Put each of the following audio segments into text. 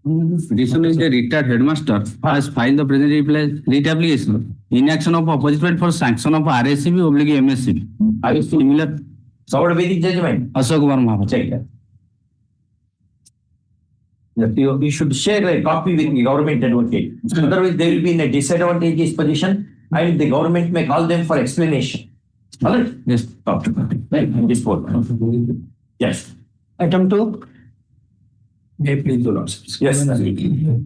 Petitioner is a retired headmaster has filed the present writ application in action of opposite party for sanction of RSCB oblique MSCB. Are you Similar. Sound Vedic judgment? Ashok Verma. Check that. You should share a copy with the government advocate. Otherwise, they will be in a disadvantageous position and the government may call them for explanation. All right? Yes. Right. This board. Yes. Item 2. May please the lordships. Yes. Melody.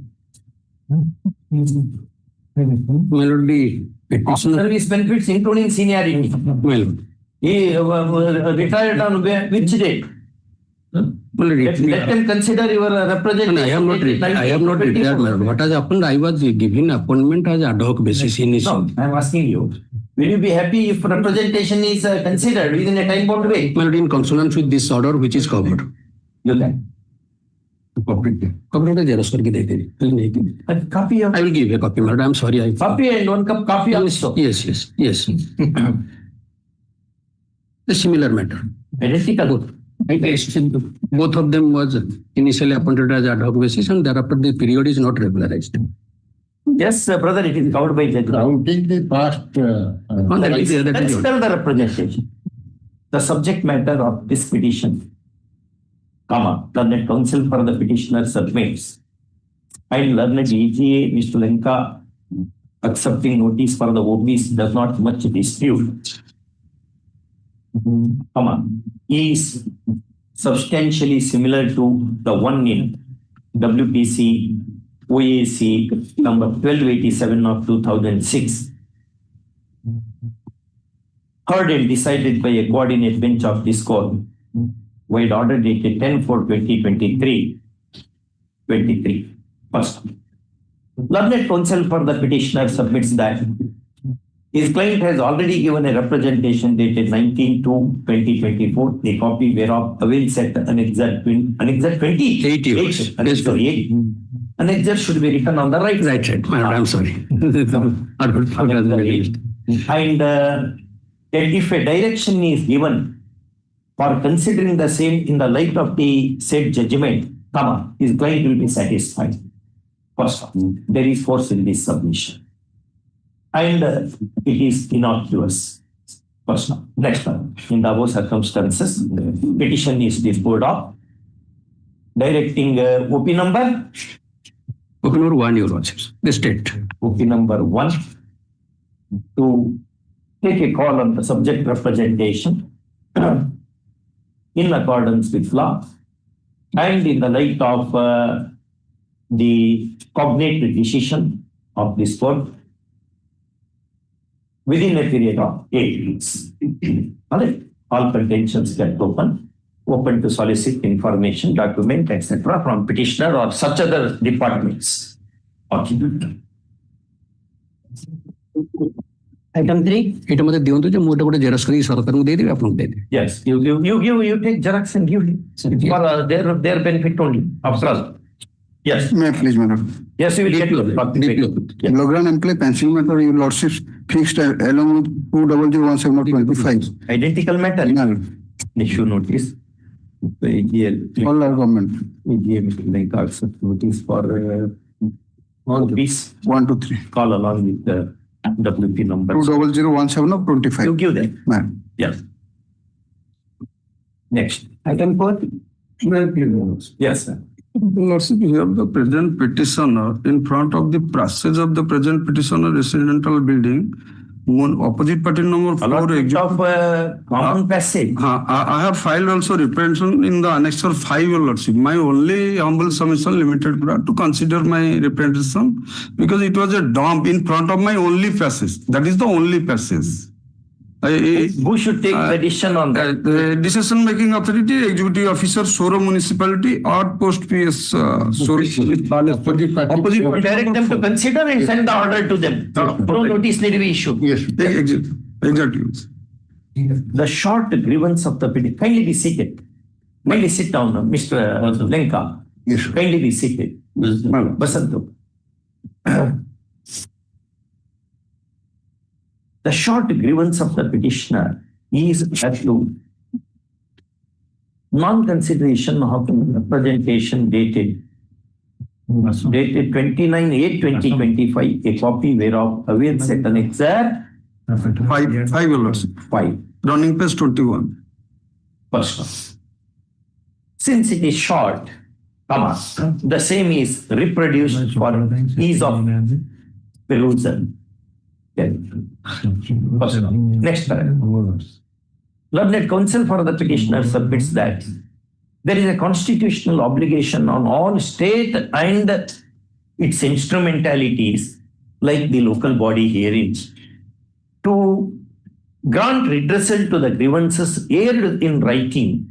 Service benefits including seniority. Well. He retired on which date? Let them consider your representation. I am not retired, madam. What has happened? I was given appointment as ad hoc basis initially. No, I am asking you. Will you be happy if representation is considered within a time-bound way? Madam, in consonance with this order, which is covered. You can. Covered xerox करके दे दीजिए. A copy of I will give a copy, madam. I am sorry. copy and 1 cup coffee also. Yes. A similar matter. Identical. Both of them was initially appointed as ad hoc basis and thereafter the period is not regularized. Yes, brother, it is covered by judgment. Counting the past. Consider the representation. The subject matter of this petition, learned counsel for the petitioner submits, and learned EGA, Mr. Lenka, accepting notice for the OBs does not much dispute, is substantially similar to the one in WPC OAC number 1287 of 2006, heard and decided by a coordinate bench of this court, with order dated 10/4/2023. First, learned counsel for the petitioner submits that his client has already given a representation dated 19/2/2024, a copy whereof avails at annexure 20. 80. Annexure should be written on the right side. Right side. Madam, I am sorry. And if a direction is given for considering the same in the light of the said judgment, his client will be satisfied. First, there is force in this submission. And it is innocuous. First, next one, in the above circumstances, petition is disposed of, directing OP number. OP number 1, your lordships. The state. OP number 1 to take a call on the subject representation in accordance with law and in the light of the cognate decision of this court within a period of 8 weeks. All contentions get open to solicit information, document, etc. from petitioner or such other departments. Item 3. It must be the motor xerox kari sarkar mu de debe aap log de de. Yes, you take xerox and give him for their benefit only. After all. Yes. May I please, madam? Yes, you will get your Logran employee pension matter, your lordships fixed along with 2001/7 of 25. Identical matter. No. Issue notice. All are government. Notice for peace. 1 to 3. Call along with the WP number. 2001/7 of 25. You give them. Ma'am. Yes. Next. Item 4. Yes, sir. Lordship, you have the present petitioner in front of the passage of the present petitioner residential building. Opposite party number 4. Of common passage. I have filed also representation in the annexure 5, your lordship. My only humble submission limited to consider my representation because it was a dump in front of my only passage. That is the only passage. Who should take the decision on that? Decision making authority, executive officer, Soro municipality or post PS. Opposite Direct them to consider and send the order to them. No notice need to be issued. Yes, exactly. The short grievance of the petition. Kindly be seated. Kindly sit down, Mr. Lenka. Yes. Kindly be seated. Basanto. The short grievance of the petitioner is as to non-consideration of the representation dated dated 29/8/2025, a copy whereof awaits set annexure Five, your lordship. 5. Running page 21. First one. Since it is short, comma, the same is reproduced for ease of perusal. First one. Next paragraph. Learned counsel for the petitioner submits that there is a constitutional obligation on all state and its instrumentalities, like the local body herein, to grant redressal to the grievances aired in writing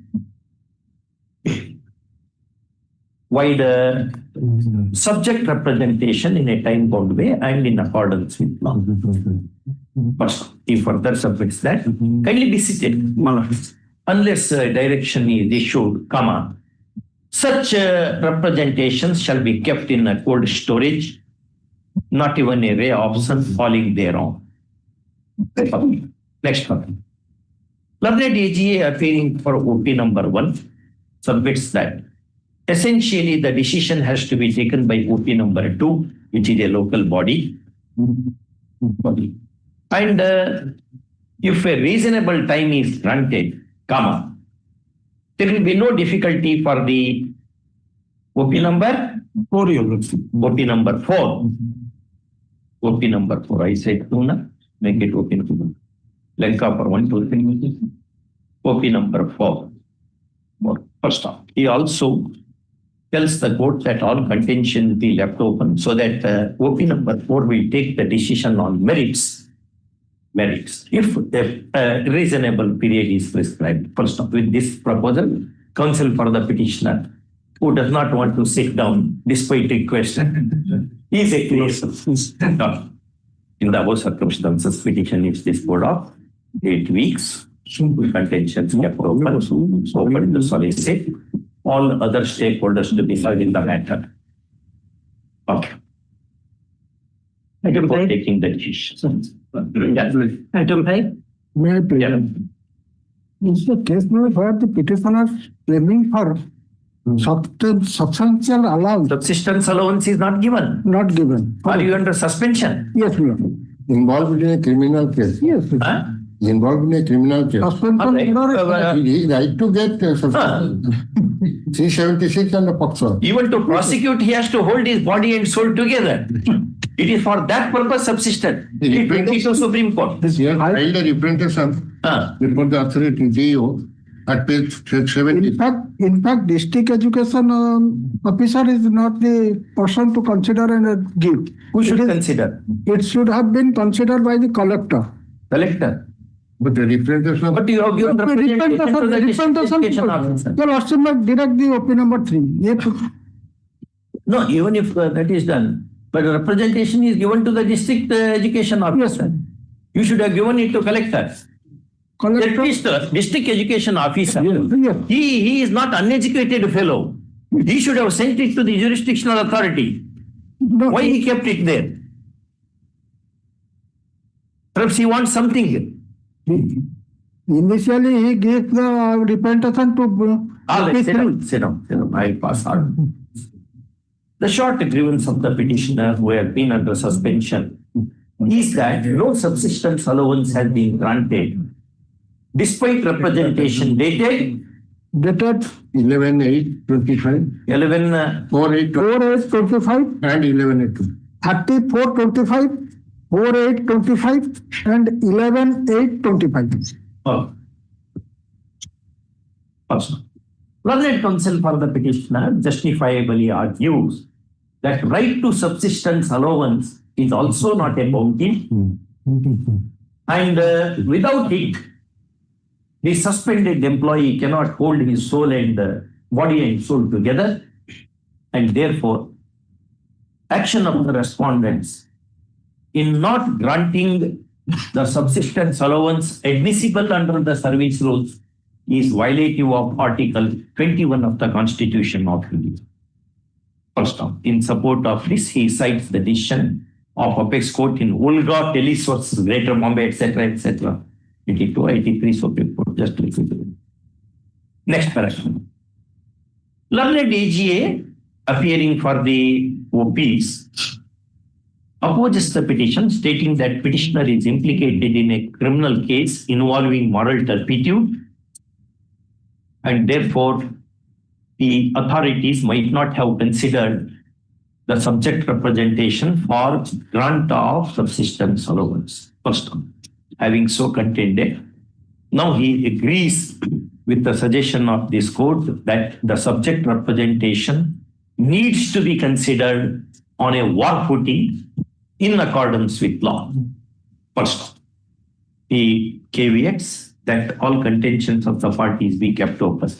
wide subject representation in a time-bound way and in accordance with law. First, he further submits that kindly be seated, my lord. Unless direction is issued, comma, such representations shall be kept in a cold storage, not even a ray of sun falling thereon. Next one. Learned AGA appearing for OP number 1 submits that essentially the decision has to be taken by OP number 2, which is a local body. And if a reasonable time is granted, comma, there will be no difficulty for the OP number 4, your lordship. OP number 4. OP number 4, I said 2, na? Make it OP number 2. Lenka for 1, 2, 3. OP number 4. First off, he also tells the court that all contention be left open so that OP number 4 will take the decision on merits. If a reasonable period is prescribed. First off, with this proposal, counsel for the petitioner, who does not want to sit down despite request, is a case. In the above circumstances, petition is disposed of 8 weeks. Contentions kept open to solicit all other stakeholders to be heard in the matter. Okay. Before taking the decision. Item 5. May I please? Yeah. Is the case now where the petitioner claiming for substantial allowance Subsistence allowance is not given. not given? Are you under suspension? Yes, we are. Involved in a criminal case. Yes, we are. Huh? Involved in a criminal case. Suspension Okay. is not a- He is right to get 376 and the POCSO. Even to prosecute, he has to hold his body and soul together. It is for that purpose subsisted. The 22 Supreme Court. He has filed a representation before the authority GEO at page 70. In fact, district education officer is not the person to consider and give. Who should It is- consider? It should have been considered by the collector. Collector. But the representation. But you have given representation to the district education officer. Your lordship might direct the OP number 3. No, even if that is done, but representation is given to the district education officer. You should have given it to collector. At Collector. least district education officer. Yes. He is not uneducated fellow. He should have sent it to the jurisdictional authority. No, Why he kept it there? Perhaps he wants something. Initially, he gave the representation to Sit down. I'll pass on. The short grievance of the petitioner who had been under suspension is that no subsistence allowance has been granted despite representation dated dated 11/8/25, 11 4/8/25, and 11/8. 34/25, 4/8/25, and 11/8/25. Also, learned counsel for the petitioner justifiably argues that right to subsistence allowance is also not a bounty, and without it, the suspended employee cannot hold his soul and body and soul together, and therefore, action of the respondents in not granting the subsistence allowance admissible under the service rules is violative of Article 21 of the Constitution of India. First off, in support of this, he cites the decision of Apex Court in Olga, Tellis versus Greater Bombay, etc. 82, 83 Supreme Court, just like it. Next paragraph. Learned AGA appearing for the OPs opposes the petition, stating that petitioner is implicated in a criminal case involving moral turpitude, and therefore the authorities might not have considered the subject representation for grant of subsistence allowance. First one, having so contended, now he agrees with the suggestion of this court that the subject representation needs to be considered on a war footing in accordance with law. First, he caveats that all contentions of the parties be kept open.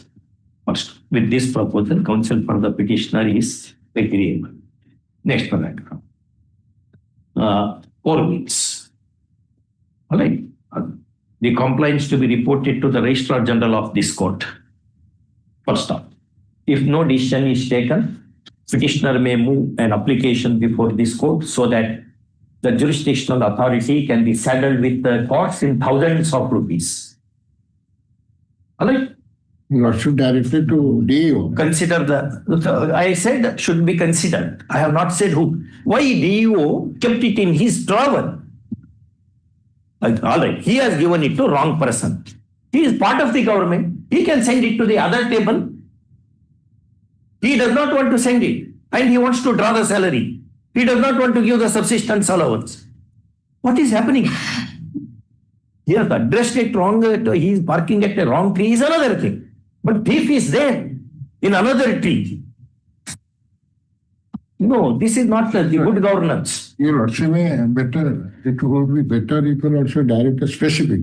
First, with this proposal, counsel for the petitioner is agreeable. Next paragraph. 4 weeks. All right. The complaints to be reported to the Registrar General of this court. First off, if no decision is taken, petitioner may move an application before this court so that the jurisdictional authority can be saddled with the costs in thousands of rupees. All right. Lordship directed to DEO. Consider I said should be considered. I have not said who. Why DEO kept it in his drawer? All right, he has given it to wrong person. He is part of the government. He can send it to the other table. He does not want to send it, and he wants to draw the salary. He does not want to give the subsistence allowance. What is happening? He has addressed it wrong. He is barking at the wrong tree is another thing. But thief is there in another tree. No, this is not the good governance. Your Lordship may better, it would be better if you also direct a specific.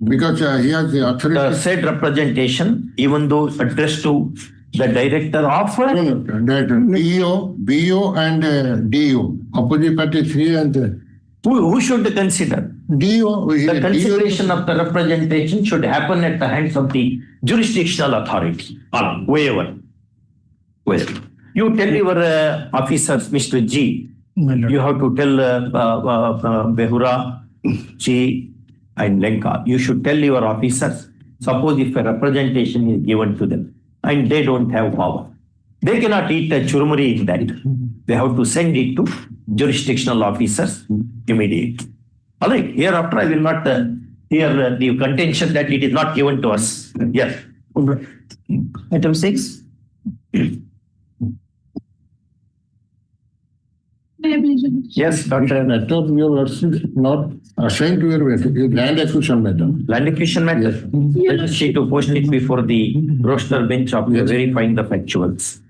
Because he has the authority. The said representation, even though addressed to the director of That EO, BO and DO. Opposite party 3 and who should consider? DO. The consideration of the representation should happen at the hands of the jurisdictional authority or whoever. You tell your officers, Mr. G, you have to tell Behura, G, and Lenka. You should tell your officers, suppose if a representation is given to them and they don't have power, they cannot eat a churmuri in that. They have to send it to jurisdictional officers immediately. All right, hereafter I will not hear the contention that it is not given to us. Yes. Item 6. Yes, Doctor. Matter your Lordship not assigned to your land acquisition matter. Land acquisition matter. Let us see to post it before the roster bench of verifying the factuals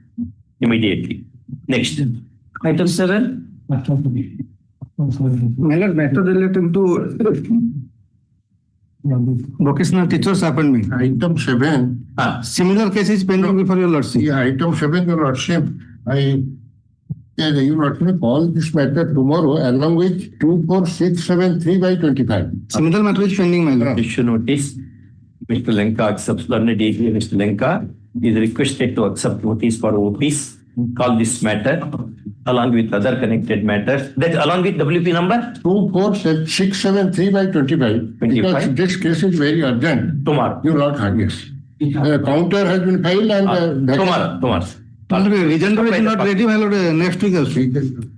immediately. Next. Item 7. My lord, matter relating to vocational teachers appointment. Item 7. Similar case is pending before your lordship. Yeah, item 7, your Lordship. You Lordship call this matter tomorrow along with 24673/25. Similar matter is pending, my lord. You should notice Mr. Lenka accepts learned AG. Mr. Lenka is requested to accept notice for OPs. Call this matter along with other connected matters. That along with WP number 24673/25. Because this case is very urgent. tomorrow. You Lord yes. Counter has been filed and Tomorrow. Regeneration is not ready, my lord, next week also.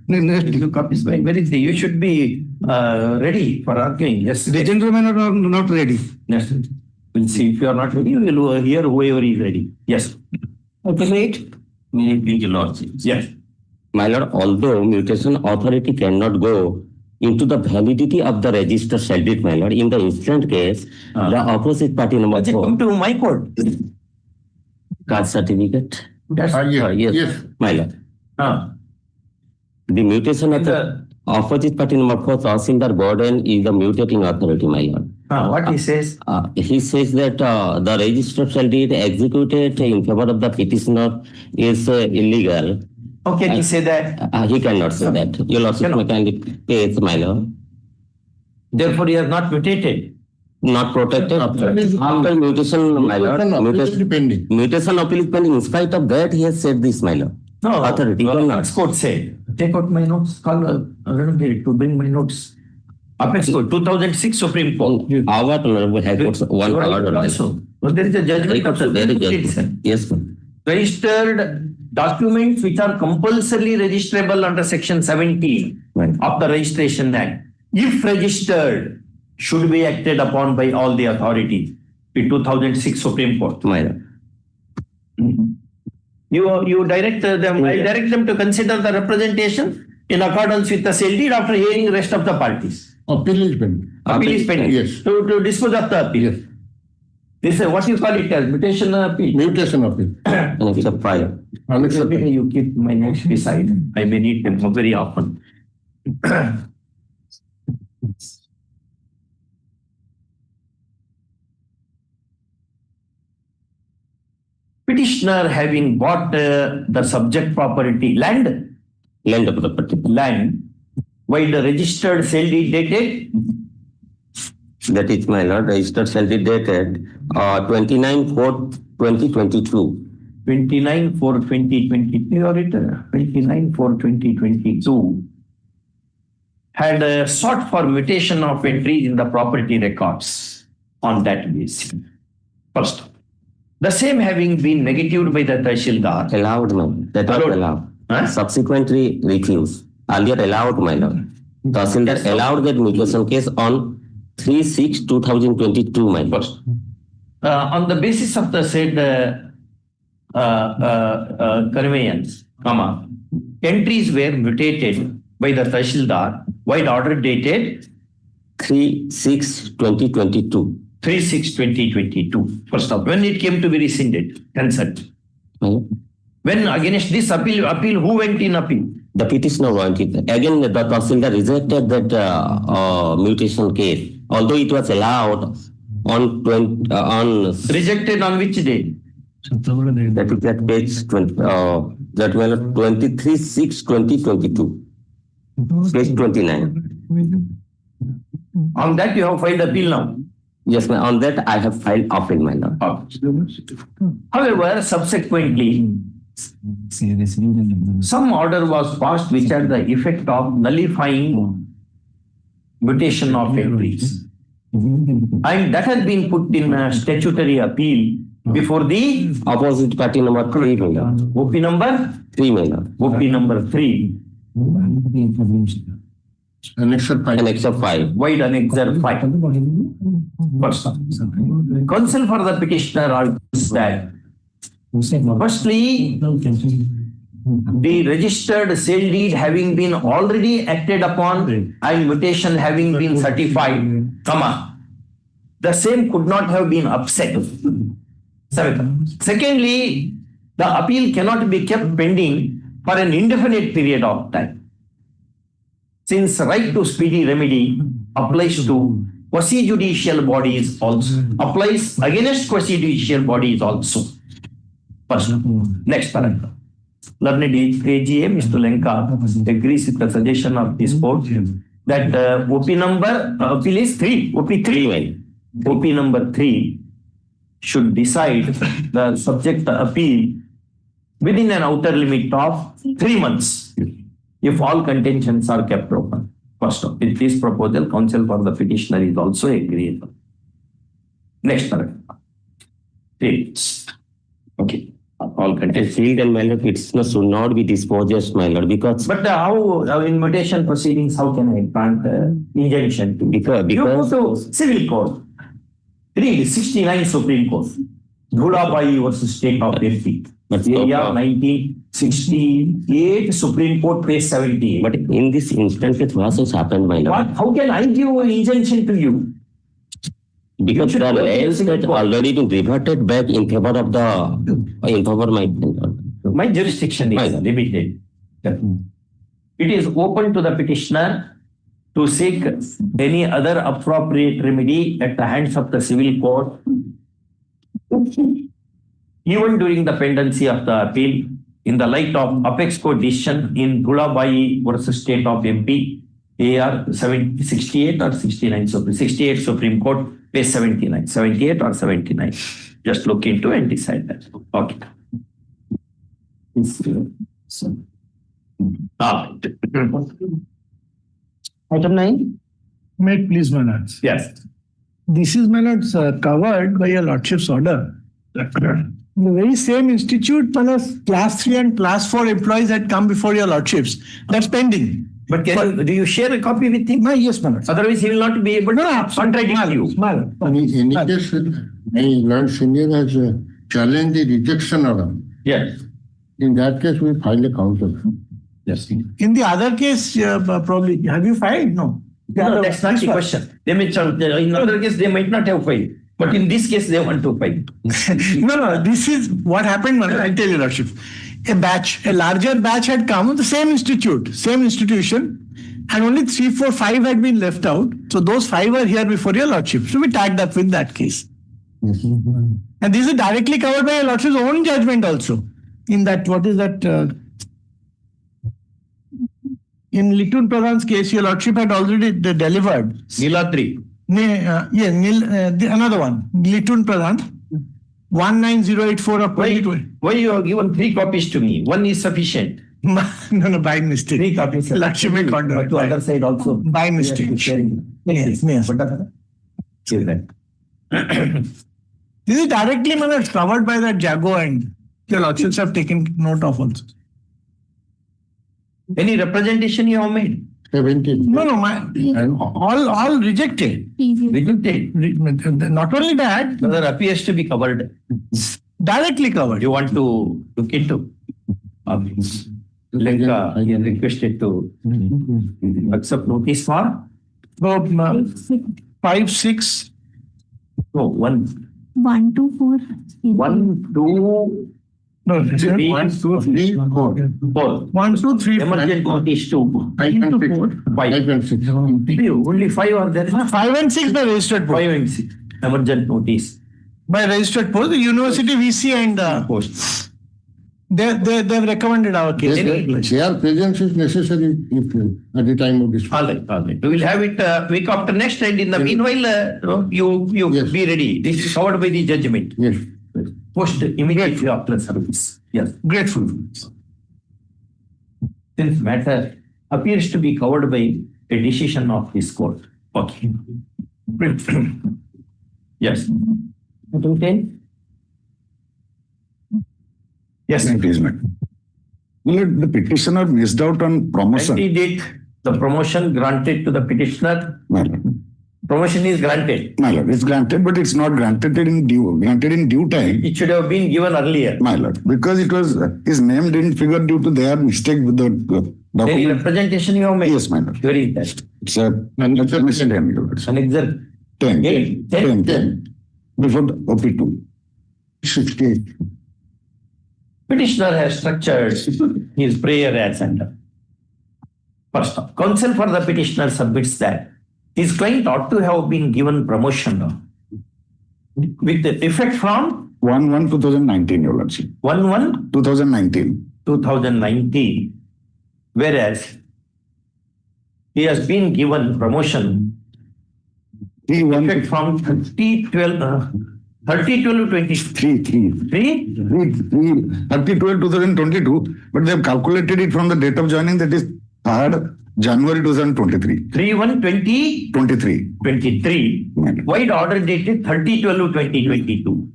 Next week. Copies by where is the? You should be ready for arguing. Yes. Regeneration are not ready. Yes. We'll see. If you are not ready, we will hear whoever is ready. Yes. Item 8. Yes. My lord, although mutation authority cannot go into the validity of the register shall be, my lord, in the instant case, the opposite party number Come 4, to my court. caste certificate. Yes. yes. My lord. Ah. The mutation of the opposite party number 4, Tahsildar Gordon is the mutating authority, my lord. What he says? He says that the register shall be executed in favor of the petitioner is illegal. How can he say that? He cannot say that. Your lordship mechanic case, my lord. Therefore, he has not mutated. Not protected. After mutation, my lord. Mutation appeal is pending. In spite of that, he has said this, my lord. No, authority Apex Court said, take out my notes, call Hon'Ble to bring my notes. Apex Court, 2006 Supreme Court. Our Honorable High Court, one order. Also, well, there is a judgment of There is Supreme Court. yes, sir. Registered documents which are compulsorily registrable under section 17 Right. of the Registration Act, if registered, should be acted upon by all the authorities. The 2006 Supreme Court. My lord. You direct them, I direct them to consider the representation in accordance with the sale deed after hearing the rest of the parties. Appeal is pending. Appeal is pending. Yes. To dispose of the appeal. Yes. This is what you call it as mutation appeal. Mutation appeal. Annexure 5. Annexure Maybe you keep my notes beside. I may need them very often. Petitioner having bought the subject property land, Land property. while the registered sale deed dated That is, my lord, registered sale deed dated 29/4/2022. 29/4/2022 or it 29/4/2022 had sought for mutation of entries in the property records on that basis. First, the same having been negatived by the Tahsildar. Allowed, my lord. That was Allowed. allowed. Huh? Subsequently refused. Earlier allowed, my lord. Tahsildar allowed that mutation case on 3/6/2022, my lord. First, on the basis of the said conveyance, entries were mutated by the Tahsildar while order dated 3/6/2022. 3/6/2022. First off, when it came to be rescinded, consent. My lord. When against this appeal, who went in appeal? The petitioner wanted. Again, the Tahsildar rejected that mutation case, although it was allowed on Rejected on which day? that is at page 20, that was 23/6/2022, page 29. On that you have filed appeal now. Yes, ma'am. On that I have filed appeal, my lord. However, subsequently, some order was passed which had the effect of nullifying mutation of entries. And that has been put in a statutory appeal before the Opposite party number 3, my lord. OP number 3, my lord. OP number 3, Annexure 5. Annexure 5. wide annexure 5. First, counsel for the petitioner argues that firstly, the registered sale deed having been already acted upon and mutation having been certified, the same could not have been upset. Secondly, the appeal cannot be kept pending for an indefinite period of time, since right to speedy remedy applies to quasi-judicial bodies also, applies against quasi-judicial bodies also. First, next paragraph. Learned AGA, Mr. Lenka, agrees with the suggestion of this court that OP number, appeal is 3, OP 3. OP number 3 should decide the subject appeal within an outer limit of 3 months if all contentions are kept open. First, with this proposal, counsel for the petitioner is also agreeable. Next paragraph. 3. Okay. All A contentions. field and my lord, petitioner should not be dispossessed, my lord, because But how in mutation proceedings, how can I grant injunction to? Because- You go to civil court. Read 69 Supreme Court. Dhulabai versus State of MP. But- Area 1968 Supreme Court page 78. but in this instance, what has happened, my lord? How can I give an injunction to you? Because should the go to lands civil had court. already been reverted back in favor of my My jurisdiction is limited. It is open to the petitioner to seek any other appropriate remedy at the hands of the civil court, even during the pendency of the appeal, in the light of Apex Court decision in Dhulabai versus State of MP, AR 68 or 69, 68 Supreme Court, page 79, 78 or 79. Just look into and decide that. Okay. Item 9. May it please, my lords. Yes. This is, my lords, covered by your lordship's order. The very same institute, class 3 and class 4 employees had come before your lordships. That's pending. But do you share a copy with him? Yes, my lord. Otherwise, he will not be able to contradict you. In any case, my Lord Senior has challenged the rejection order. Yes. In that case, we file a counter. Yes. In the other case, probably, have you filed? No. No, that's not the question. They may, in other case, they might not have filed. But in this case, they want to file. No, this is what happened. I'll tell you, Lordship. A larger batch had come, the same institution, and only 3, 4, 5 had been left out. So those 5 are here before your Lordship. So we tagged up with that case. And this is directly covered by your Lordship's own judgment also. In that, what is that? In Litun Pradhan's case, your Lordship had already delivered. Nila 3. Another one. Litun Pradhan. 19084 of 2020. Why you have given 3 copies to me? 1 is sufficient. No, by mistake. 3 copies. Lordship may But to other side also. By mistake. Yes. This is directly covered by that Jago, and your Lordships have taken note of also. Any representation you have made? 17. No, all rejected. Rejected. Not only that, There appears to be covered. directly covered. You want to look into? Lenka, he has requested to accept notice for? So, 5, 6. No, 1, 1, 2, 4. 1, 2, No, 3, 1, 2, 3, 4. 4. 1, 2, 3, 4. Emergent notice 2. 5 and 6. 5. 5 and 6. Only 5 are there. 5 and 6 by registered post. 5 and 6. Emergent notice. By registered post, the university VC and Post. they've recommended our case. Their presence is necessary at the time of this. All right. We will have it week after next, and in the meanwhile, you Yes. be ready. This is covered by the judgment. Yes. Post immediately after service. Yes. Grateful. Since matter appears to be covered by a decision of this court. Okay. Yes. Item 10. Yes. The petitioner missed out on promotion. Candidate, the promotion granted to the petitioner. My lord. Promotion is granted. My lord, it's granted, but it's not granted in due time. It should have been given earlier. My lord, because it was his name didn't figure due to their mistake with the Any document. representation you have made? Yes, my lord. Where is that? It's a mistake. Annexure 10. 10. 10. Before the OP2. 68. Petitioner has structured his prayer as under. First, counsel for the petitioner submits that his client ought to have been given promotion with the effect from 1/1/2019, Your Lordship. 1/1/2019, 2019. whereas he has been given promotion effect from 30/12/23. 30/12/2022, but they have calculated it from the date of joining, that is 3rd January 2023. 3/1/2023. 23. Wide order dated 30/12/2022.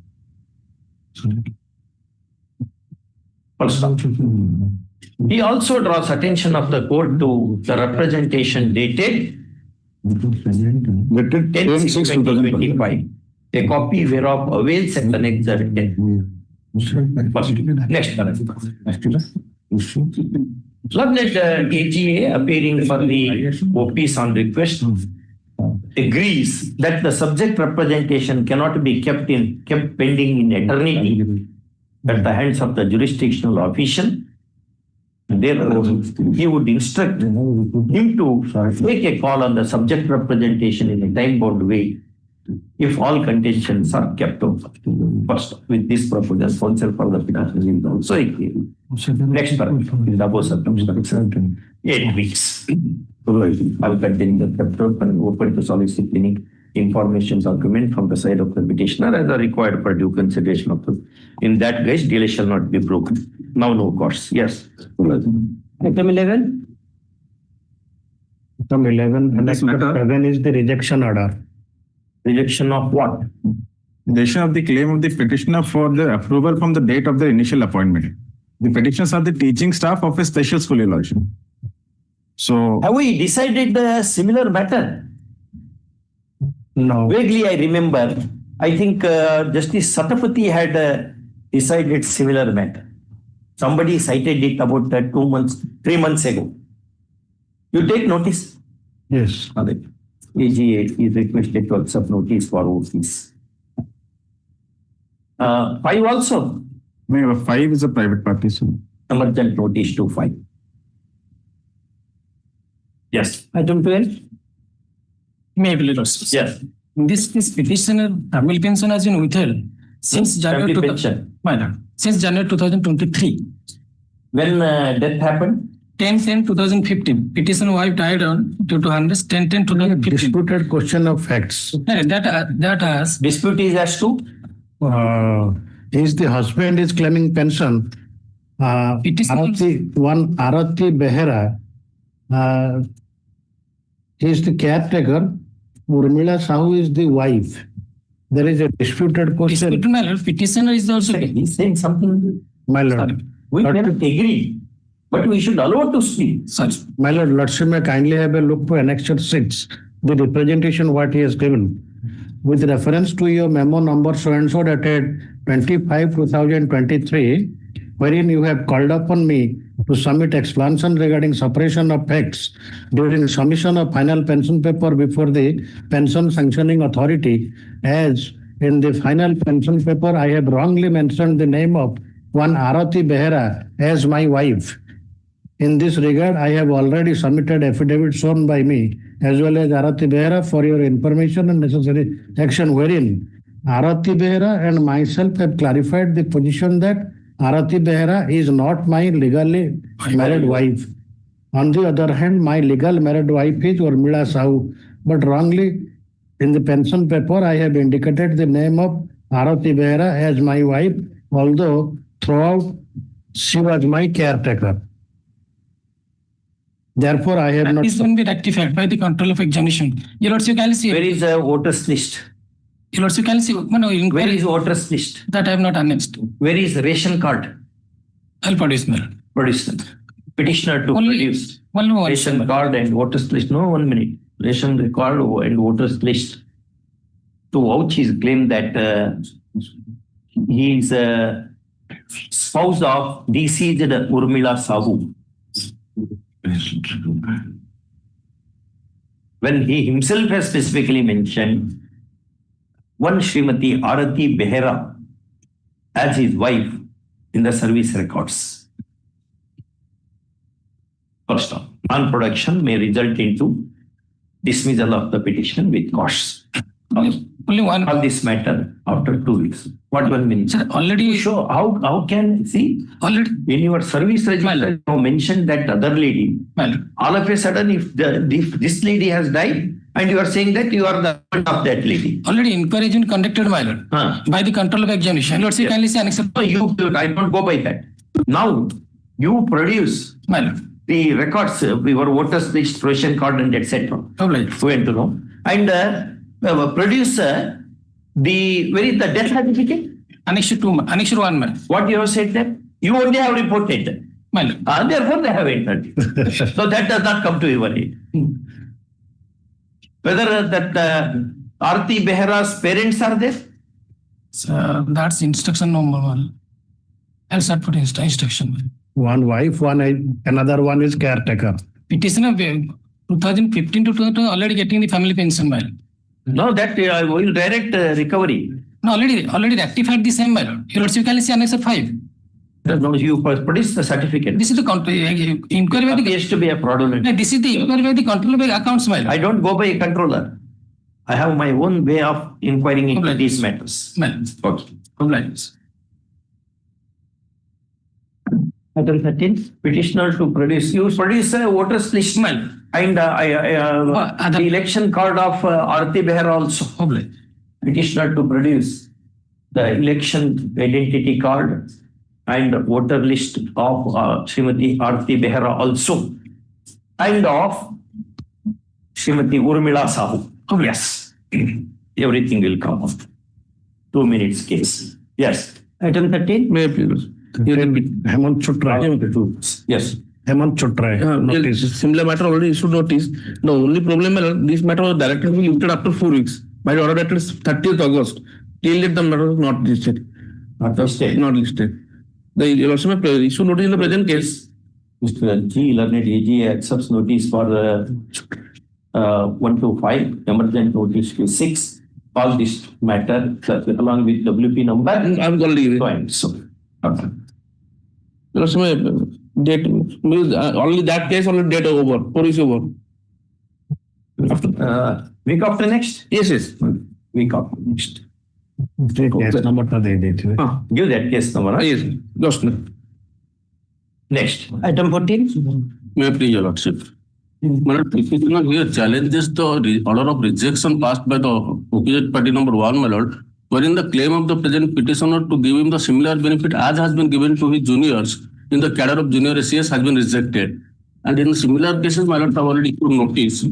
First off. He also draws attention of the court to the representation dated Dated 10/6/2025. 10/6/2025. A copy whereof avails at annexure 10. First. Next paragraph. Learned AGA appearing for the OPs on request agrees that the subject representation cannot be kept pending in eternity at the hands of the jurisdictional official. Therefore, he would instruct him to take a call on the subject representation in a time-bound way if all contentions are kept open. First, with this proposal, counsel for the petitioner is also agree. Next paragraph is above circumstance. 8 weeks. I'll continue the chapter and open to solicit any information document from the side of the petitioner as are required for due consideration of the. In that case, delay shall not be broken. Now, no course. Yes. Item 11. Item 11. Annex 7 is the rejection order. Rejection of what? Duration of the claim of the petitioner for the approval from the date of the initial appointment. The petitioners are the teaching staff of a special school, Your Lordship. So, Have we decided a similar matter? No. Vaguely, I remember. I think Justice Satapathy had decided similar matter. Somebody cited it about 3 months ago. You take notice. Yes. AGA is requested to accept notice for OCs. 5 also. no, 5 is a private party. So, Emergent notice to 5. Yes. Item 12. Maybe little. Yes. Yes. This petitioner family pension has been withheld since January Family pension. since January 2023. When death happened? 10/10/2015. Petitioner wife died on due to illness 10/10/2015. Disputed question of facts. That has Dispute is as to? Is the husband is claiming pension. Arati Behera, he is the caretaker. Urmila Sahu is the wife. There is a disputed question. petitioner is also He's saying something. My lord. Sorry. We cannot agree, but we should allow to speak. sorry. My lord, Lordship may kindly have a look for Annexure 6, the representation what he has given. With reference to your memo number so-and-so dated 25/2023, wherein you have called upon me to submit explanation regarding separation of facts during submission of final pension paper before the pension sanctioning authority. As in the final pension paper, I have wrongly mentioned the name of one Arati Behera as my wife. In this regard, I have already submitted affidavit shown by me as well as Arati Behera for your information and necessary action, wherein Arati Behera and myself have clarified the position that Arati Behera is not my legally married wife. On the other hand, my legal married wife is Urmila Sahu, but wrongly in the pension paper, I have indicated the name of Arati Behera as my wife, although throughout she was my caretaker. Therefore, I have That not. is going to be rectified by the control of examination. Your Lordship, you can see. Where is the voters list? Your Lordship, you can see. No, Where inquiry is voters list? that I have not annexed. Where is ration card? I'll produce mail. Produce. Petitioner to Only produce one ration card and voters list. No, 1 minute. Ration card and voters list. To vouch his claim that he is a spouse of deceased Urmila Sahu. When he himself has specifically mentioned one Srimati Arati Behera as his wife in the service records. First off, non-production may result into dismissal of the petition with costs. Only one. Of this matter after 2 weeks. What 1 minute? Sir, already Show how can see already. in your service register you mentioned that other lady. Well, All of a sudden, if this lady has died and you are saying that you are the husband of that lady. already inquiry has been conducted, my lord, by the control of examination. Lord, you kindly say annex. No, I don't go by that. Now you produce My lord. the records, your voters list, ration card, and etc. Obliged. Who went to know and produce where is the death certificate? Annexure 2, annexure 1, my lord. What you have said that you only have reported. My lord. Therefore, they have entered. So that does not come to your aid. Whether that Arati Behera's parents are there? So that's instruction number 1. I'll start putting instruction. One wife, another one is caretaker. Petitioner 2015 to 2020 already getting the family pension, my lord. No, that will direct recovery. No, already rectified the same, my lord. Your Lordship, you can see annexure 5. No, you produce the certificate. This is the inquiry by the. Appears to be a fraudulent. No, this is the inquiry by the control by accounts, my lord. I don't go by a controller. I have my own way of inquiring into Obliged. these matters. My lord. Okay. Compliance. Item 13, petitioner to produce. You produce a voters list and the election card of Arati Behera also. Obliged. Petitioner to produce the election identity card and voter list of Srimati Arati Behera also and of Srimati Urmila Sahu. Oh, yes. Everything will come up. 2 minutes case. Yes. Item 13. May I please? Hemant Chutray. Yes. Hemant Chutray. Notice. Similar matter already issued notice. The only problem is this matter was directly lifted after 4 weeks. My order date is 30th August. Till date the matter was not listed. Not listed. Not listed. The lordship may issue notice in the present case. Mr. G. Learned AG accepts notice for 125, emergent notice to 6. All this matter along with WP number. I'm already. Fine. So, okay. Lordship may date means only that case only date over. 4 weeks over. Week after next? Yes, yes. Week after next. Case number to दे देते हैं. Give that case number. Huh? Yes. Just Next. Item 14. may I please, your lordship. My lord, petitioner here challenges the order of rejection passed by the opposite party number 1, my lord, wherein the claim of the present petitioner to give him the similar benefit as has been given to his juniors in the cadre of junior SCS has been rejected. And in similar cases, my lord, have already issued notice.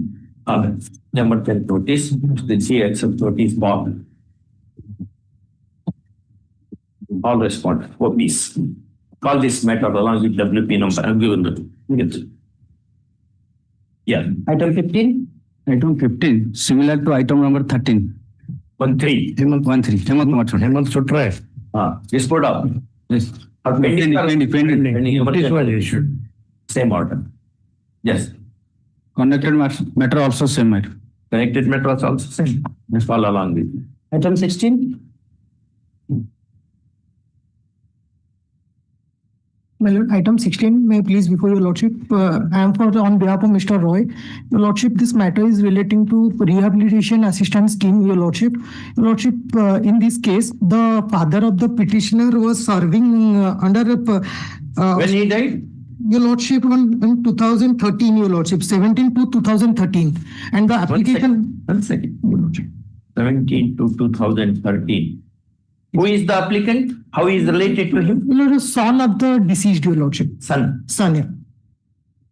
Number 10 notice. The G accepts notice bond. All respond for peace. Call this matter along with WP number. I have given that. Yes. Yeah. Item 15. Item 15, similar to item number 13. 13. Hemant 13. Hemant Chutray. This put up. Yes. Pending. Notice was issued. Same order. Yes. Connected matter also same matter. Connected matter was also same. Let's follow along with it. Item 16. My lord, item 16, may I please before your lordship, I am on behalf of Mr. Roy. Your lordship, this matter is relating to rehabilitation assistance scheme, your lordship. Your lordship, in this case, the father of the petitioner was serving under When he died? your lordship in 2013, your lordship, 17 to 2013. And the application. One second, your lordship. 17 to 2013. Who is the applicant? How he is related to him? Your lordship, son of the deceased, your lordship. Son. Son, yeah.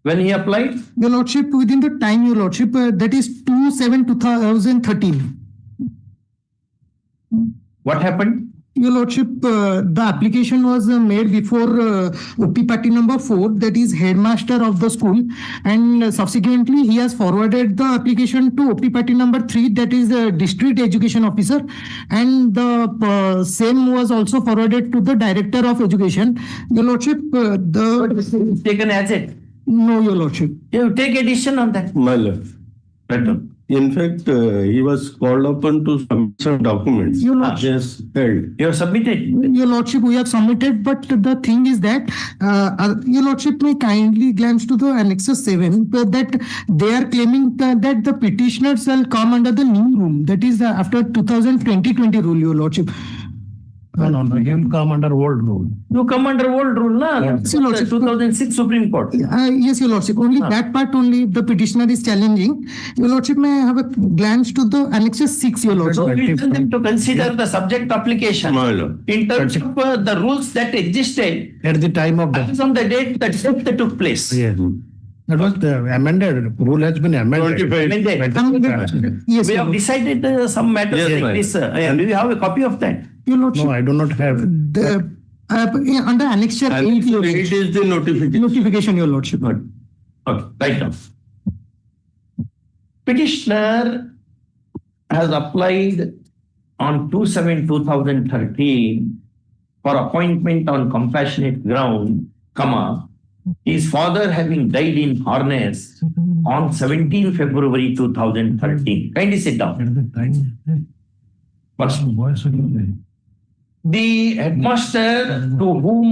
When he applied? Your lordship, within the time, your lordship, that is 2/7/2013. What happened? Your lordship, the application was made before OP party number 4, that is headmaster of the school, and subsequently he has forwarded the application to OP party number 3, that is district education officer, and the same was also forwarded to the director of education. Your lordship, the Taken as it. no, your lordship. You take addition on that. My lord. Better. In fact, he was called upon to submit some documents. Your lordship. Just held. You have submitted. Your lordship, we have submitted, but the thing is that your lordship may kindly glance to the annexure 7, that they are claiming that the petitioners shall come under the new rule, that is after 2020 rule, your lordship. No, him come under old rule. You come under old rule, na? Yes, your lordship. 2006 Supreme Court. Yes, your lordship. Only that part only the petitioner is challenging. Your lordship may have a glance to the annexure 6, your lordship. So we tell them to consider the subject application My lord. in terms of the rules that existed At the time of the. on the date that took place. Yes. That was the amended, rule has been amended. Amended. Yes, We your have lordship. decided some matters Yes, like ma'am. this. Do you have a copy of that? Your lordship. No, I do not have. Under annexure 8, your It lordship. is the notification. Notification, your lordship. Okay, right now. Petitioner has applied on 2/7/2013 for appointment on compassionate ground, his father having died in harness on 17 February 2013. Kindly sit down. First, the headmaster to whom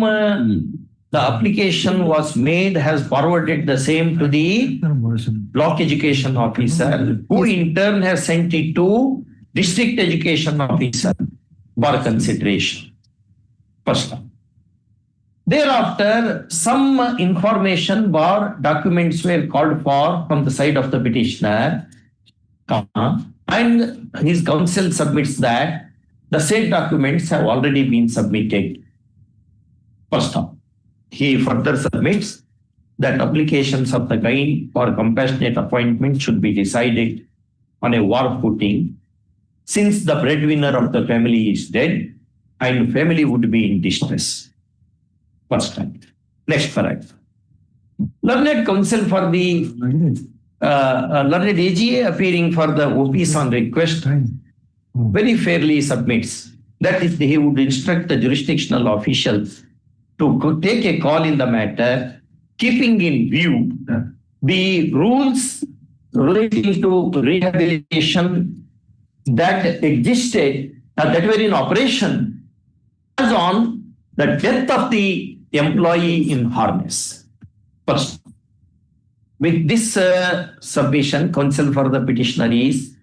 the application was made has forwarded the same to the block education officer, who in turn has sent it to district education officer for consideration. First time. Thereafter, some information or documents were called for from the side of the petitioner, and his counsel submits that the said documents have already been submitted. First time. He further submits that applications of the kind for compassionate appointment should be decided on a war footing. since the breadwinner of the family is dead and family would be in distress. First time. Next paragraph. Learned counsel for the learned AGA appearing for the OPs on request very fairly submits that if he would instruct the jurisdictional officials to take a call in the matter, keeping in view the rules relating to rehabilitation that existed, that were in operation as on the death of the employee in harness. First, with this submission, counsel for the petitioner is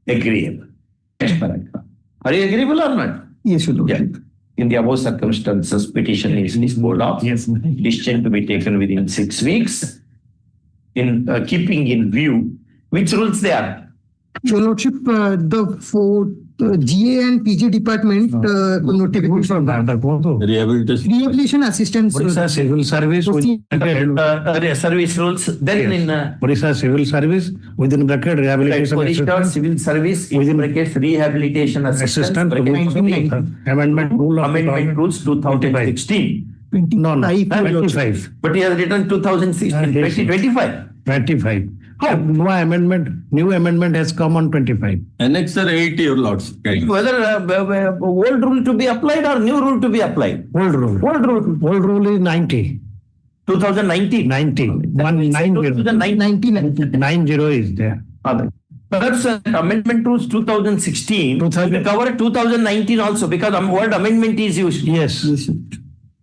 agreeable. Next paragraph. Are you agreeable or not? Yes, Your Lordship. Yeah. In the above circumstances, petition is disposed of. Yes. Decision to be taken within 6 weeks. In keeping in view which rules they are. Your Lordship, the GA and PG department notification. Rehabilitation assistance. Orissa Civil Service within Service rules. Then in Orissa Civil Service within bracket rehabilitation Orissa Civil Service within brackets rehabilitation assistance. Amendment rules 2016. No, 25. But he has written 2016, 2025. 25. New amendment has come on 25. Annexure 8, your lords. Whether old rule to be applied or new rule to be applied? Old rule. Old rule is 90. 2019. 90. 90 is there. Perhaps amendment rules 2016 will cover 2019 also because word amendment is used. Yes.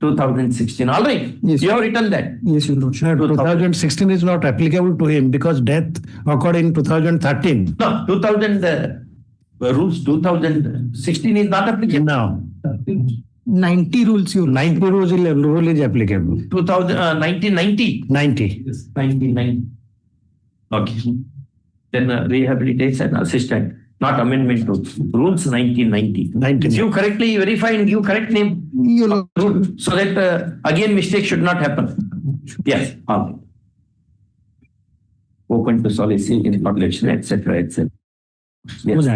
2016. All right. Yes. You have written that. Yes, Your Lordship. 2016 is not applicable to him because death occurred in 2013. No, 2000 rules 2016 is not applicable. Now, 90 rules, Your Lordship. 90 rule is applicable. 1990. 90. Yes, 1990. Okay. Then rehabilitation assistant, not amendment rules. Rules 1990. You correctly verify and give correct name. Your Lordship. So that again mistake should not happen. Yes. All right. Open to solicit in population, etc. etc. Yes.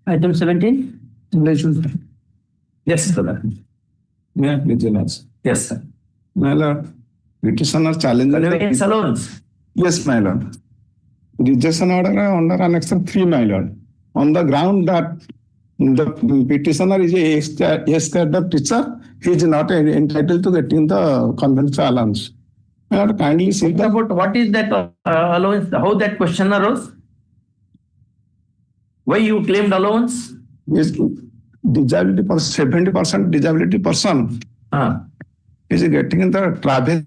Item 17. Yes, sir. Yes, sir. My lord, petitioner challenges. Conveyance allowance. Yes, my lord. Rejection order under Annex 3, my lord. On the ground that the petitioner is a ex-cadre teacher, he is not entitled to getting the conventional allowance. My lord, kindly see that. About what is that allowance? How that question arose? Why you claimed allowance? Yes, disability 70% disability person is getting the travel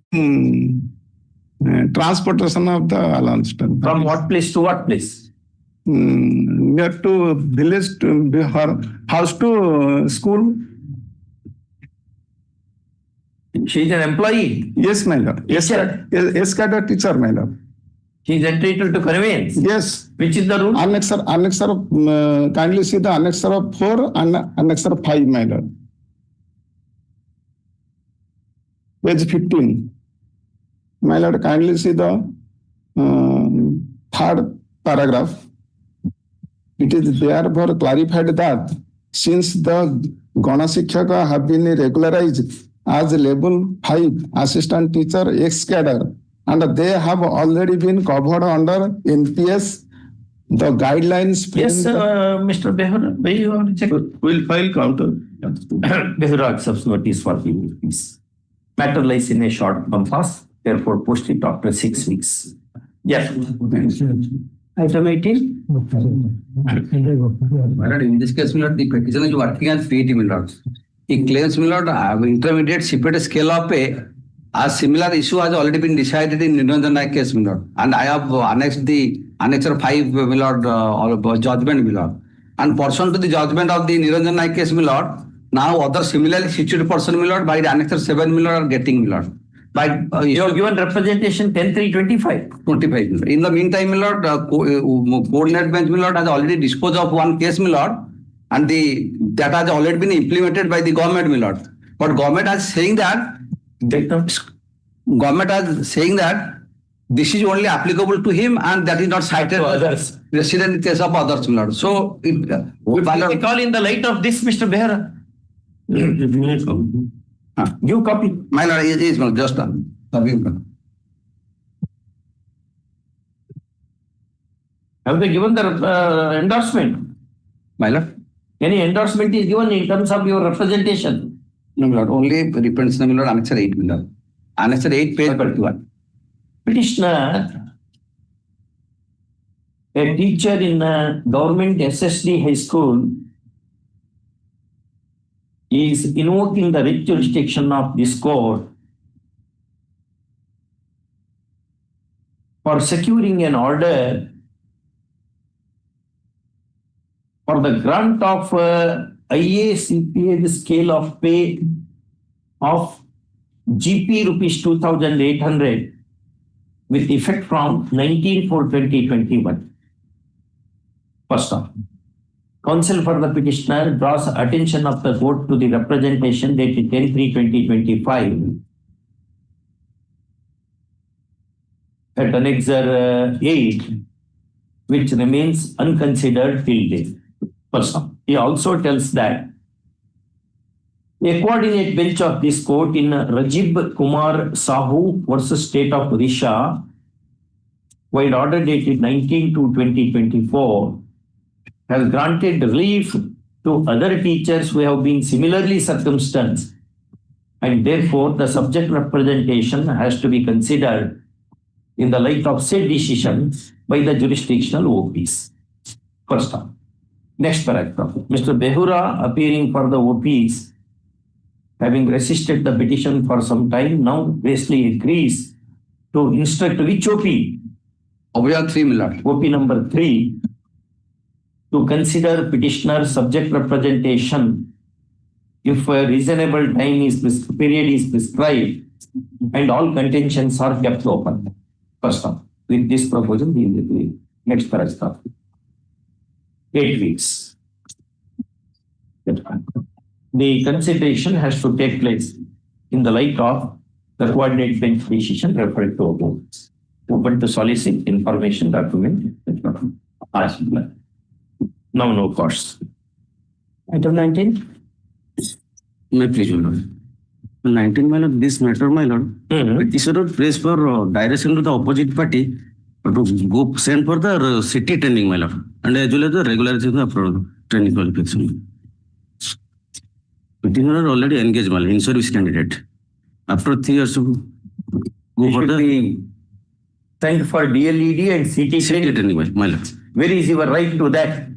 transportation of the allowance. From what place to what place? Near to village to her house to school. She is an employee. Yes, my lord. Yes, cadre teacher, my lord. She is entitled to conveyance. Yes. Which is the rule? Annexure, kindly see the annexure of 4 and annexure 5, my lord. Page 15. My lord, kindly see the third paragraph. It is therefore clarified that since the Gana Shikshaka have been regularized as level 5 assistant teacher ex-cadre and they have already been covered under NPS, the guidelines. Yes, Mr. Behura, you want to check? We'll file counter. Behura accepts notice for the piece. Matter lies in a short compass, therefore post it after 6 weeks. Yes. Item 18. In this case, the petitioner is working as PET millard. He claims millard intermediate separate scale of pay. A similar issue has already been decided in Niranjan Naik case millard, and I have annexed the annexure 5 millard or judgment millard. And pursuant to the judgment of the Niranjan Naik case millard, now other similarly situated person millard by the annexure 7 millard are getting millard. By you have given representation 10-3-25. 25. In the meantime, millard, coordinate bench millard has already disposed of one case millard, and that has already been implemented by the government millard. But government is saying that this is only applicable to him and that is not cited To others. precedent in case of others, my lord. So it, What do you call in the light of this, Mr. Behra? Give copy. my lord, is my lord, just done. Have they given the endorsement? My lord. Any endorsement is given in terms of your representation? No, my lord, only reprints, my lord, Annexure 8, my lord. Annexure 8, page 31. Petitioner, a teacher in a government SSD high school, is invoking the writ jurisdiction of this court for securing an order for the grant of IACPA scale of pay of GP rupees 2,800 with effect from 19/4/2021. First off, counsel for the petitioner draws attention of the court to the representation dated 10/3/2025 at Annexure 8, which remains unconsidered till date. First off, he also tells that a coordinate bench of this court in Rajib Kumar Sahu versus State of Orissa, while order dated 19/2/2024, has granted relief to other teachers who have been similarly circumstanced, and therefore the subject representation has to be considered in the light of said decision by the jurisdictional OPs. First off. Next paragraph. Mr. Behura, appearing for the OPs, having resisted the petition for some time, now basically agrees to instruct which OP? Objection 3, my lord. OP number 3, to consider petitioner subject representation if a reasonable period is prescribed and all contentions are kept open. First off, with this proposal, we will agree. Next paragraph. 8 weeks. The consideration has to take place in the light of the coordinate bench decision referred to above. Open to solicit information document. Now, no costs. Item 19. May please, my lord. 19, my lord, this matter, my lord, petitioner prays for direction to the opposite party to go send for the city training, my lord, and as well as the regularization of training qualification. Petitioner already engaged, my lord, in service candidate. After 3 years, go for the Sent for DLED and CT city training, my lord. Where is your right to that?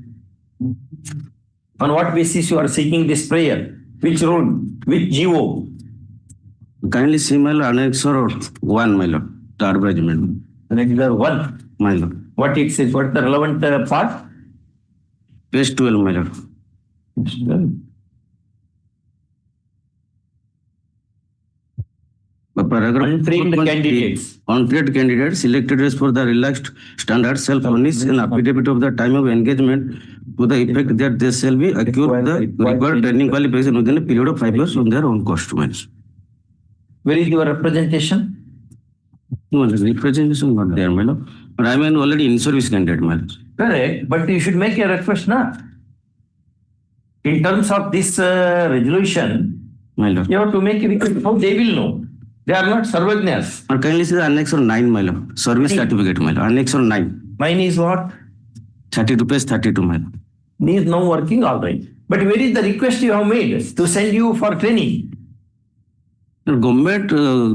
On what basis you are seeking this prayer? Which rule? Which GO? Kindly see, my lord, Annexure 1, my lord, the advertisement. Annexure 1. My lord. What it says? What the relevant part? Page 12, my lord. Untrained candidates. Untrained candidates selected as for the relaxed standard self-furnish an affidavit of the time of engagement to the effect that they shall be acquired the required training qualification within a period of 5 years on their own cost. Where is your representation? No, representation not there, my lord. But I am an already in service candidate, my lord. Correct, but you should make a request now. In terms of this resolution, My lord. you have to make a request. How they will know? They are not Sarvajnas. Or kindly see the Annexure 9, my lord. Service certificate, my lord. Annexure 9. Mine is what? 32 page 32, my lord. Is now working, all right. But where is the request you have made to send you for training? Government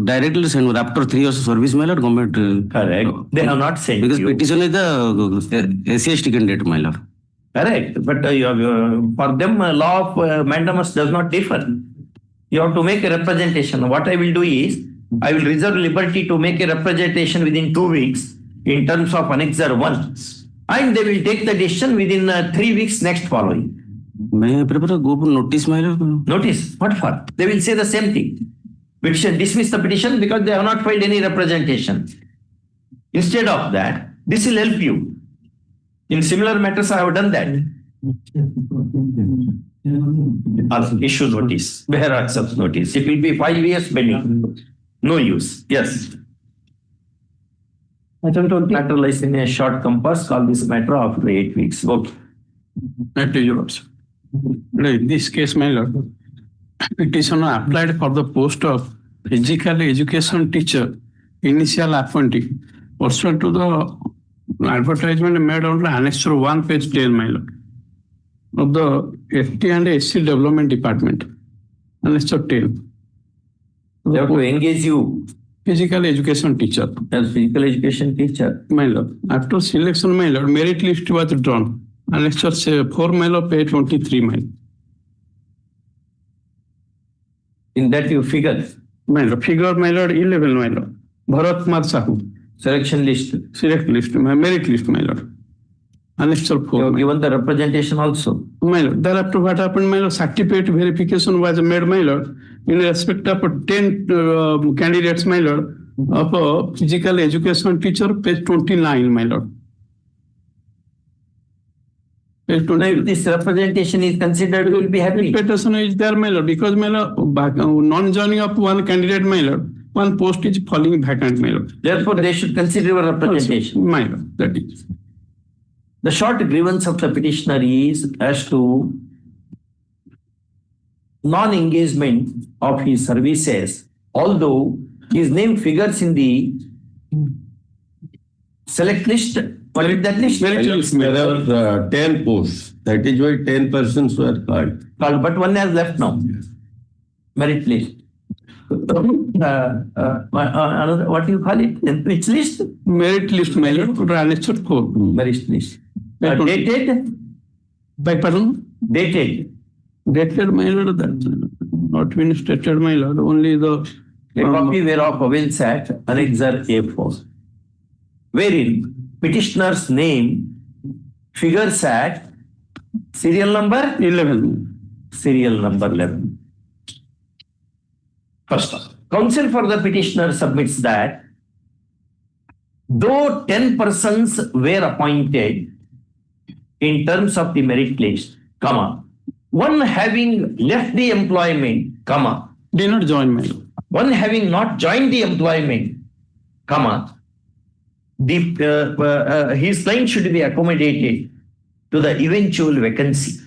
directly send after 3 years of service, my lord. Government. Correct. They have not sent Because you. petition is the SC/ST candidate, my lord. Correct. But for them, law of mandamus does not differ. You have to make a representation. What I will do is, I will reserve liberty to make a representation within 2 weeks in terms of Annexure 1. And they will take the decision within 3 weeks next following. May I prepare go for notice, my lord? Notice, what for? They will say the same thing. Petition, dismiss the petition because they have not filed any representation. Instead of that, this will help you. In similar matters, I have done that. Issue notice. Bear accepts notice. It will be 5 years pending. No use. Yes. Item 20. Matter lies in a short compass. Call this matter after 8 weeks. Okay. That is yours. In this case, my lord, petitioner applied for the post of physical education teacher, initial appointee, pursuant to the advertisement made on the annexure 1, page 10, my lord, of the FT and SC Development Department, annexure 10. They have to engage you Physical education teacher, as physical education teacher. my lord. After selection, my lord, merit list was drawn. Annexure 4, my lord, page 23, my lord. In that you figure My lord, figure, my lord, 11, my lord. Bharat Kumar Sahu, selection list. select list, my merit list, my lord. Annexure 4. You have my given the representation also. My lord, thereafter what happened, my lord, certificate verification was made, my lord, in respect of 10 candidates, my lord, of a physical education teacher, page 29, my lord. Page Now, if 29. this representation is considered, you will be happy. Petition is there, my lord, because, my lord, non-joining of one candidate, my lord, one post is falling vacant, my lord. Therefore, they should consider your representation. My lord, that is. The short grievance of the petitioner is as to non-engagement of his services, although his name figures in the select list. What is that list? There are 10 posts. That is why 10 persons were called. But one has left now. Merit list. Another, what do you call it? Which list? Merit list, my lord, annexure 4. Merit list. Dated? By pardon? Dated. Dated, my lord, that's not been stated, my lord, only the. A copy whereof avails at Annexure A4, wherein petitioner's name figures at serial number 11. Serial number 11. First, counsel for the petitioner submits that though 10 persons were appointed in terms of the merit list, comma, one having left the employment, comma, Did not join, my lord. one having not joined the employment, comma, his client should be accommodated to the eventual vacancy.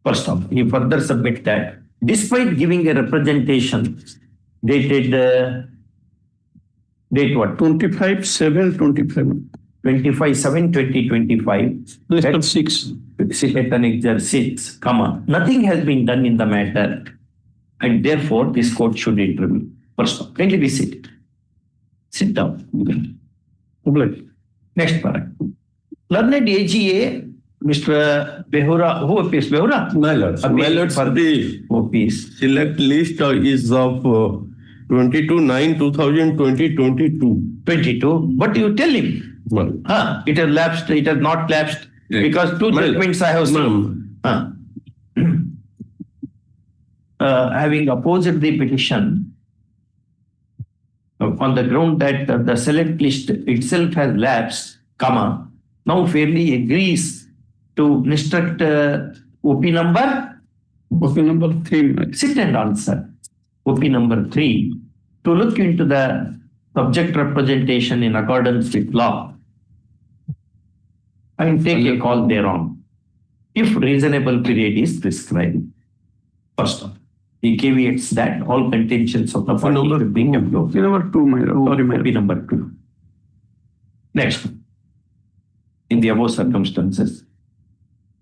First off, he further submit that despite giving a representation dated date what? 25/7/25. 25/7/2025. Annexure 6. At Annexure 6, comma, nothing has been done in the matter, and therefore this court should intervene. First off, kindly be seated. Sit down. Obliged. Next paragraph. Learned AGA, Mr. Behura, who appears? Behura? My lord, For the OPs. select list is of 22/9/2022. 22. But you tell him, Well, it has lapsed, it has not lapsed, because two judgments I have seen. Having opposed the petition on the ground that the select list itself has lapsed, comma, now fairly agrees to instruct OP number. OP number 3. Sit and answer. OP number 3 to look into the subject representation in accordance with law and take a call thereon if reasonable period is prescribed. First off, he caveats that all contentions of the party should be kept close. Number 2, my lord. Sorry, my OP lord. number 2. Next, in the above circumstances,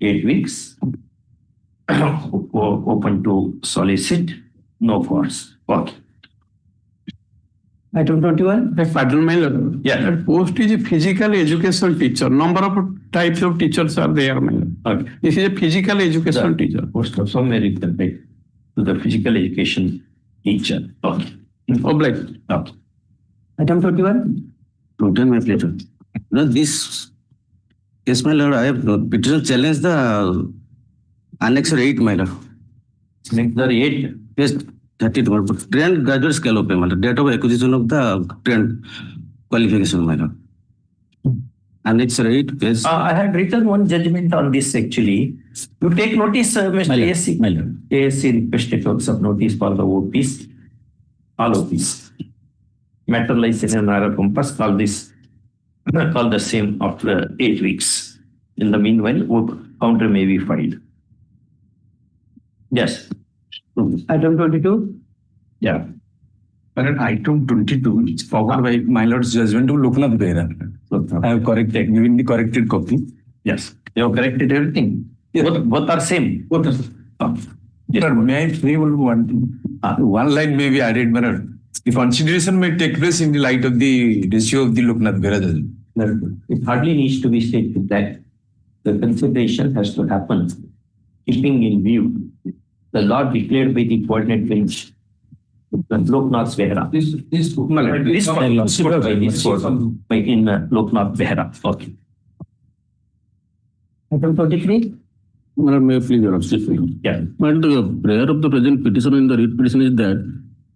8 weeks, open to solicit, no force. Okay. Item 21. Pardon, my lord. Yeah. That post is a physical education teacher. Number of types of teachers are there, my lord. Okay. This is a physical education teacher. Post of some merit to the physical education teacher. Okay. Obliged. Okay. Item 21. Total, my pleasure. No, this, yes, my lord, I have petition challenge the annexure 8, my lord. Annexure 8. Yes, 32. Trained graduate scale of payment, date of acquisition of the trained qualification, my lord. Annexure 8, yes. I had written one judgment on this actually. You take notice, Mr. ASC. ASC requested to accept notice for the OPs, all OPs. materialize in an arrow compass, call the same after 8 weeks. In the meanwhile, counter may be filed. Yes. Item 22? Yeah. But item 22 is forwarded by my lord's judgment to Loknath Behra. I have corrected, given the corrected copy. Yes. You have corrected everything. Yes. Both are same. What is Sir, may I pray one thing? One line may be added, but the consideration may take place in the light of the ratio of the Loknath Behra judgment. It hardly needs to be stated that the consideration has to happen, keeping in view the law declared by the coordinate bench, Loknath Behra. This by in Loknath Behra. Okay. Item 23. Madam, may I please your objection? Yeah. But the prayer of the present petitioner in the writ petition is that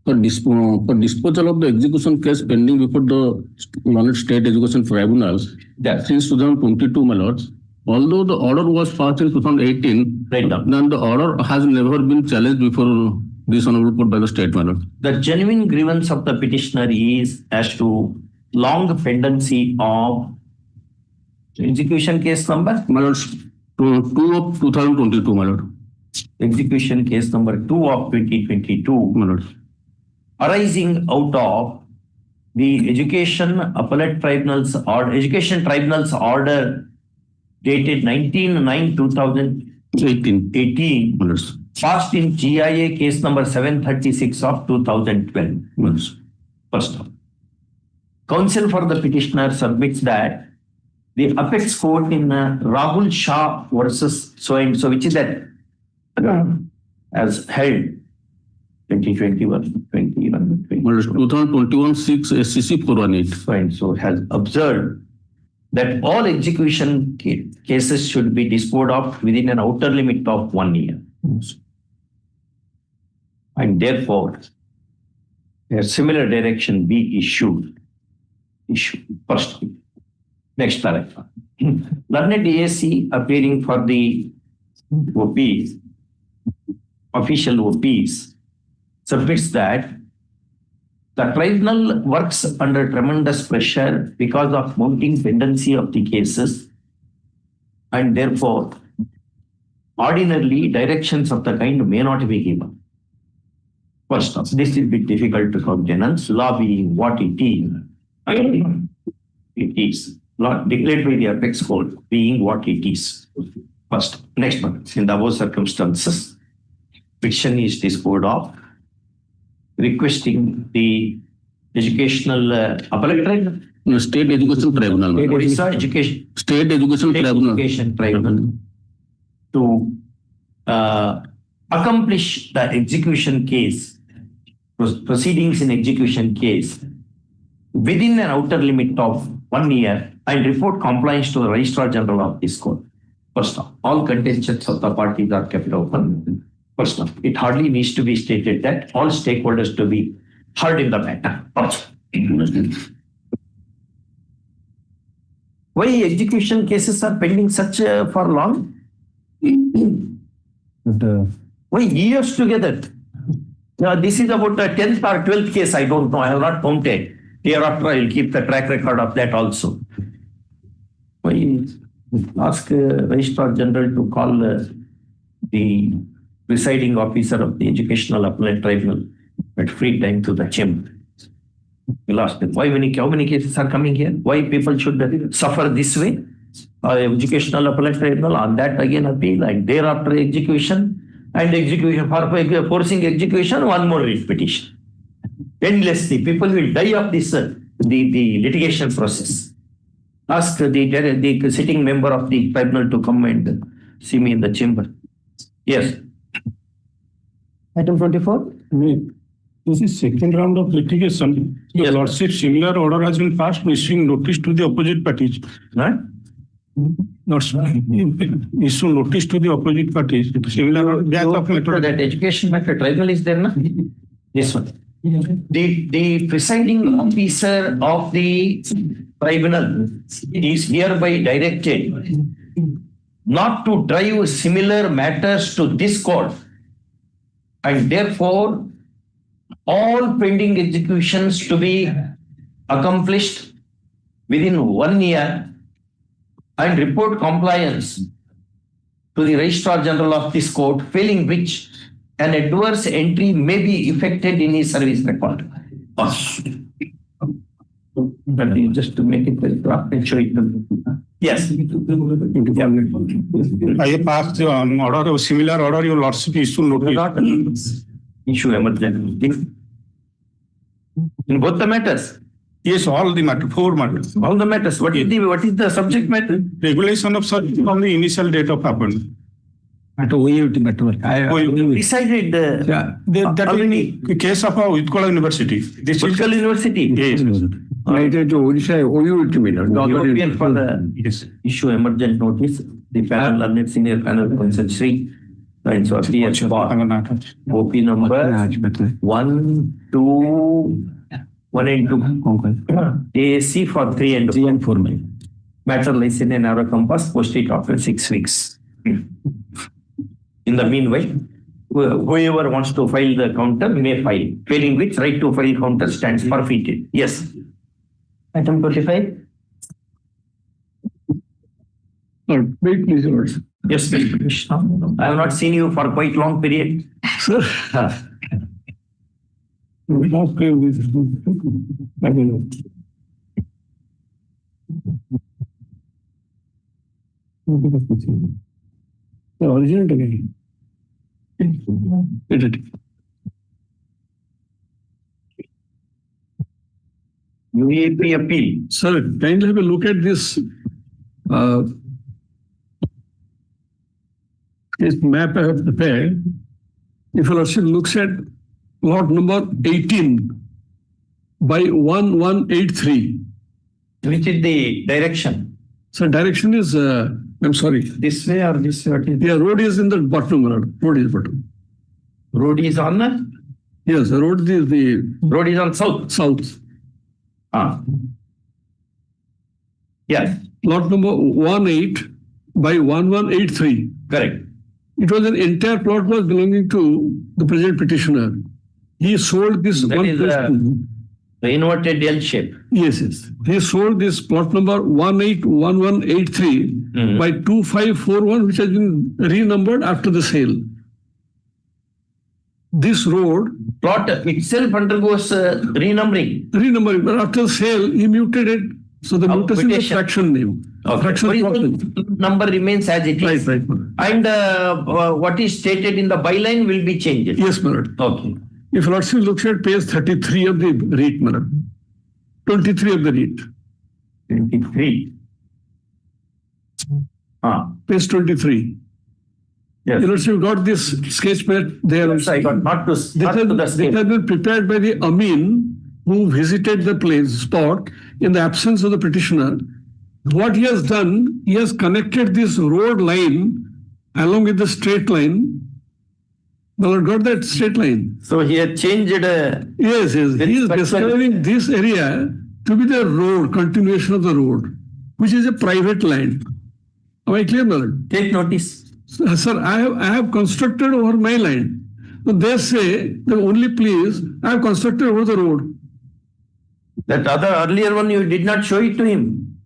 for disposal of the execution case pending before the Learned State Education Tribunal since 2022, my lords, although the order was passed in 2018, Right now. then the order has never been challenged before this honorable court by the state, my lord. The genuine grievance of the petitioner is as to long pendency of execution case number, My lords, 2 of 2022, my lord. execution case number 2 of 2022, My lord. arising out of the Education Appellate Tribunal's or Education Tribunal's order dated 19/9/2018, My lords. passed in GIA case number 736 of 2012. My lords. First of all, counsel for the petitioner submits that the apex court in Rahul Shah versus so and so, which is that as held 2021, 2021, My lords, 2021 6 SCC 418. so and so has observed that all execution cases should be disposed of within an outer limit of 1 year. And therefore, a similar direction be issued. First. Next paragraph. Learned DAC appearing for the OPs, official OPs, submits that the tribunal works under tremendous pressure because of mounting tendency of the cases, and therefore, ordinarily directions of the kind may not be given. First off, this is a bit difficult to countenance, law being what it is. It is. Law declared by the apex court being what it is. First, next one. In the above circumstances, petition is disposed of, requesting the educational appellate tribunal, No, State Education Tribunal. my lord. Orissa Education State Education Tribunal. Education Tribunal to accomplish the execution case, proceedings in execution case within an outer limit of 1 year and report compliance to the Registrar General of this court. First off, all contentions of the parties are kept open. First off, it hardly needs to be stated that all stakeholders to be heard in the matter. Why execution cases are pending such for long? Why years together? Now, this is about the 10th or 12th case, I don't know, I have not counted. Hereafter, I will keep the track record of that also. Why ask Registrar General to call the presiding officer of the Educational Appellate Tribunal at free time to the chamber. We'll ask them, how many cases are coming here? Why people should suffer this way? Educational Appellate Tribunal on that again appeal, and thereafter execution, and execution for forcing execution, one more writ petition. Endlessly, people will die of this the litigation process. Ask the sitting member of the tribunal to come and see me in the chamber. Yes. Item 24. This is second round of litigation. Your Lordship, similar order has been passed issuing notice to the opposite parties. Right? Issue notice to the opposite parties. Similar that education matter tribunal is there, na? This one. The presiding officer of the tribunal is hereby directed not to drive similar matters to this court, and therefore all pending executions to be accomplished within 1 year and report compliance to the Registrar General of this court, failing which an adverse entry may be effected in his service record. But you just to make it very clear and show it. Yes. I have passed the order of similar order, your lordship issue notice. Issue emergency. In both the matters. Yes, all the matter, 4 matters. All the matters. What is the subject matter? Regulation of such from the initial date of happened. Decided That is the case of Utkal University. This is Utkal University. Yes. European for the issue emergent notice. The panel, learned senior panel, Council Sri, and so appears for OP number 1, 2, 1 and 2. AAC for 3 and 4. Matter lies in an narrow compass, post it after 6 weeks. In the meanwhile, whoever wants to file the counter may file, failing which right to file counter stands forfeited. Yes. Item 25. Wait, please, Lords. Yes, Mr. Krishna. I have not seen you for quite long period. Sir. The original again. UAP appeal. Sir, kindly have a look at this map I have prepared. If your lordship looks at lot number 18 by 1183. Which is the direction? So direction is, I'm sorry. This way or this way? Yeah, road is in the bottom. Road is bottom. Road is on the? Yes, the road is the... Road is on south. South. Yes. Lot number 18 by 1183. Correct. It was an entire plot was belonging to the present petitioner. He sold this that one. Is the inverted L shape. Yes, yes. He sold this plot number 181183 by 2541, which has been renumbered after the sale. This road plot itself undergoes renumbering. Renumbering, but after the sale, he muted it. So the mutation is fraction name. Fraction number remains as it is. Right. And what is stated in the byline will be changed. Yes, my lord. Okay. If lordship looks at page 33 of the REIT, my lord. 23 of the REIT. 23. Page 23. Yes. You know, so you got this sketch map there. Yes, I got not to the scale. This has been prepared by the Amin who visited the spot in the absence of the petitioner. What he has done, he has connected this road line along with the straight line. Well, got that straight line. So he had changed. Yes. He is describing this area to be the road, continuation of the road, which is a private land. Am I clear, my lord? Take notice. Sir, I have constructed over my land. So they say that only please, I have constructed over the road. That other earlier one, you did not show it to him.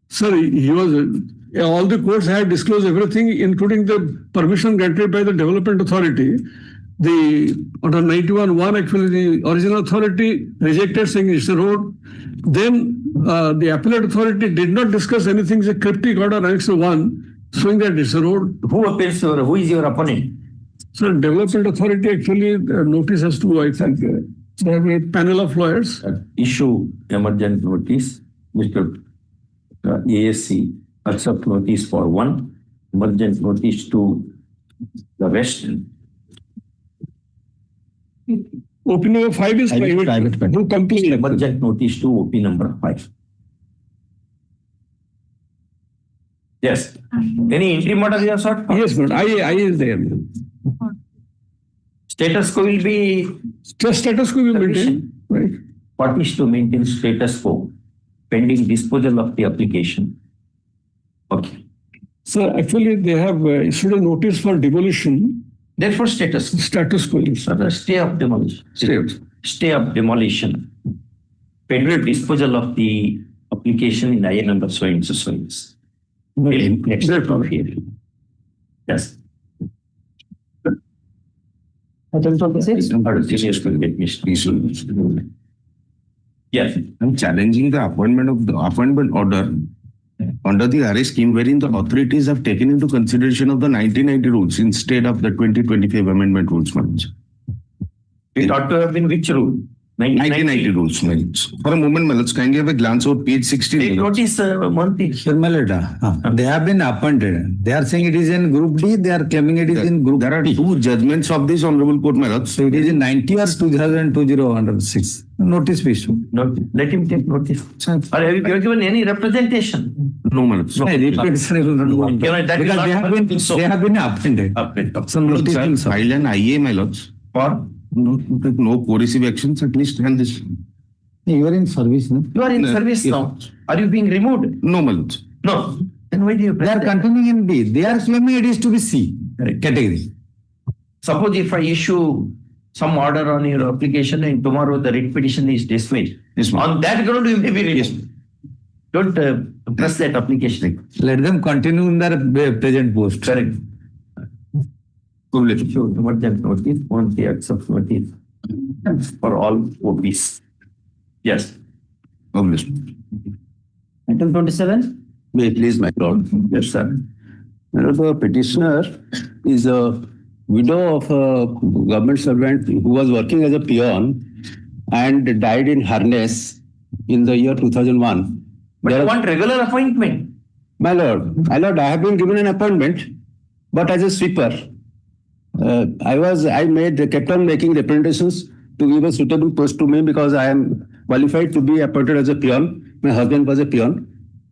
Sir, he was, all the courts have disclosed everything, including the permission granted by the development authority. The under 91(1), actually the original authority rejected saying it's a road. Then the appellate authority did not discuss anything, it's a cryptic order Annex 1, showing that it's a road. Who is your opponent? Sir, development authority actually notice has to, I think, they have a panel of lawyers. Issue emergent notice, Mr. ASC, accept notice for 1, emergent notice to the West. OP number 5 is private. No complaint. Emergent notice to OP number 5. Yes. Any interim order you have sought for? Yes, but I is there. Status quo will be... Status quo will be maintained. Right. What is to maintain status quo pending disposal of the application? Okay. So actually they have issued a notice for demolition. Therefore status quo. Status quo. Stay of demolition. Stay of demolition federal disposal of the application in IN number so and so so. Next here. Yes. Yes. I'm challenging the appointment order under the RA scheme wherein the authorities have taken into consideration of the 1990 rules instead of the 2025 amendment rules. It ought to have been which rule? 1990 rules. For a moment, let's kindly have a glance over page 16. Notice Monty. They have been appointed. They are saying it is in Group D. They are claiming it is in Group There are D. two judgments of this Honorable Court, my lord. So it is in 90 or 2006. Notice we should. Let him take notice. Or have you given any representation? No, my lord. Because they have been appointed. So notice File an IA, my lords. For? No coercive actions, at least, and this. You are in service, no? You are in service now. Are you being removed? No, my lords. No. Then why do you? They are continuing in B. They are claiming it is to be C category. Suppose if I issue some order on your application and tomorrow the writ petition is dismissed. On that ground you may be removed. Don't press that application. Let them continue in their present post. Correct. Sure, what that notice, once they accept notice for all OPs. Yes. Obviously. Item 27. May it please, my lord. Yes, sir. The petitioner is a widow of a government servant who was working as a peon and died in harness in the year 2001. But you want regular appointment? My lord, I have been given an appointment, but as a sweeper. I kept on making representations to give a suitable post to me because I am qualified to be appointed as a peon. My husband was a peon.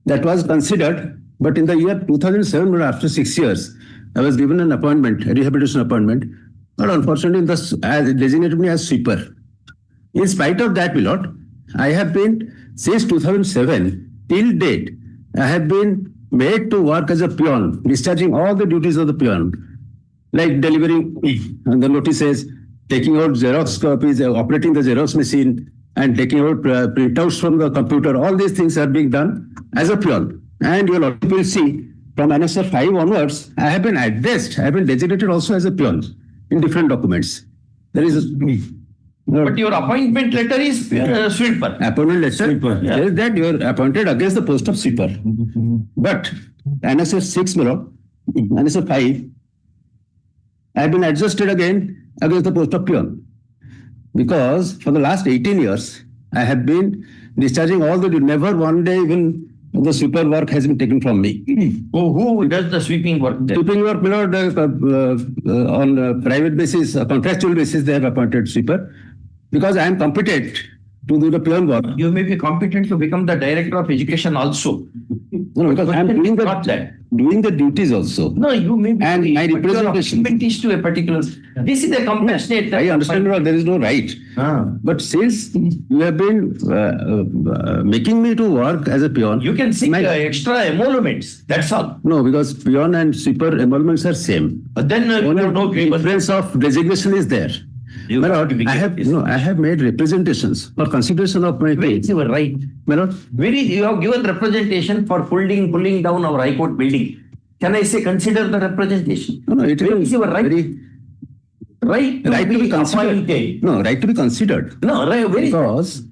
That was considered, but in the year 2007, after 6 years, I was given an appointment, a rehabilitation appointment, but unfortunately, designated me as sweeper. In spite of that, my lord, I have been, since 2007 till date, I have been made to work as a peon, discharging all the duties of the peon, like delivering the notices, taking out Xerox copies, operating the Xerox machine, and taking out printouts from the computer. All these things are being done as a peon. And you will see from Annexure 5 onwards, I have been addressed, I have been designated also as a peon in different documents. There is but your appointment letter is sweeper. Appointment letter says that you are appointed against the post of sweeper. But Annexure 6, Annexure 5, I have been adjusted again against the post of peon. Because for the last 18 years, I have been discharging all the, never one day even the sweeper work has been taken from me. Oh, who does the sweeping work there? Sweeping work, on a private basis, a contractual basis, they have appointed sweeper. Because I am competent to do the peon work. You may be competent to become the director of education also. No, because I am doing the duties also. No, you may be. And my representation is to a particular. This is a compassionate. I understand there is no right. But since you have been making me to work as a peon. You can seek extra emoluments. That's all. No, because peon and sweeper emoluments are same. But then no difference of designation is there. My lord, I have made representations for consideration of my case. You were right. My lord, you have given representation for pulling down our High Court building. Can I say consider the representation? No, it is you were right. Right to be considered. No, right to be considered. No, right. Because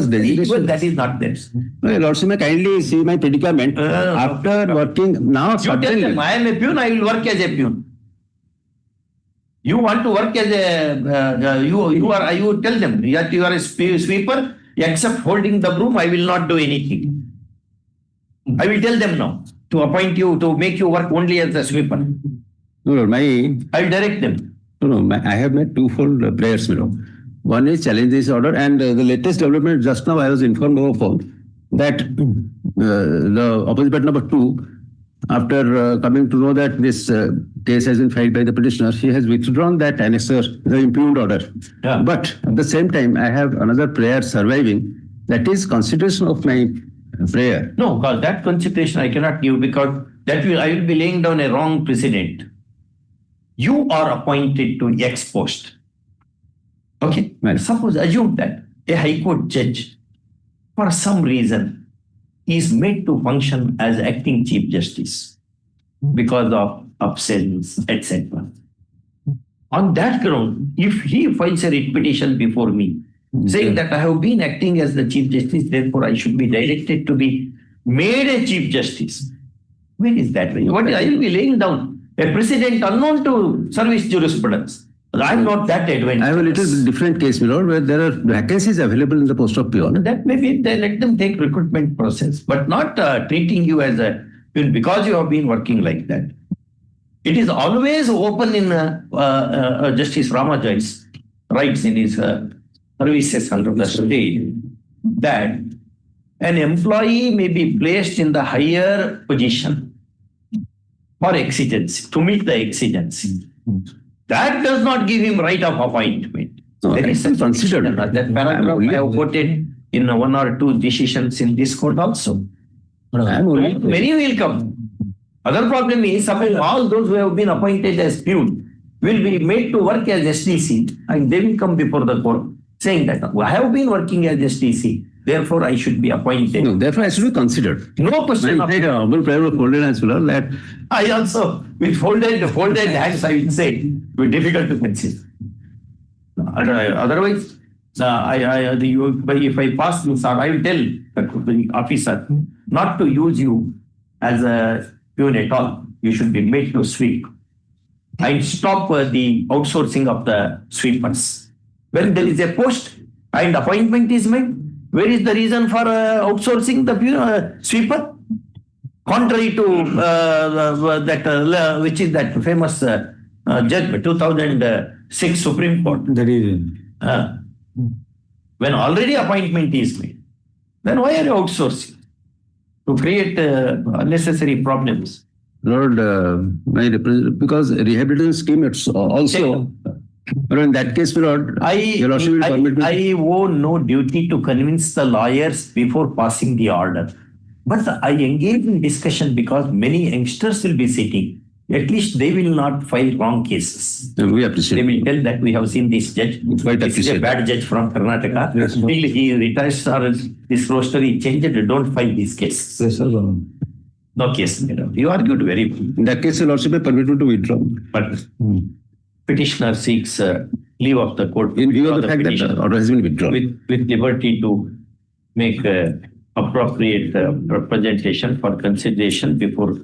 designation. That is not there. No, Lordship, may kindly see my predicament. After working now, suddenly. I am a peon, I will work as a peon. You want to work as a, you tell them that you are a sweeper, except holding the broom, I will not do anything. I will tell them now to appoint you, to make you work only as a sweeper. No, I will direct them. No, I have made twofold prayers, One is challenge this order, and the latest development just now I was informed over phone that the opposite party number 2, after coming to know that this case has been filed by the petitioner, she has withdrawn that annexure, the impugned order. Yeah. But at the same time, I have another prayer surviving, that is consideration of my prayer. No, because that consideration I cannot give, because I will be laying down a wrong precedent. You are appointed to ex post. Okay? Right. Suppose, assume that a High Court judge for some reason, is made to function as acting Chief Justice because of absence, etc. On that ground, if he files a writ petition before me, saying that I have been acting as the Chief Justice, therefore I should be directed to be made a Chief Justice. Where is that? What I will be laying down a precedent unknown to service jurisprudence. I am not that advanced. I have a little different case, my lord, where there are vacancies available in the post of peon. That maybe they let them take recruitment process, but not treating you as a peon because you have been working like that. It is always open in Justice Ramajai's rights in his services under the state that an employee may be placed in the higher position for exigency, to meet the exigency. That does not give him right of appointment. No, There is considered. that paragraph I have quoted in one or two decisions in this court also. Many will come. Other problem is, suppose all those who have been appointed as peon will be made to work as STC and they will come before the court saying that I have been working as STC, therefore I should be appointed. No, therefore I should be considered. No question. Honorable Prime of folded hands, my lord, that I also, with folded hands, I will say, it will be difficult to consider. Otherwise, if I pass this, I will tell the officer not to use you as a peon at all. You should be made to sweep. And stop the outsourcing of the sweepers. When there is a post and appointment is made, where is the reason for outsourcing the sweeper? Contrary to that, which is that famous judgment, 2006 Supreme Court. That is. When already appointment is made, then why are you outsourcing? To create unnecessary problems. Lord, because rehabilitation scheme, it's also, but in that case, my lord, your lordship will permit me. I owe no duty to convince the lawyers before passing the order. But I engage in discussion because many youngsters will be sitting. At least they will not file wrong cases. We appreciate. They will tell that we have seen this judge. This is a bad judge from Karnataka. Yes, Till he retires or this roster is changed, don't file these cases. Yes, sir. No case, madam. You argued very well. In that case, your lordship will permit me to withdraw. But petitioner seeks leave of the court. In view of the fact that the order has been withdrawn. With liberty to make appropriate representation for consideration before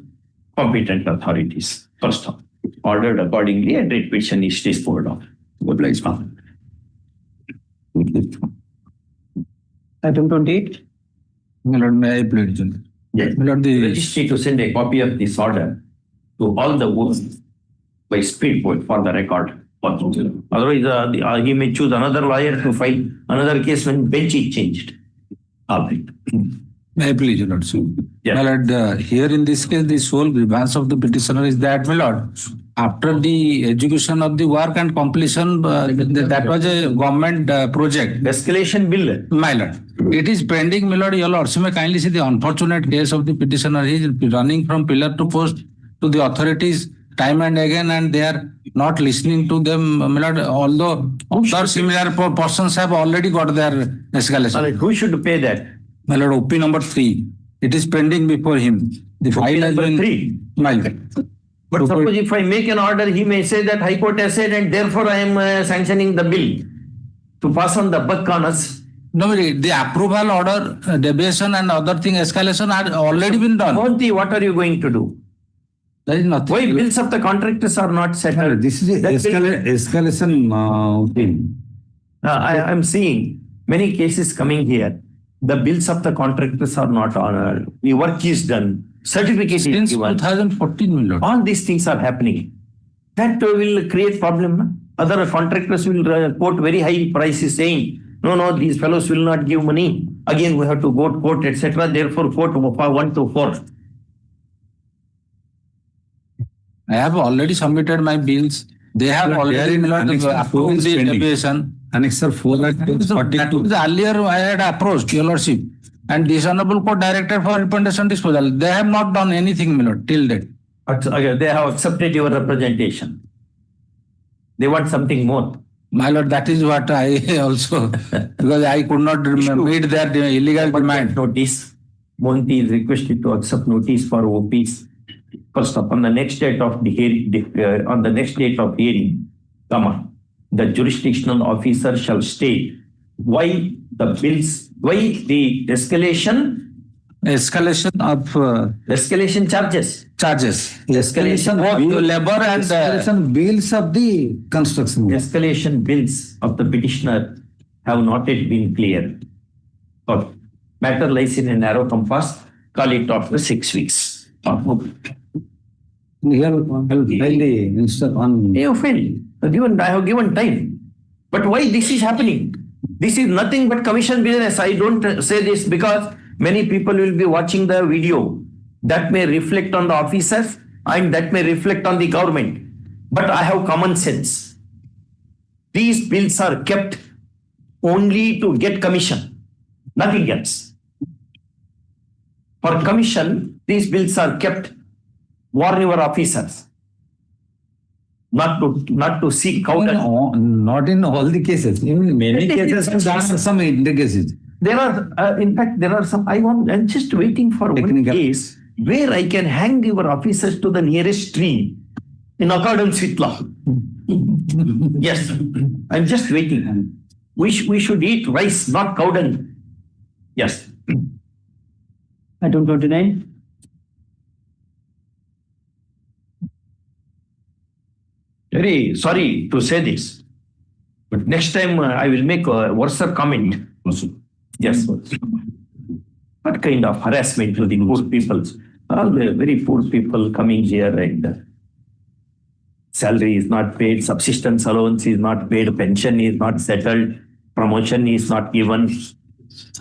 competent authorities. First off, ordered accordingly and writ petition is disposed of. Obliged. Item 28. My lord, may I plead? Yes. My lord, the Registry to send a copy of this order to all the words by speed post for the record. Otherwise, he may choose another lawyer to file another case when bench is changed. All right. may I please, your lordship? Yes. My lord, here in this case, the sole grievance of the petitioner is that, my lord, after the execution of the work and completion, that was a government project. Escalation bill. My lord, it is pending, my lord. Your lordship may kindly see the unfortunate case of the petitioner. He is running from pillar to post to the authorities time and again, and they are not listening to them, my lord. Although other similar persons have already got their escalation. Who should pay that? My lord, OP number 3. It is pending before him. The file has been 3. My lord. But suppose if I make an order, he may say that High Court has said and therefore I am sanctioning the bill to pass on the buck on us. No, the approval order, deviation and other thing, escalation had already been done. Monty, what are you going to do? There is nothing. Why bills of the contractors are not settled? This is a escalation thing. I am seeing many cases coming here. The bills of the contractors are not honored. The work is done. Certificate is Since given. 2014, my lord. All these things are happening. That will create problem. Other contractors will quote very high prices saying, no, these fellows will not give money. Again, we have to go to court, etc. Therefore, court 1 to 4. I have already submitted my bills. They have already approved the deviation. Annexure 4 at page 42. Earlier, I had approached your lordship and this honorable court directed for representation disposal. They have not done anything, my lord, till date. They have accepted your representation. They want something more. My lord, that is what I also, because I could not meet their illegal demand. Notice, Monty is requested to accept notice for OPs. First up, on the next date of the hearing, on the next date of hearing, the jurisdictional officer shall state why the escalation of escalation charges. Escalation both bill- labor and escalation bills of the construction. Escalation bills of the petitioner have not yet been clear. But matter lies in a narrow compass. Call it after 6 weeks. Here, I'll file the instance on. You failed. I have given time. But why this is happening? This is nothing but commission business. I don't say this because many people will be watching the video. That may reflect on the officers and that may reflect on the government. But I have common sense. These bills are kept only to get commission, nothing else. For commission, these bills are kept. Warn your officers not to seek counter. Not in all the cases. In many cases, there are some cases. There are, in fact, there are some. I'm just waiting for one case where I can hang your officers to the nearest tree in accordance with law. Yes, I'm just waiting. We should eat rice, not cow dung. Yes. Item 29. Very sorry to say this, but next time I will make a worse comment. Yes. What kind of harassment to the poor people? All the very poor people coming here and salary is not paid, subsistence allowance is not paid, pension is not settled, promotion is not given,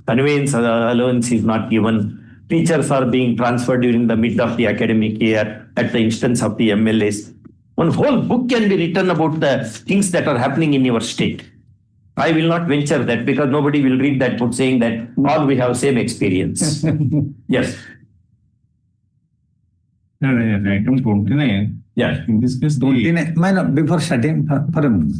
conveyance allowance is not given. Teachers are being transferred during the mid of the academic year at the instance of the MLAs. One whole book can be written about the things that are happening in your state. I will not venture that because nobody will read that book saying that all we have same experience. Yes. Item 29. Yeah. In this case, 29. Before starting, for a moment.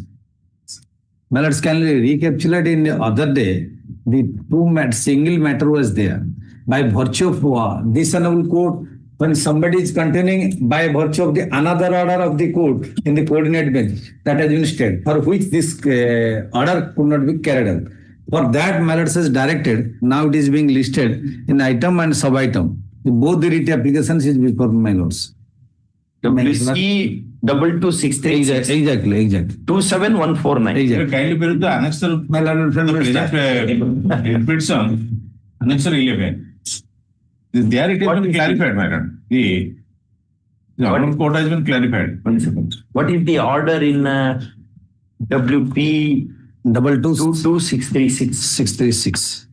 My lords, can we recapitulate in the other day, the single matter was there. By virtue of this honorable court, when somebody is continuing by virtue of the another order of the court in the coordinate bench that has been stated, for which this order could not be carried out. For that, my lords has directed, now it is being listed in item and sub-item. Both the writ applications is before my lords. WC 22636. Exactly. 27149. Exactly. Kindly bear the annexure. My lord, Petition, annexure 11. There it has been clarified, madam. The Honorable Court has been clarified. 1 second. What is the order in WP 22636? 636.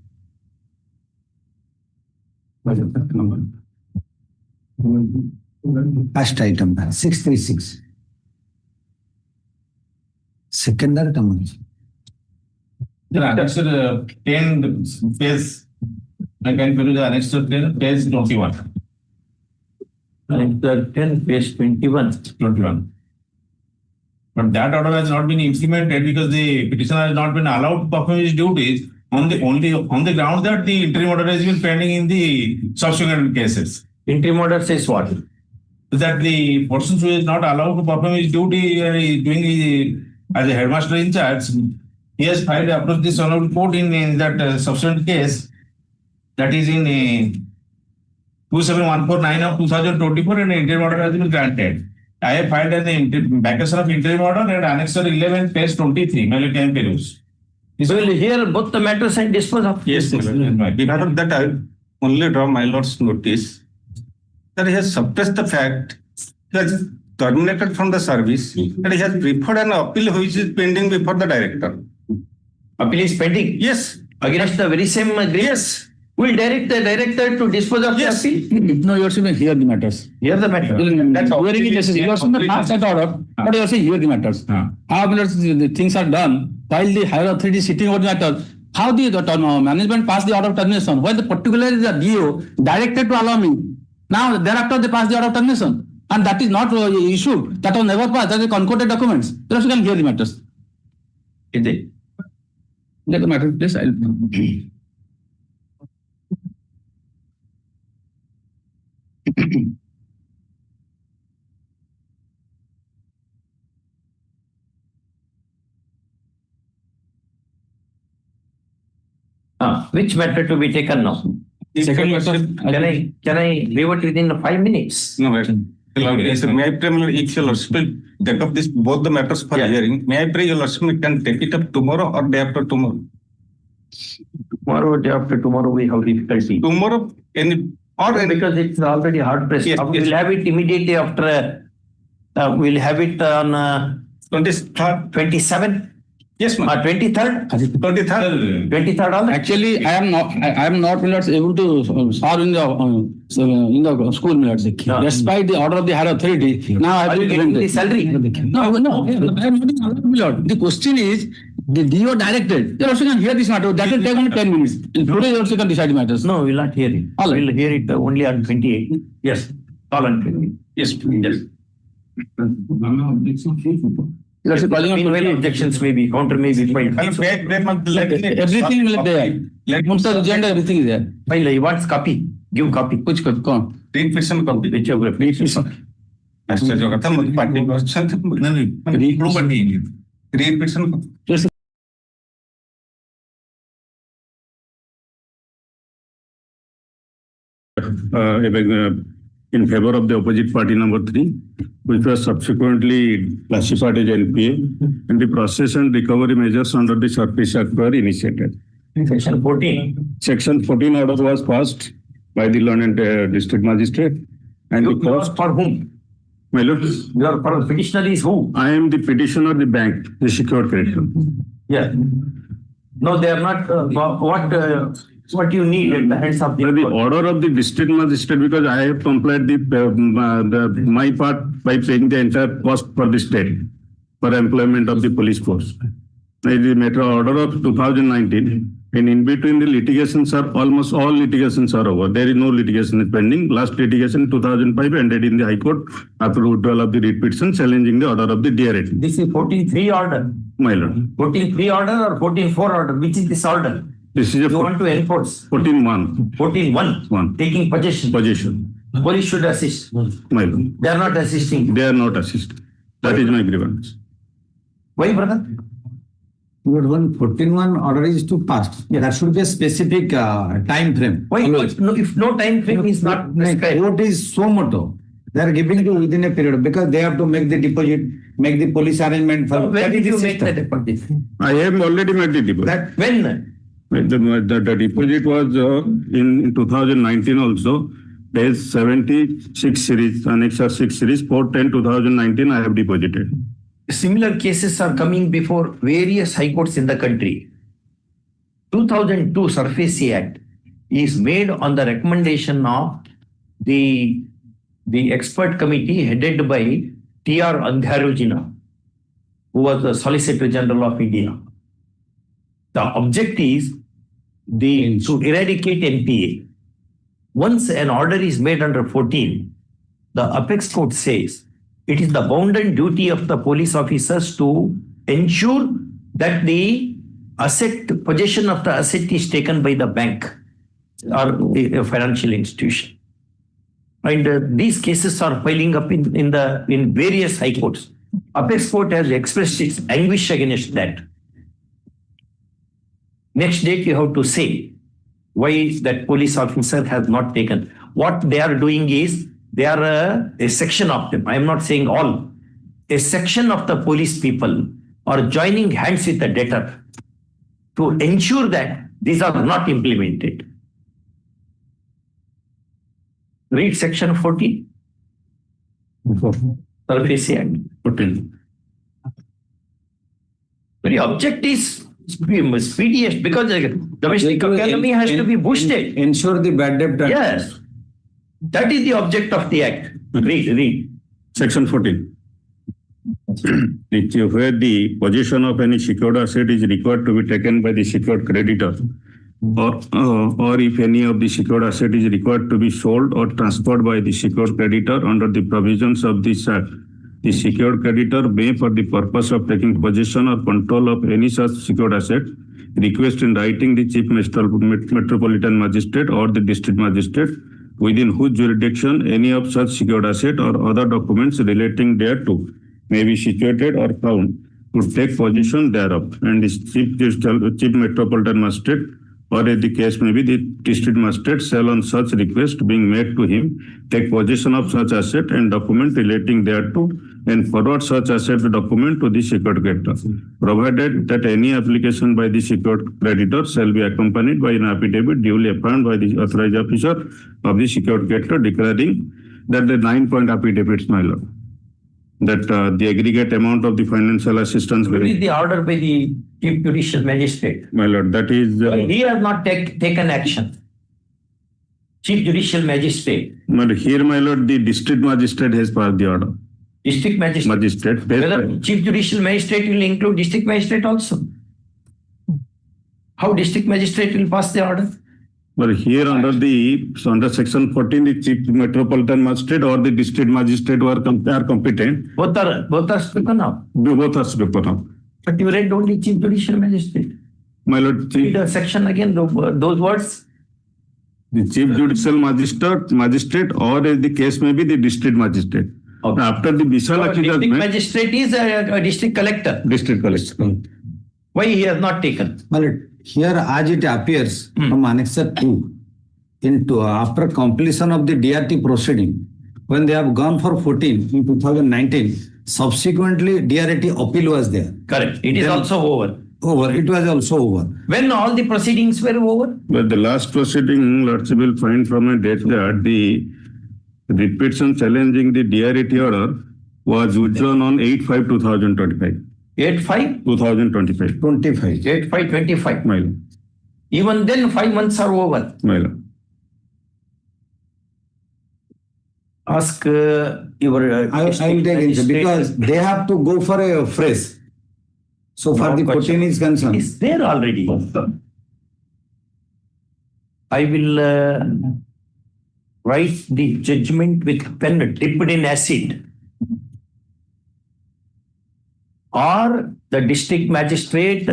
First item, 636. Second item. The annexure 10 page. I can put the annexure 10 page 21. Annexure 10 page 21. But that order has not been implemented because the petitioner has not been allowed to perform his duties on the ground that the interim order has been pending in the subsequent cases. Interim order says what? That the person who is not allowed to perform his duty as a headmaster in charge, he has filed approach this honorable court in that subsequent case, that is in 27149 of 2024, and interim order has been granted. I have filed an vacation of interim order and annexure 11 page 23. Can peruse. So will hear both the matters and dispose of. Yes, matter that I only draw my lord's notice that he has suppressed the fact, he has terminated from the service, and he has preferred an appeal which is pending before the director. Appeal is pending? Yes. Against the very same agreement? Yes. Will direct the director to dispose of the appeal? No, you are saying hear the matters. Hear the matter. That's hearing it necessary. You are saying not that order, but you are saying hear the matters. How the things are done while the higher authority is sitting over the matter. How the management passed the order of termination? When the particular is the DO directed to allow me. Now thereafter they pass the order of termination, and that is not issued. That was never passed. That is concorded documents. Therefore, you can hear the matters. Is it? Let the matter, please. Which matter to be taken now? Second matter. Can I revert within 5 minutes? No, wait. May I pray, my lord, if your lordship will take up this both the matters for hearing, may I pray your lordship can take it up tomorrow or day after tomorrow? Tomorrow, day after tomorrow, we have difficulty. Tomorrow, because it's already hard pressed. Yes, We'll have it immediately after. We'll have it on 27th. Yes, ma'am. 23rd. 23rd. 23rd. All right. Actually, I am not able to serve in the school minutes. Despite the order of the higher authority, now I Are you will getting the salary? No, I am not my lord. The question is, the DO directed. You also can hear this matter. That will take only 10 minutes. Today you also can decide matters. No, we'll not hear it. All right. We'll hear it only on 28th. Yes. All on 28th. Yes, yes. Meanwhile, objections may be, counter may be filed. Everything will be there. Most of the agenda, everything is there. Fine, he wants copy. Give copy. Which copy? Come on. Read copy. Whichever. ଆଶ୍ଚର୍ଯ୍ୟ କଥା ମୋତେ party କରିଛନ୍ତି in favor of the opposite party number 3, which was subsequently classified as NPA, and the process and recovery measures under the Surface Act were initiated. Section 14. Section 14 order was passed by the learned district magistrate. And You are for whom? My lord, Your petitioner is who? I am the petitioner of the bank, the secured creditor. Yeah. No, they are not. What you need at the hands of the The order of the district magistrate, because I have complied my part by paying the entire cost for the state for employment of the police force. It is a matter of order of 2019. And in between the litigations are almost all litigations are over. There is no litigation pending. Last litigation 2005 ended in the High Court after withdrawal of the writ petition challenging the order of the DRA. This is 14.3 order. My lord. 14.3 order or 14.4 order? Which is this order? This is You want to enforce? 14.1. 14.1. Taking possession. Possession. Police should assist. My lord. They are not assisting. They are not assisting. That is my grievance. Why, brother? But when 14.1 order is to pass, there should be a specific time frame. Why? No, if no time frame is not prescribed. What is so motto? They are giving you within a period because they have to make the deposit, make the police arrangement. For When did you make the deposit? I have already made the deposit. When? The deposit was in 2019 also. There is 76 series, Annexure 6 series, 4/10/2019 I have deposited. Similar cases are coming before various high courts in the country. 2002 Surface Act is made on the recommendation of the expert committee headed by T.R. Andharojina, who was the Solicitor General of India. The object is to eradicate NPA. Once an order is made under 14, the apex court says it is the bounden duty of the police officers to ensure that the possession of the asset is taken by the bank or a financial institution. And these cases are piling up in various high courts. Apex court has expressed its anguish against that. Next date, you have to say why that police officer has not taken. What they are doing is, they are a section of them. I am not saying all. A section of the police people are joining hands with the debtor to ensure that these are not implemented. Read section 14. Surface Act. 14. The object is speediest because the domestic economy has to be boosted. Ensure the bad debt. Yes. That is the object of the act. Read. Section 14. Where the possession of any secured asset is required to be taken by the secured creditor, or if any of the secured asset is required to be sold or transferred by the secured creditor under the provisions of this act, the secured creditor may, for the purpose of taking possession or control of any such secured asset, request in writing the Chief Metropolitan Magistrate or the District Magistrate within whose jurisdiction any of such secured asset or other documents relating thereto may be situated or found to take possession thereof, and the Chief Metropolitan Magistrate, or if the case may be the District Magistrate, shall on such request being made to him take possession of such asset and document relating thereto and forward such asset document to the secured creditor, provided that any application by the secured creditor shall be accompanied by an affidavit duly affirmed by the authorized officer of the secured creditor declaring that the 9-point affidavits, my lord, that the aggregate amount of the financial assistance. What is the order by the Chief Judicial Magistrate? My lord, that is. He has not taken action. Chief Judicial Magistrate. But here, my lord, the District Magistrate has passed the order. District Magistrate. Whether Chief Judicial Magistrate will include District Magistrate also? How District Magistrate will pass the order? But here under section 14, the Chief Metropolitan Magistrate or the District Magistrate are competent. Both are spoken of. Both are spoken of. But you read only Chief Judicial Magistrate. My lord, read the section again, those words. The Chief Judicial Magistrate or as the case may be the District Magistrate. Okay. After the Vishal District Magistrate is a District Collector. District Collector. Why he has not taken? Well, here as it appears from Annexure 2, after completion of the DRT proceeding, when they have gone for 14 in 2019, subsequently DRT appeal was there. Correct. It is also over. It was also over. When all the proceedings were over? But the last proceeding, Lordship will find from a date that the petition challenging the DRT order was withdrawn on 8/5/2025. 8/5? 2025. 8/5/25. My lord. Even then 5 months are over. My lord. Ask your. I will take it because they have to go for a phrase. So far the 14 is concerned. It's there already. I will write the judgment with pen dipped in acid. Or the district magistrate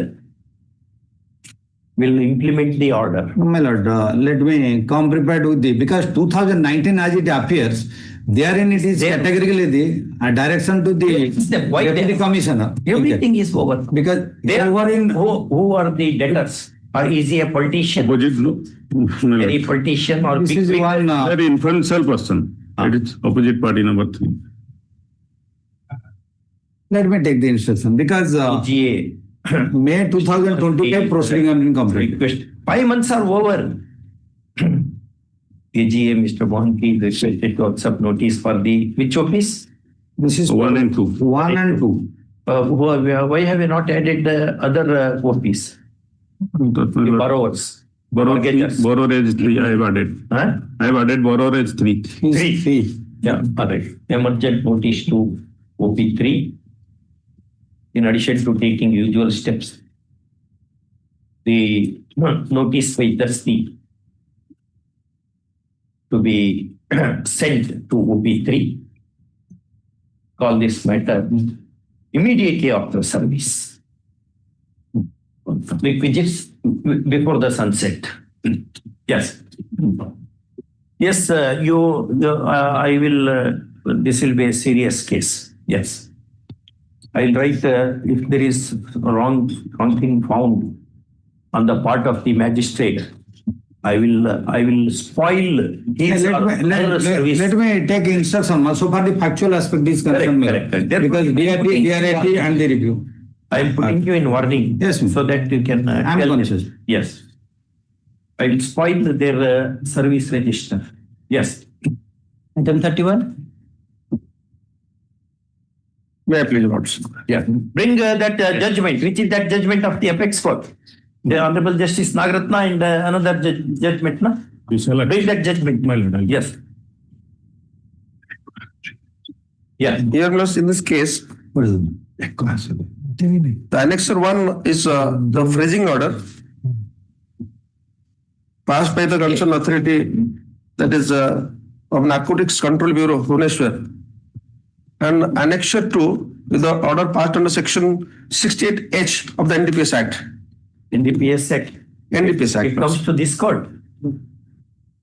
will implement the order. My lord, let me come prepared with because 2019 as it appears, therein it is categorically the direction to the Deputy Commissioner. Everything is over. Because they are who are the debtors? Or is he a politician? Any politician or this is one very influential person. It is opposite party number 3. Let me take the instruction because May 2025 proceeding have been completed. 5 months are over. AGA, Mr. Bonki, is requested to accept notice for the which office? This is 1 and 2. 1 and 2. Why have you not added the other office? The borrowers. Borrower is 3. I have added. Huh? I have added borrower is 3. 3. Yeah, all right. Emergent notice to OP3. In addition to taking usual steps, the notice by Thursday to be sent to OP3. Call this matter immediately after service. Which is before the sunset. Yes. Yes, I will, this will be a serious case. Yes. I'll write if there is wrong thing found on the part of the magistrate. I will spoil his service. Let me take instruction. So far the factual aspect is concerned. Correct. Because DRT and the review. I am putting you in warning. Yes, so that you can I'm conscious. Yes. I will spoil their service register. Yes. Item 31. May I please, Lords? Yeah. Bring that judgment, which is that judgment of the apex court. The Honorable Justice Nagaratna and another judgment, na? Bring that judgment. My lord. Yes. Yeah. Your Lords, in this case, the Annexure 1 is the freezing order passed by the concerned authority, that is of Narcotics Control Bureau, Bhubaneswar. and annexure 2 is the order passed under section 68H of the NDPS Act. NDPS Act. NDPS Act. It comes to this court.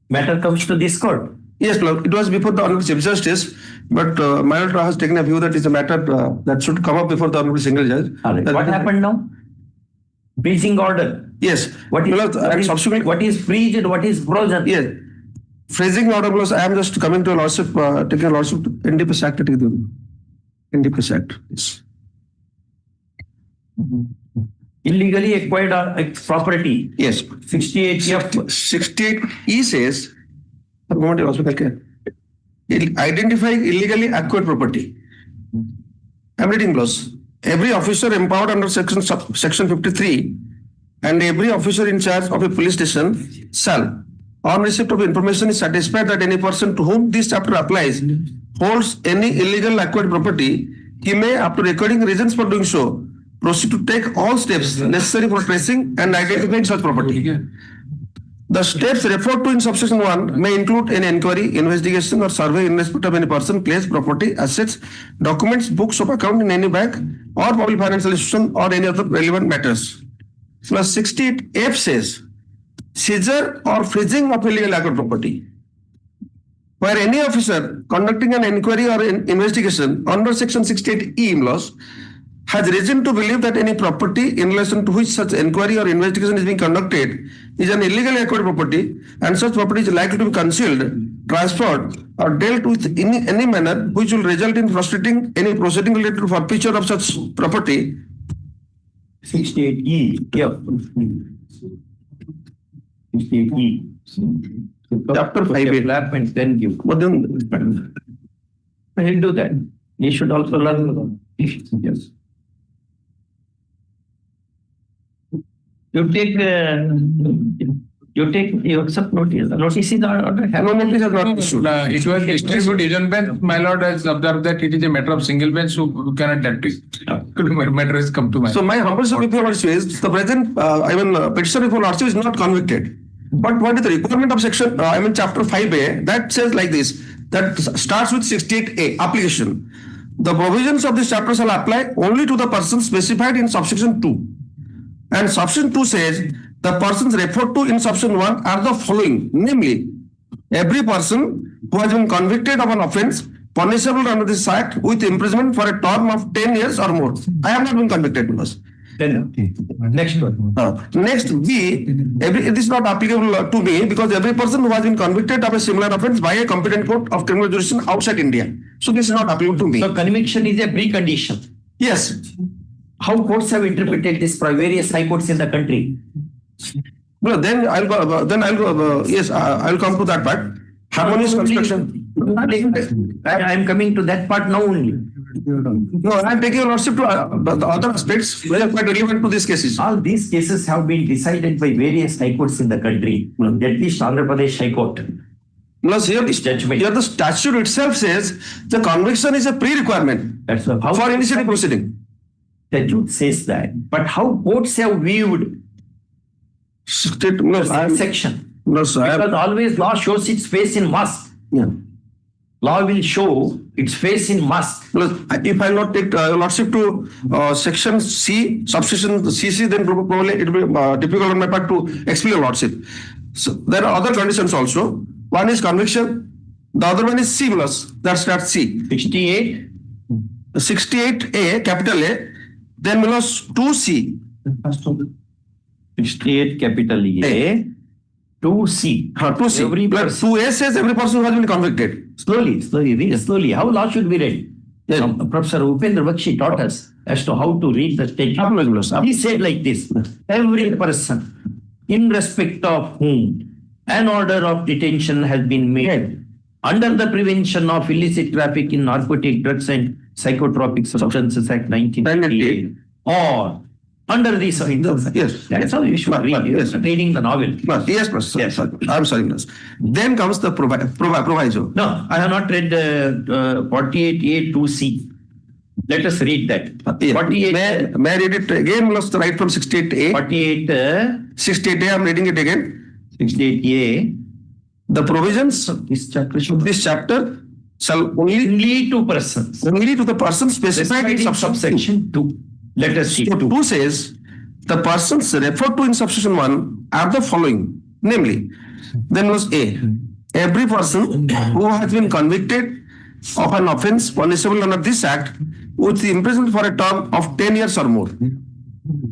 Matter comes to this court. Yes, Lord, it was before the Honorable Chief Justice, but my Lord has taken a view that it's a matter that should come up before the Honorable Single Judge. What happened now? Freezing order. Yes. What is freezed? What is frozen? Yes. Freezing order was, I am just coming to a lordship, taking a lordship to NDPS Act. NDPS Act. Yes. Illegally acquired property. Yes. 68E says, identify illegally acquired property. I'm reading clause. Every officer empowered under section 53 and every officer in charge of a police station shall, on receipt of information, is satisfied that any person to whom this chapter applies holds any illegal acquired property, he may, after recording reasons for doing so, proceed to take all steps necessary for tracing and identifying such property. The steps referred to in subsection 1 may include an inquiry, investigation, or survey in respect of any person, place, property, assets, documents, books of account in any bank or public financial institution or any other relevant matters. Plus 68F says, seizure or freezing of illegal acquired property. Where any officer conducting an inquiry or an investigation under section 68E laws has reason to believe that any property in relation to which such inquiry or investigation is being conducted is an illegally acquired property, and such property is likely to be concealed, transferred, or dealt with in any manner which will result in frustrating any proceeding related to forfeiture of such property. 68E. Yeah. 68E. Chapter 5A. Flap and then give. But then, he'll do that. He should also learn. Yes. You accept notice. Notice is not order. No notice is not issued. It was distributed even when my lord has observed that it is a matter of single bench who cannot tempt it. Matter has come to mind. So my humble submission is the present, petitioner before lordship is not convicted. But what is the requirement of section, chapter 5A, that says like this, that starts with 68A, application. The provisions of this chapter shall apply only to the persons specified in subsection 2. And subsection 2 says, the persons referred to in subsection 1 are the following, namely, every person who has been convicted of an offence punishable under this act with imprisonment for a term of 10 years or more. I have not been convicted because. Then, next one. Next, B, it is not applicable to me because every person who has been convicted of a similar offence by a competent court of criminal jurisdiction outside India. So this is not applicable to me. So conviction is a precondition. Yes. How courts have interpreted this by various high courts in the country? Well, then I'll go. Yes, I'll come to that part. Harmonious construction. I am coming to that part now only. No, I am taking a lordship to the other aspects which are quite relevant to these cases. All these cases have been decided by various high courts in the country, at least Andhra Pradesh High Court. Plus here the statute itself says the conviction is a pre-requirement for initiating proceeding. Statute says that, but how courts have viewed section? No, sir. Because always law shows its face in must. Yeah. Law will show its face in must. If I not take lordship to section C, subsection CC, then probably it will be difficult on my part to explain lordship. So there are other conditions also. One is conviction. The other one is C plus. That starts C. 68. 68A, capital A. Then minus 2C. 68 capital A. 2C. 2C. Every plus 2A says every person who has been convicted. Slowly, read slowly. How law should be read? Yeah. Professor Upendra Bakshi taught us as to how to read the statute. He said like this: every person, in respect of whom an order of detention has been made under the Prevention of Illicit Traffic in Narcotic Drugs and Psychotropic Substances Act 1998, or under this, yes, that's how you should read. Yes. Reading the novel. Yes, Professor. Yes. I'm sorry. Then comes the proviso. No, I have not read 48A 2C. Let us read that. 48. May I read it again? Let's write from 68A. 48. 68A. I'm reading it again. 68A. The provisions of this chapter shall only to persons. Only to the person specified in subsection 2. Let us see. So 2 says, the persons referred to in subsection 1 are the following, namely, then was A. Every person who has been convicted of an offence punishable under this act with imprisonment for a term of 10 years or more.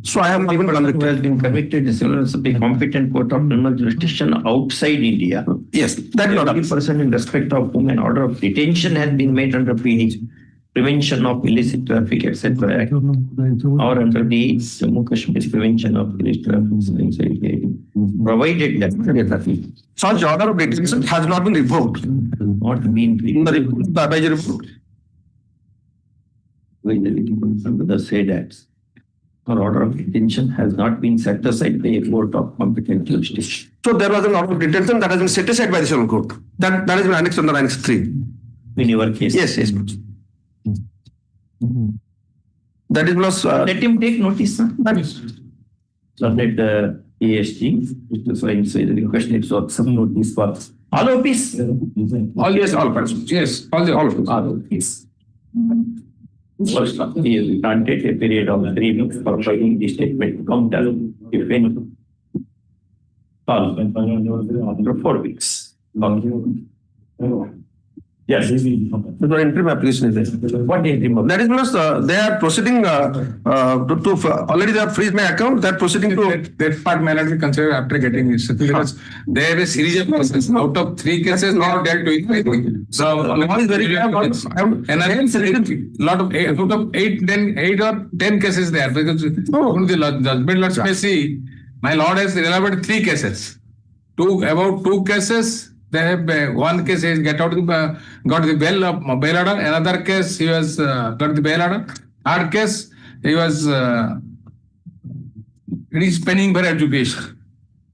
So I have given Who has been convicted is the competent court of criminal jurisdiction outside India. Yes, that is every person in respect of whom an order of detention has been made under PD, Prevention of Illicit Traffic, etc. Act, or under the Jammu Kashmir Prevention of Illicit Traffic, provided that such order of detention has not been revoked. Not been revoked. By the report. The said acts or order of detention has not been set aside by a court of competent jurisdiction. So there was an order of detention that has been set aside by the Supreme Court. That has been annexed under Annex 3. In your case? Yes. That is plus. Let him take notice. So let the ASG, so the request is to accept notice for all OPs. All persons. Yes, all OPs. First, he is granted a period of 3 weeks for filing the statement counter, if any. After 4 weeks. Yes. The interim application is there. What interim? That is because they are proceeding already they have freezed my account. They are proceeding to. That part may not be considered after getting it. Because there is a series of cases. Out of 3 cases, now dealt with. I think. So, lot of 8 or 10 cases there. Because the judgment lords may see, my lord has elaborated 3 cases. About 2 cases. They have 1 case he got the bail order. Another case he was got the bail order. 3rd case he was pending for education.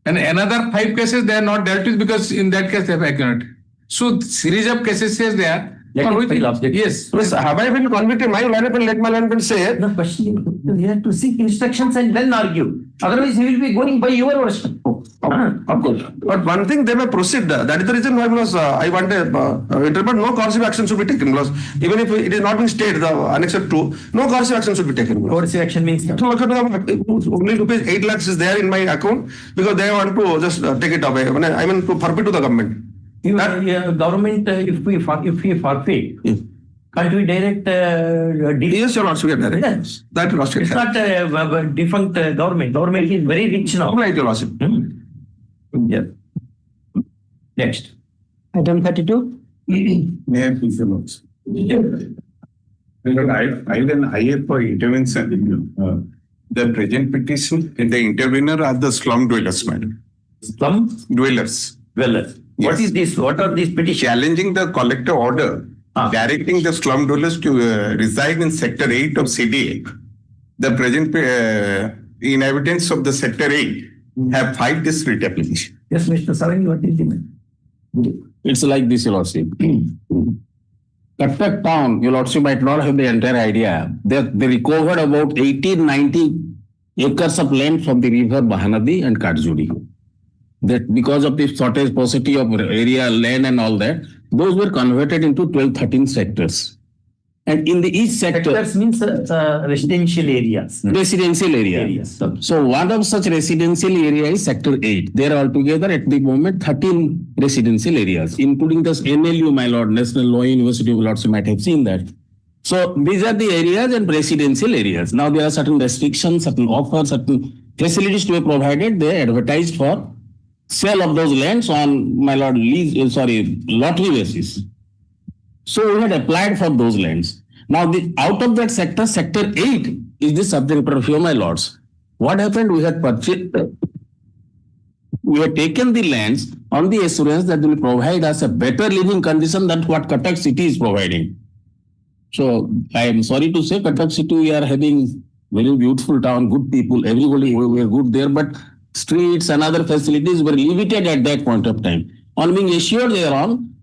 And another 5 cases they are not dealt with because in that case they have ignorant. So series of cases is there. Yes. Have I been convicted? My lawyer will let my lawyer say. The question is here to seek instructions and then argue. Otherwise, he will be going by your version. Of course. But one thing they may proceed. That is the reason why I want to interpret no coercive action should be taken. Because even if it is not being stated, the Annex 2, no coercive action should be taken. Coercive action means? So only rupees 8 lakhs is there in my account because they want to just take it away. I mean to forfeit to the government. Government, if we forfeit, can't we direct? Yes, you're also get direct. Yes. That lost. It's not a defunct government. Government is very rich now. Right, you lost it. Yeah. Next. Item 32. May I please announce? I filed an IA for intervention. The present petition and the intervener are the slum dwellers, madam. Slum? Dwellers. Dwellers. Yes. What is this? What are these petitions? Challenging the collector order, directing the slum dwellers to reside in Sector 8 of CDA. The present inhabitants of the Sector 8 have filed this writ application. Yes, Mr. Sarang, what is the matter? It's like this, Your Lordship. Cuttack town, Your Lordship might not have the entire idea. They recovered about 1890 acres of land from the river Mahanadi and Katjuri. That because of the shortage paucity of area, land and all that, those were converted into 12-13 sectors. And in each sector... Sectors means residential areas. Residential areas. So one of such residential area is Sector 8. There are altogether at the moment 13 residential areas, including this NLU, my lord, National Law University of Lords, you might have seen that. So these are the areas and residential areas. Now there are certain restrictions, certain offers, certain facilities to be provided. They advertised for sale of those lands on, my lord, lottery basis. So we had applied for those lands. Now, out of that sector, Sector 8 is the subject of few, my lords. What happened? We had purchased, we had taken the lands on the assurance that will provide us a better living condition than what Cuttack city is providing. So I am sorry to say, Cuttack city, we are having very beautiful town, good people, everybody we are good there, but streets and other facilities were limited at that point of time. On being assured thereon,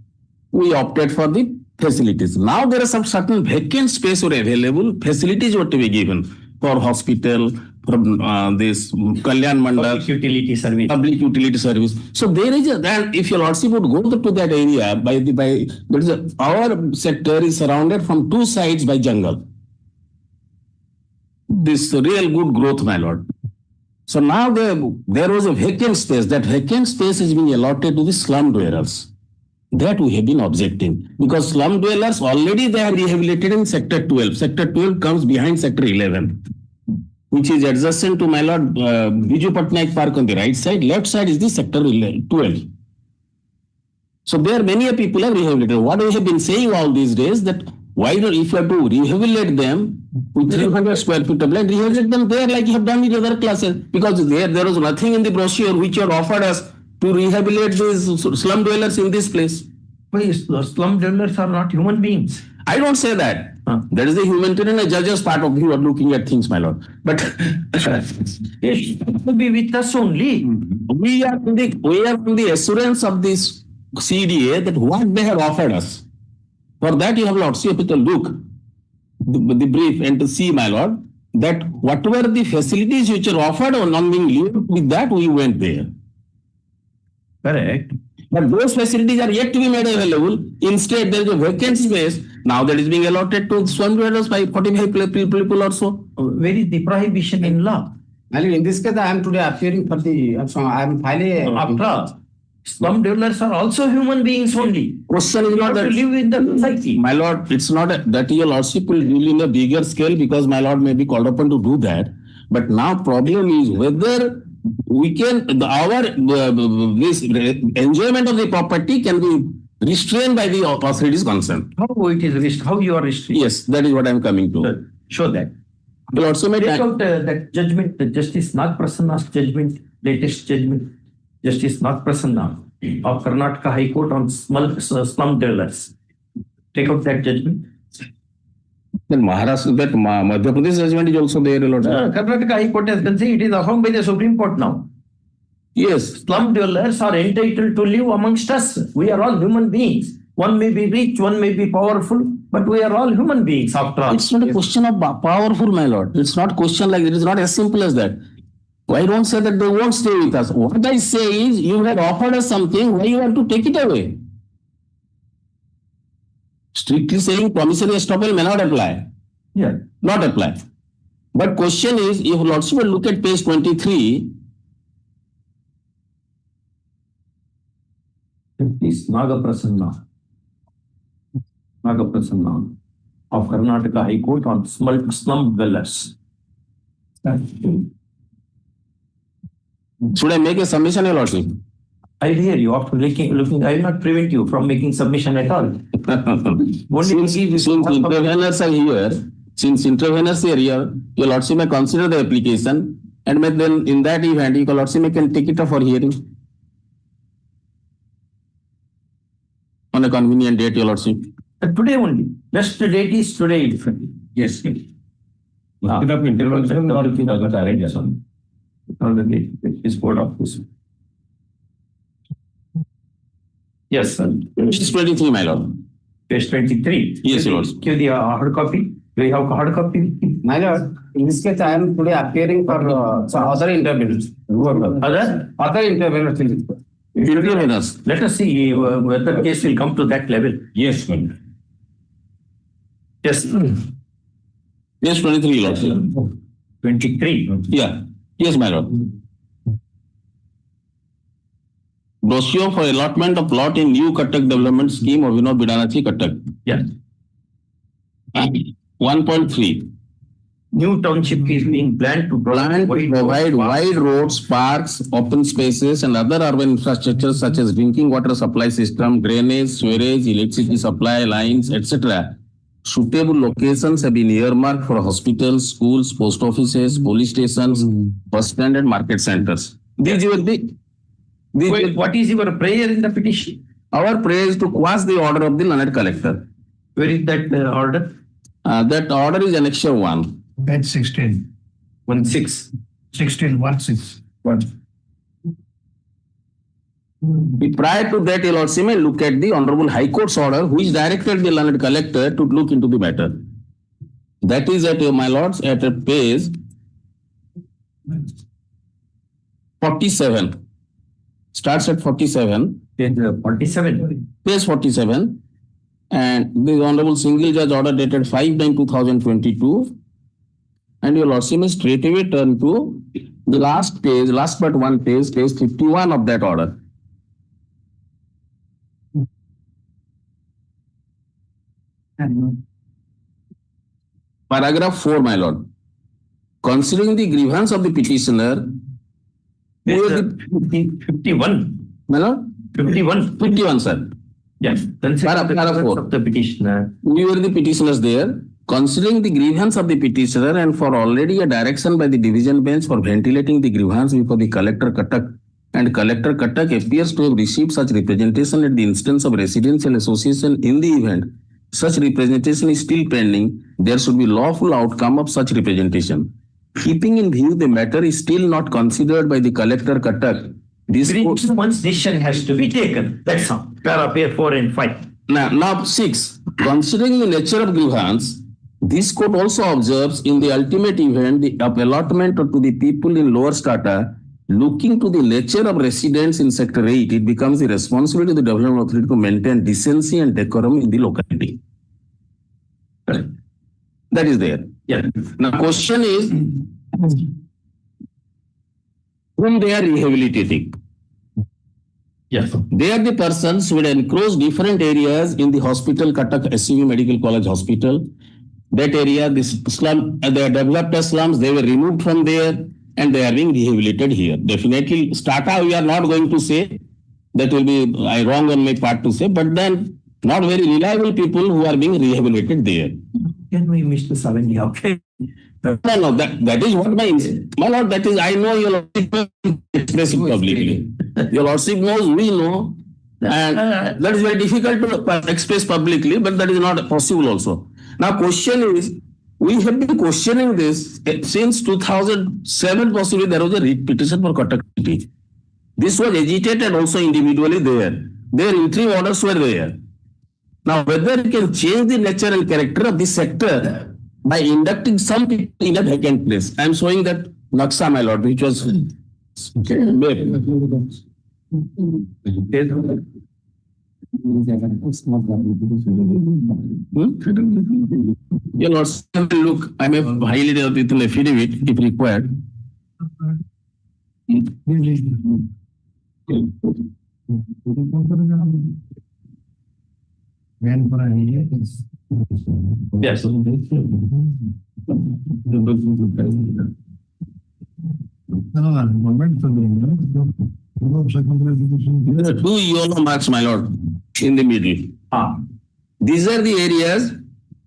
we opted for the facilities. Now there are some certain vacant space were available, facilities were to be given. for hospital, for this Kalyan Mandal. Public utility service. Public utility service. So there is and if your lordship would go to that area our sector is surrounded from two sides by jungle. This real good growth, my lord. So now there was a vacant space. That vacant space is being allotted to the slum dwellers. That we have been objecting because slum dwellers already they are rehabilitated in sector 12. Sector 12 comes behind sector 11, which is adjacent to my lord Biju Patnaik Park on the right side. Left side is the sector 12. So there many people are rehabilitated. What we have been saying all these days that why not if you have to rehabilitate them with 300 square feet of land, rehabilitate them there like you have done with other classes because there was nothing in the brochure which you had offered us to rehabilitate these slum dwellers in this place. Why slum dwellers are not human beings? I don't say that. That is the humanitarian and judges part of you are looking at things, my lord. But It should be with us only. we are in the assurance of this CDA that what they have offered us. For that you have lordship to look the brief and to see, my lord, that whatever the facilities which are offered or not being lived with that we went there. Correct. But those facilities are yet to be made available. Instead, there is a vacant space. Now that is being allotted to slum dwellers by 45 people or so. Where is the prohibition in law? In this case, I am today appearing for the, I am filing. After all, slum dwellers are also human beings only. Question is not that to live in the society. My lord, it's not that your lordship will deal in a bigger scale because my lord may be called upon to do that. But now problem is whether we can this enjoyment of the property can be restrained by the authorities concerned. How it is restrained? How you are restrained? Yes, that is what I am coming to. Show that. You also made Take out that judgment, the Justice Nagprasanna's judgment, latest judgment, Justice Nagprasanna of Karnataka High Court on slum dwellers. Take out that judgment. Then Maharashtra, that Madhya Pradesh judgment is also there. Karnataka High Court has been saying it is affirmed by the Supreme Court now. Yes. Slum dwellers are entitled to live amongst us. We are all human beings. One may be rich, one may be powerful, but we are all human beings after all. It's not a question of powerful, my lord. It's not question like that. It's not as simple as that. Why don't say that they won't stay with us? What I say is you have offered us something, why you have to take it away? Strictly saying promissory estoppel may not apply. Yeah. Not apply. But question is, if lordship will look at page 23. Justice Nagaprasanna of Karnataka High Court on slum dwellers. Should I make a submission, your lordship? I hear you. After looking, I will not prevent you from making submission at all. Since interveners are here, your lordship may consider the application and may then in that event, your lordship can take it up for hearing. On a convenient date, your lordship. Today only. Best date is today. Yes. Is board office. Yes, sir. Page 23, my lord. Page 23. Yes, your lordship. Give the hard copy. Do you have hard copy? My lord, in this case, I am today appearing for some other interveners. Other interveners. Interveners. Let us see whether case will come to that level. Yes, my lord. Yes. Page 23, lordship. 23. Yeah. Yes, my lord. Brochure for allotment of plot in new Cuttack development scheme of Vinod Bidanachi, Cuttack. Yeah. 1.3. New township is being planned to provide wide roads, parks, open spaces, and other urban infrastructure such as drinking water supply system, drainage, sewerage, electricity supply lines, etc. Suitable locations have been earmarked for hospitals, schools, post offices, police stations, bus stand, and market centers. These were Wait, what is your prayer in the petition? Our prayer is to quash the order of the learned collector. Where is that order? That order is Annexure 1. Page 16. 16. 16, 16. Prior to that, you'll also may look at the Honorable High Court's order, which directed the learned collector to look into the matter. That is at, my lords, at a page 47. Starts at 47. Page 47. Page 47. And the Honorable Single Judge order dated 5/9/2022. And your lordship may straight away turn to the last page, last but one page, page 51 of that order. Paragraph 4, my lord. Considering the grievance of the petitioner, 51. My lord? 51. 51, sir. Yes. Paragraph 4. Of the petitioner. We were the petitioners there. Considering the grievance of the petitioner and for already a direction by the division bench for ventilating the grievance before the Collector Cuttack, and Collector Cuttack appears to have received such representation at the instance of residential association in the event such representation is still pending, there should be lawful outcome of such representation. Keeping in view the matter is still not considered by the Collector Cuttack. This one's decision has to be taken. That's all. Paragraph 4 and 5. Now 6. Considering the nature of grievance, this court also observes in the ultimate event of allotment to the people in lower strata, looking to the nature of residents in Sector 8, it becomes the responsibility of the development authority to maintain decency and decorum in the locality. That is there. Yeah. Now question is, whom they are rehabilitating? Yes. They are the persons who would encroach different areas in the hospital, Cuttack SCV Medical College Hospital. That area, this slum, they developed as slums, they were removed from there and they are being rehabilitated here. Definitely, strata we are not going to say, that will be wrong on my part to say, but then not very reliable people who are being rehabilitated there. Can we miss the 70? Okay. No, that is what my lord, that is, I know your lordship express it publicly. Your lordship knows, we know, and that is very difficult to express publicly, but that is not possible also. Now question is, we have been questioning this since 2007, possibly there was a writ petition for Cuttack City. This was agitated also individually there. Their interim orders were there. Now whether it can change the nature and character of this sector by inducting some people in a vacant place. I am showing that Naksha, my lord, which was Your lord, look, I may highlight it with an affidavit if required. Yes. There are 2 yellow marks, my lord, in the middle. These are the areas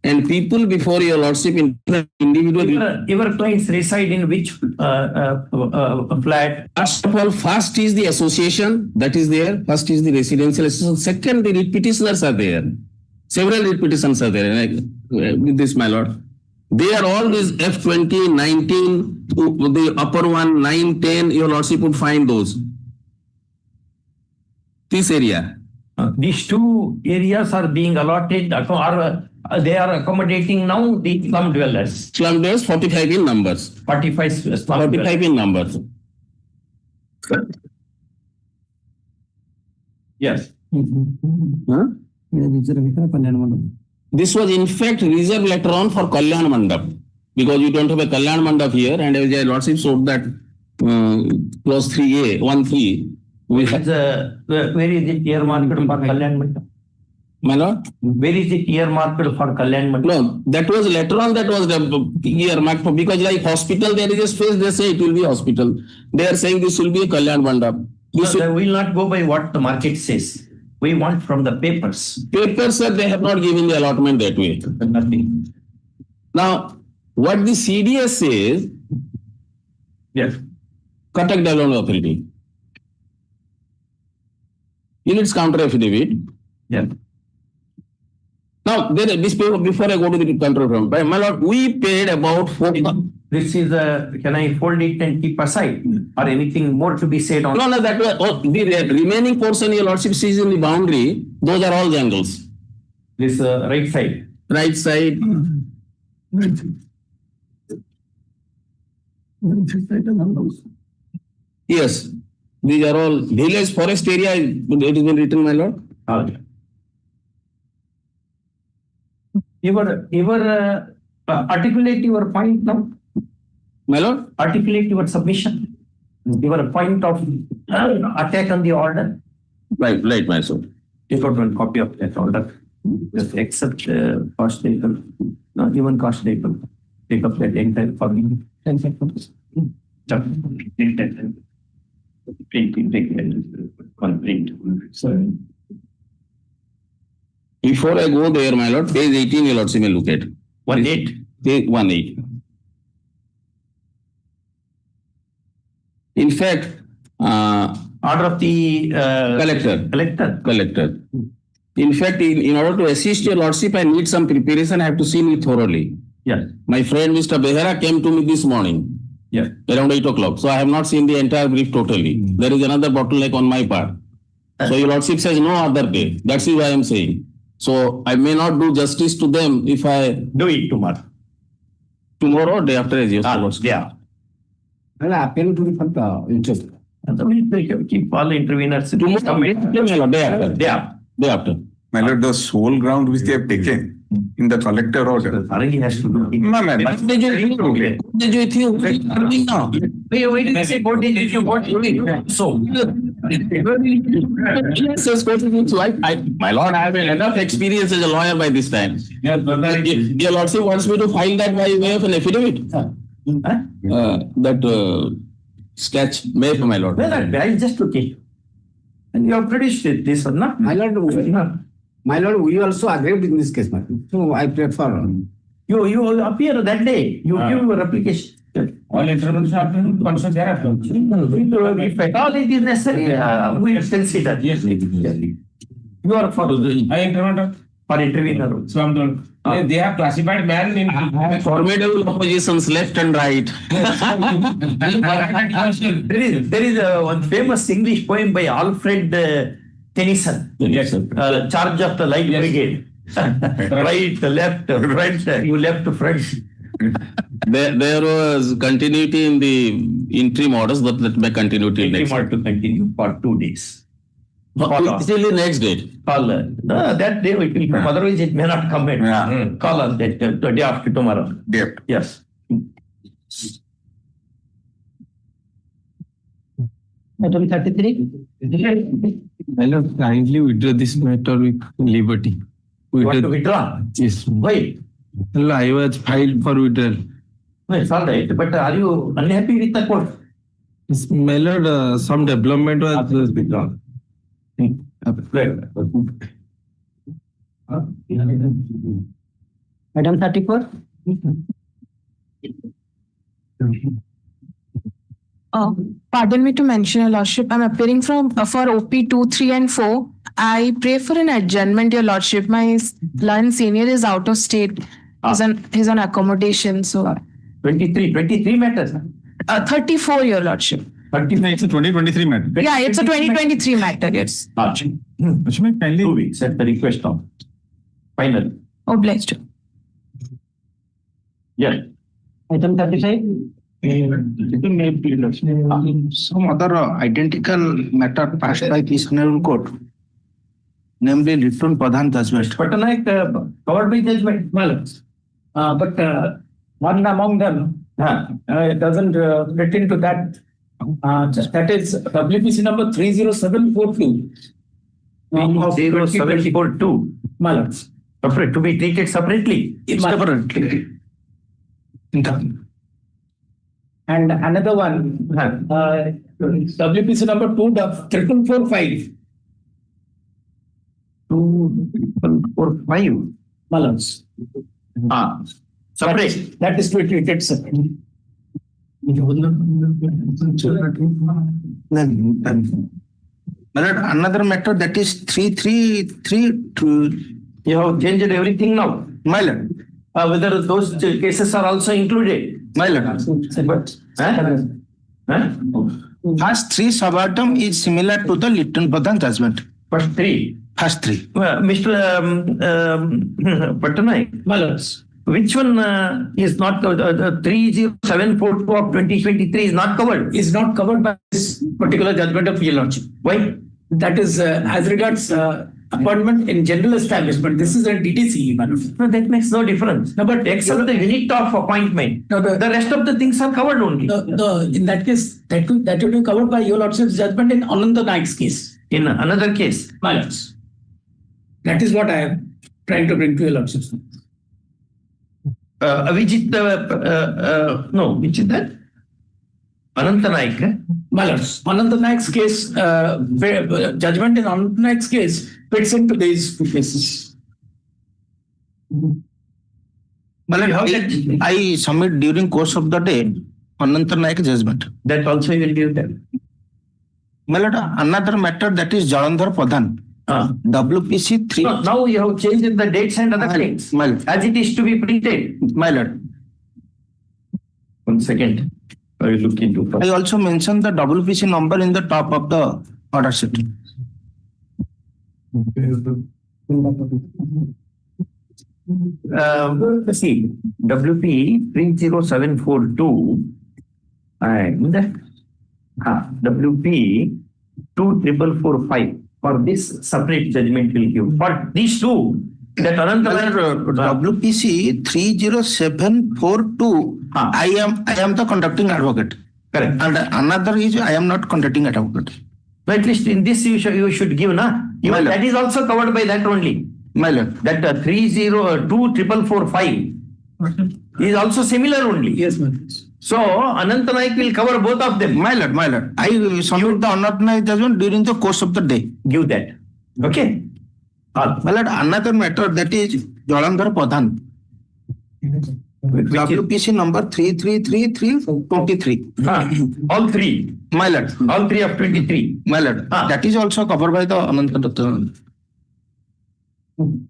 and people before your lordship in individual. Your clients reside in which flat? First of all, first is the association that is there. First is the residential association. Second, the writ petitioners are there. Several writ petitions are there. With this, my lord. They are all these F20, 19, the upper one, 9, 10. Your lordship would find those. This area. These 2 areas are being allotted, or they are accommodating now the slum dwellers. Slum dwellers, 45 in numbers. 45 slum 45 dwellers. in numbers. Yes. Huh? This was in fact reserved later on for Kalyan Mandap, because you don't have a Kalyan Mandap here, and as your lordship showed that clause 3A, 1.3. Where is it earmarked for Kalyan Mandap? My lord? Where is it earmarked for Kalyan Mandap? No, that was later on, that was the earmarked for, because like hospital, there is a space, they say it will be hospital. They are saying this will be a Kalyan Mandap. They will not go by what the market says. We want from the papers. Papers, sir, they have not given the allotment that way. Nothing. Now, what the CDS says, yes, Cuttack Development Authority, in its counter affidavit. Yeah. Now, this paper, before I go to the control room, my lord, we paid about 4. This is can I fold it and keep aside, or anything more to be said on? No, that was the remaining portion your lordship sees in the boundary. Those are all jungles. This right side. Right side. Yes, these are all village forest area. It has been written, my lord. Okay. Articulate your point now. My lord, articulate your submission. Your point of attack on the order. Right, my lord. Take out one copy of that order. Just accept cost table. Not even cost table. Take up that entire for me. 10 seconds. Print. So, Before I go there, my lord, page 18, your lordship may look at. 1.8. Page 1.8. In fact, order of the collector. In fact, in order to assist your lordship, I need some preparation. I have to see it thoroughly. Yeah. My friend Mr. Behera came to me this morning. Yeah. Around 8 o'clock. So I have not seen the entire brief totally. There is another bottleneck on my part. So your lordship says no other day. That's why I am saying. So I may not do justice to them if I do it tomorrow. Tomorrow or day after, as you say. Yeah. Well, appeal to the interest. Keep all interveners. Day after. My lord, the sole ground which they have taken in the collector order. Has to do it. No, ma'am. So, my lord, I have enough experience as a lawyer by this time. Your lordship wants me to file that by way of an affidavit. That sketch made for my lord. Well, I just took it. And you have produced it, this one, no? My lord, we also agreed in this case, so I prefer. You appear that day. You give your application. All interventions are concerned thereafter. If at all it is necessary, we will consider. Yes, you are for intervener. For intervener. So I'm told. They have classified man in formidable oppositions left and right. There is one famous English poem by Alfred Tennyson. Yes, sir. Charge of the Light Brigade. Right, left, front, you left, front. There was continuity in the interim orders, but that may continue till next. To continue for 2 days. Till the next date. Call that day it will come. Otherwise, it may not come. Call on that the day after tomorrow. Yes. Item 33. I love kindly withdraw this matter with liberty. You want to withdraw? Yes. Why? Well, I was filed for withdrawal. No, it's all right. But are you unhappy with the court? Yes, my lord, some development was withdrawn. Item 34. Pardon me to mention, Your Lordship, I'm appearing for OP 2, 3 and 4. I pray for an adjournment, Your Lordship. My learned senior is out of state. He's on accommodation, so. 23 matters. 34, Your Lordship. 39, it's a 2023 matter. Yeah, it's a 2023 matter, yes. Kindly 2 weeks at the request of. Final. Obliged. Yeah. Item 35. Some other identical matter passed by this Honorable Court, namely Litton Pradhan judgment. Patanaik covered by judgment. Well, but one among them doesn't get into that. That is WPC number 30742. 30742. Malams. To be treated separately. Separately. And another one, WPC number 2445. 2445. Malams. Separate. That is to be treated separately. Another matter that is 333. You have changed everything now. My lord. Whether those cases are also included. My lord. First 3 subatom is similar to the Litton Pradhan judgment. First 3. First 3. Mr. Patanaik, Which one is not covered? The 30742 of 2023 is not covered. Is not covered by this particular judgment of your lordship. Why? That is as regards appointment in general establishment. This is a DTC. No, that makes no difference. No, but Except the unit of appointment. No, the rest of the things are covered only. in that case, that will be covered by your lordship's judgment in Ananta Naik's case. In another case. My lords. That is what I am trying to bring to your lordship's. Which is which is that? Ananta Naik. My lords, Ananta Naik's case, judgment in Ananta Naik's case fits into these two cases. I submit during course of the day Ananta Naik judgment. That also you will give them. My lord, another matter that is Jalandhar Pradhan. WPC 3. No, now you have changed the dates and other things. My lord. As it is to be printed. My lord. 1 second. I will look into first. I also mentioned the WPC number in the top of the order sheet. See, WP 30742 and WP 24445 for this separate judgment will give. For these two, that WPC 30742, I am the conducting advocate. Correct. And another is I am not conducting advocate. But at least in this you should give, na? Even that is also covered by that only. My lord. That 3024445 is also similar only. Yes, ma'am. So Ananta Naik will cover both of them. My lord, my lord. I submit the Ananta Naik judgment during the course of the day. Give that. Okay. My lord, another matter that is Jalandhar Pradhan. WPC number 333323. All three. My lord. All three of 23. My lord. That is also covered by the Ananta Naik.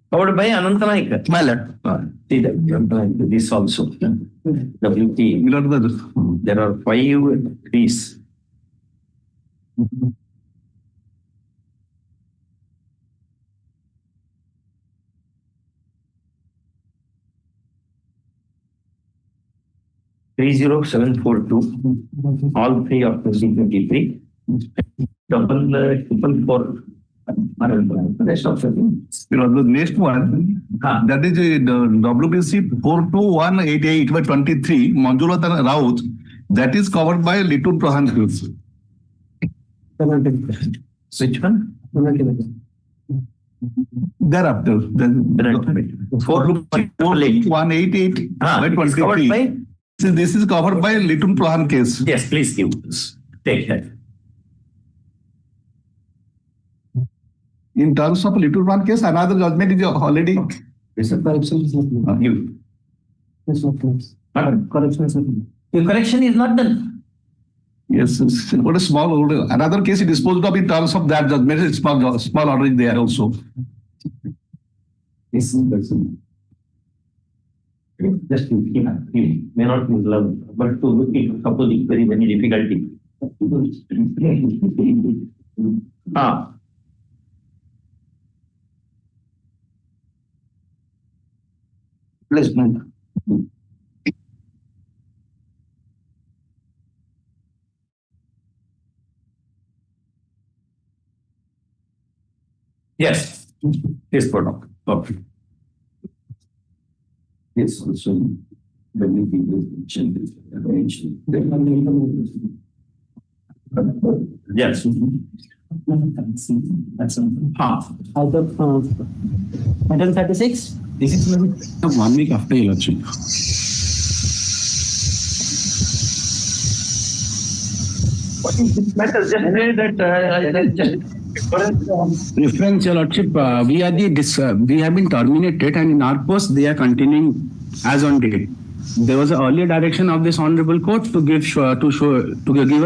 Covered by Ananta Naik. My lord. See that this also. WT. There are 5 trees. all 3 of 2023. Triple four. Rest of the the next one, that is the WPC 42188 by 23, Manjulata Raut, that is covered by Little Prahan Hills. Which one? Thereafter, then 42188 by 23. This is covered by Little Prahan case. Yes, please give this. Take that. In terms of Little Prahan case, another judgment is already. Correction is not done. You. It's not done. Correction is not done. The correction is not done. Yes, what a small another case is disposed of in terms of that judgment. Small order is there also. Just he may not use love, but to look it, supposing very many difficulty. Placement. Yes, this product. Okay. Yes, also when we mentioned this arrangement. Yes. That's out of 136. This is 1 week after election. What is this matter? Just say that Reference, Your Lordship, we have been terminated, and in our post they are continuing as on date. There was an earlier direction of this Honorable Court to give us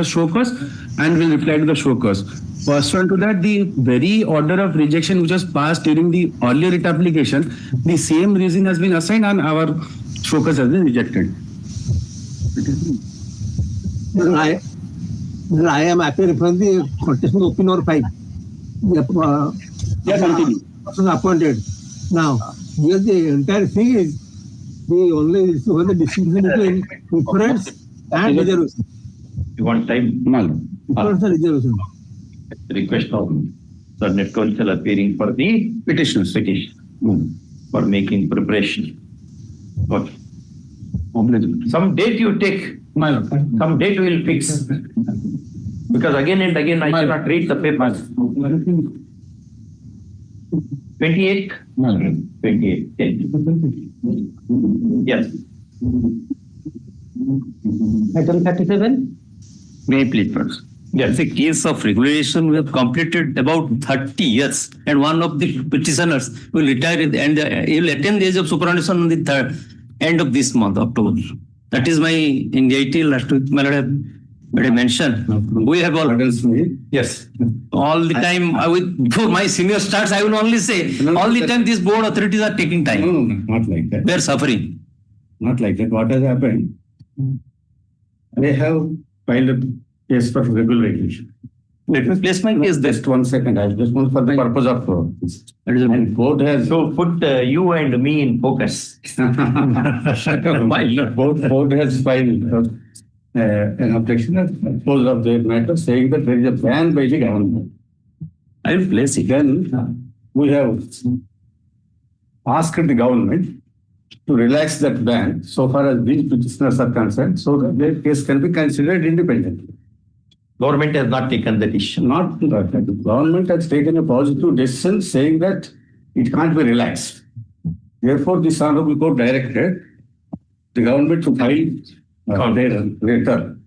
show cause, and will reply to the show cause. Pursuant to that, the very order of rejection which was passed during the earlier writ application, the same reason has been assigned and our show cause has been rejected. I am happy referring the contestant open or 5. Person appointed. Now, here the entire thing is The only issue was the distinction between preference and reservation. You want time? Preference and reservation. Request of the net counsel appearing for the petition for making preparation. Okay. Some date you take, some date we will fix. Because again and again I cannot read the papers. 28? 28. Yes. Item 37? May I please first? Yes. The case of regulation we have completed about 30 years, and one of the petitioners will retire and he will attain the age of superannuation on the end of this month, October. That is my anxiety last week, my lord, I mentioned. We have all. Yes. All the time, before my senior starts, I will only say, all the time these board authorities are taking time. No, not like that. They are suffering. Not like that. What has happened? They have filed a case for regulation. Let me place my case there. Just 1 second. I just want for the purpose of this. And court has So put you and me in focus. board has filed an objection at close of their matter, saying that there is a ban by the government. I will place it. Then we have asked the government to relax that ban so far as these petitioners are concerned, so that their case can be considered independently. Government has not taken the decision. Not that. The government has taken a positive decision saying that it can't be relaxed. Therefore, this Hon'Ble Court directed the government to file their letter.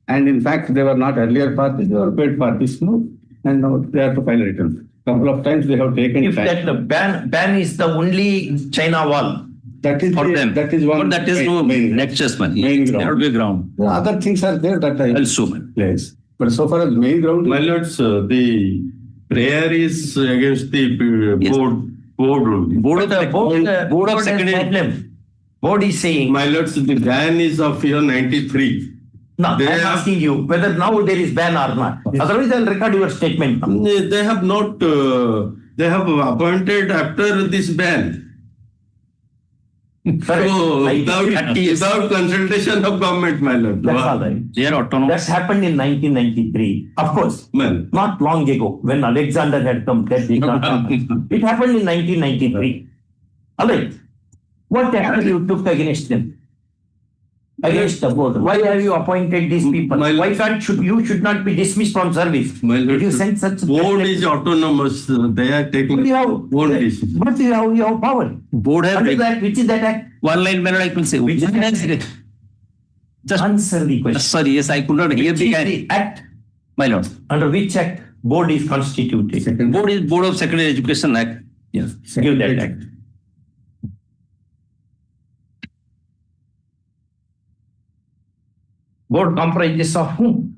And in fact, they were not earlier parties, they were paid parties, no? And now they have to file a return. Couple of times they have taken If time. that the ban is the only China wall. That is For them. That is one. But that is no next judgment. Main ground. There will be ground. The other things are there that I Also, place. But so far as main ground, My lords, the prayer is against the board only. Board of Board secondary. problem. Board is saying. My lords, the ban is of year 93. No, They I am have- asking you whether now there is ban or not. Otherwise, I will record your statement now. They have not, they have appointed after this ban. Correct. So, I- without consultation of government, my lord. That's all right. They are autonomous. That happened in 1993. Of course, Well, not long ago when Alexander had come. That did not happen. It happened in 1993. All right. What action you took against them? Against the board. Why have you appointed these people? My- Why can't you should not be dismissed from service? My lord, Did you send such? board is autonomous. They are taking But you have, own decision. but you have power. Board have Under that, which is that act? one line manner I can say. Which is Just answer the question. sorry, yes, I could not hear Which the is guy. the act My lord. under which act board is constituted? Board is Board of Secondary Education Act. Yes, give that act. Board comprises of whom?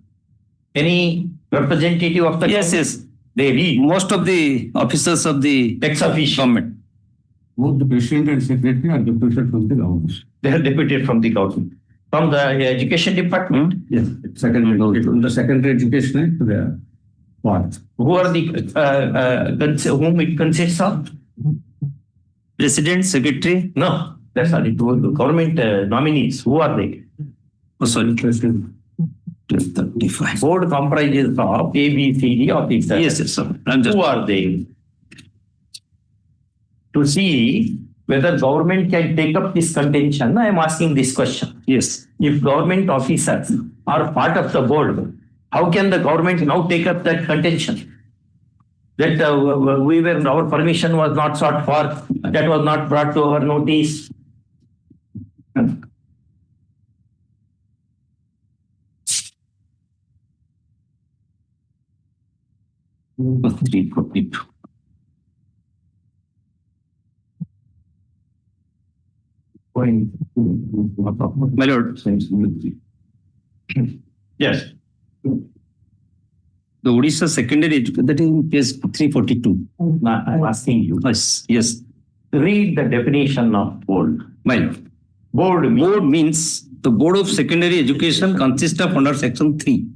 Any representative of the Yes, government? yes. They read Most of the officers of the ex officio. government. both the president and secretary are deputed from the government. They are deputed from the government. From the education department, Yes, secondary, from the secondary education act to the what? who are the whom it consists of? President, secretary. No, that's not it. The government nominees. Who are they? Oh, sorry. 35. Board comprises of A, B, C, D officers. Yes, yes, sir. I'm just. Who are they? To see whether government can take up this contention, I am asking this question. Yes. If government officers are part of the board, how can the government now take up that contention? That our permission was not sought for, that was not brought to our notice. 342. My lord. Yes. The Odisha secondary education, that is in case 342. I'm asking you. Yes, yes. Read the definition of board. My lord. Board means the Board of Secondary Education consists of under section 3.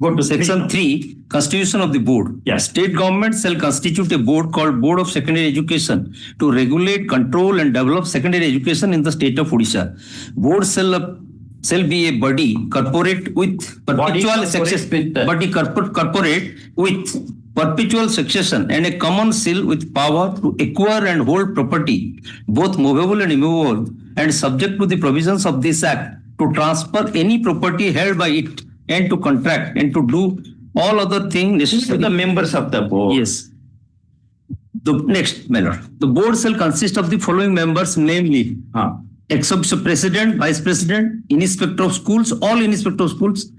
Go to Section 3, Constitution of the Board. Yes. State government shall constitute a board called Board of Secondary Education to regulate, control, and develop secondary education in the state of Odisha. Board shall be a body corporate with perpetual succession, corporate with perpetual succession and a common seal with power to acquire and hold property, both movable and immovable, and subject to the provisions of this act to transfer any property held by it and to contract and to do all other things necessary. The members of the board. Yes. The next, my lord. The board shall consist of the following members, namely, except president, vice president, inspector of schools, all inspector of schools,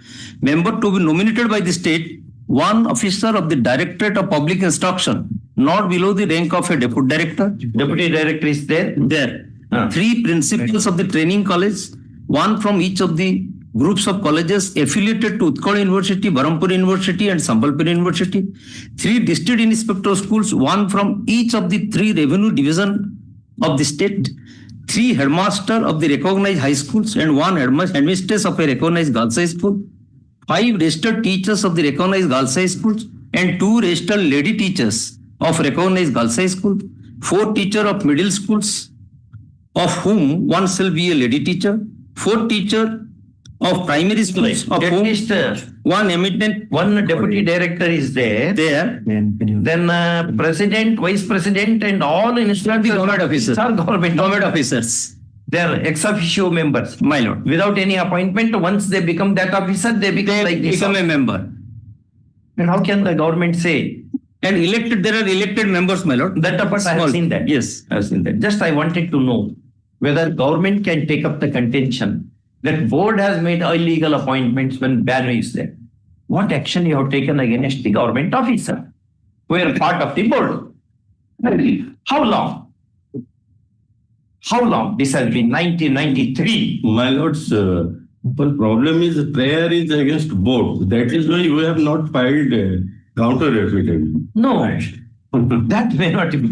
member to be nominated by the state, one officer of the Directorate of Public Instruction, not below the rank of a deputy director. Deputy director is there? There. 3 principals of the training college, one from each of the groups of colleges affiliated to Utkal University, Barampur University, and Sambalpur University. 3 district inspector schools, one from each of the 3 revenue division of the state. 3 headmaster of the recognized high schools and 1 headmistress of a recognized girls' high school. 5 registered teachers of the recognized girls' high schools and 2 registered lady teachers of recognized girls' high school. 4 teachers of middle schools, of whom 1 shall be a lady teacher. 4 teachers of primary schools, of At whom least 1 eminent, 1 deputy director is there. Then president, vice president, and all instructors government officers. are government officers. They are ex officio members. My lord. Without any appointment, once they become that officer, they become like this. Become a member. And how can the government say? And elected, there are elected members, my lord. But I have seen that. Yes. I have seen that. Just I wanted to know whether government can take up the contention that board has made illegal appointments when ban is there. What action you have taken against the government officer who are part of the board? How long? How long? This has been 1993. My lords, the problem is prayer is against board. That is why we have not filed counter affidavit. No, that may not be.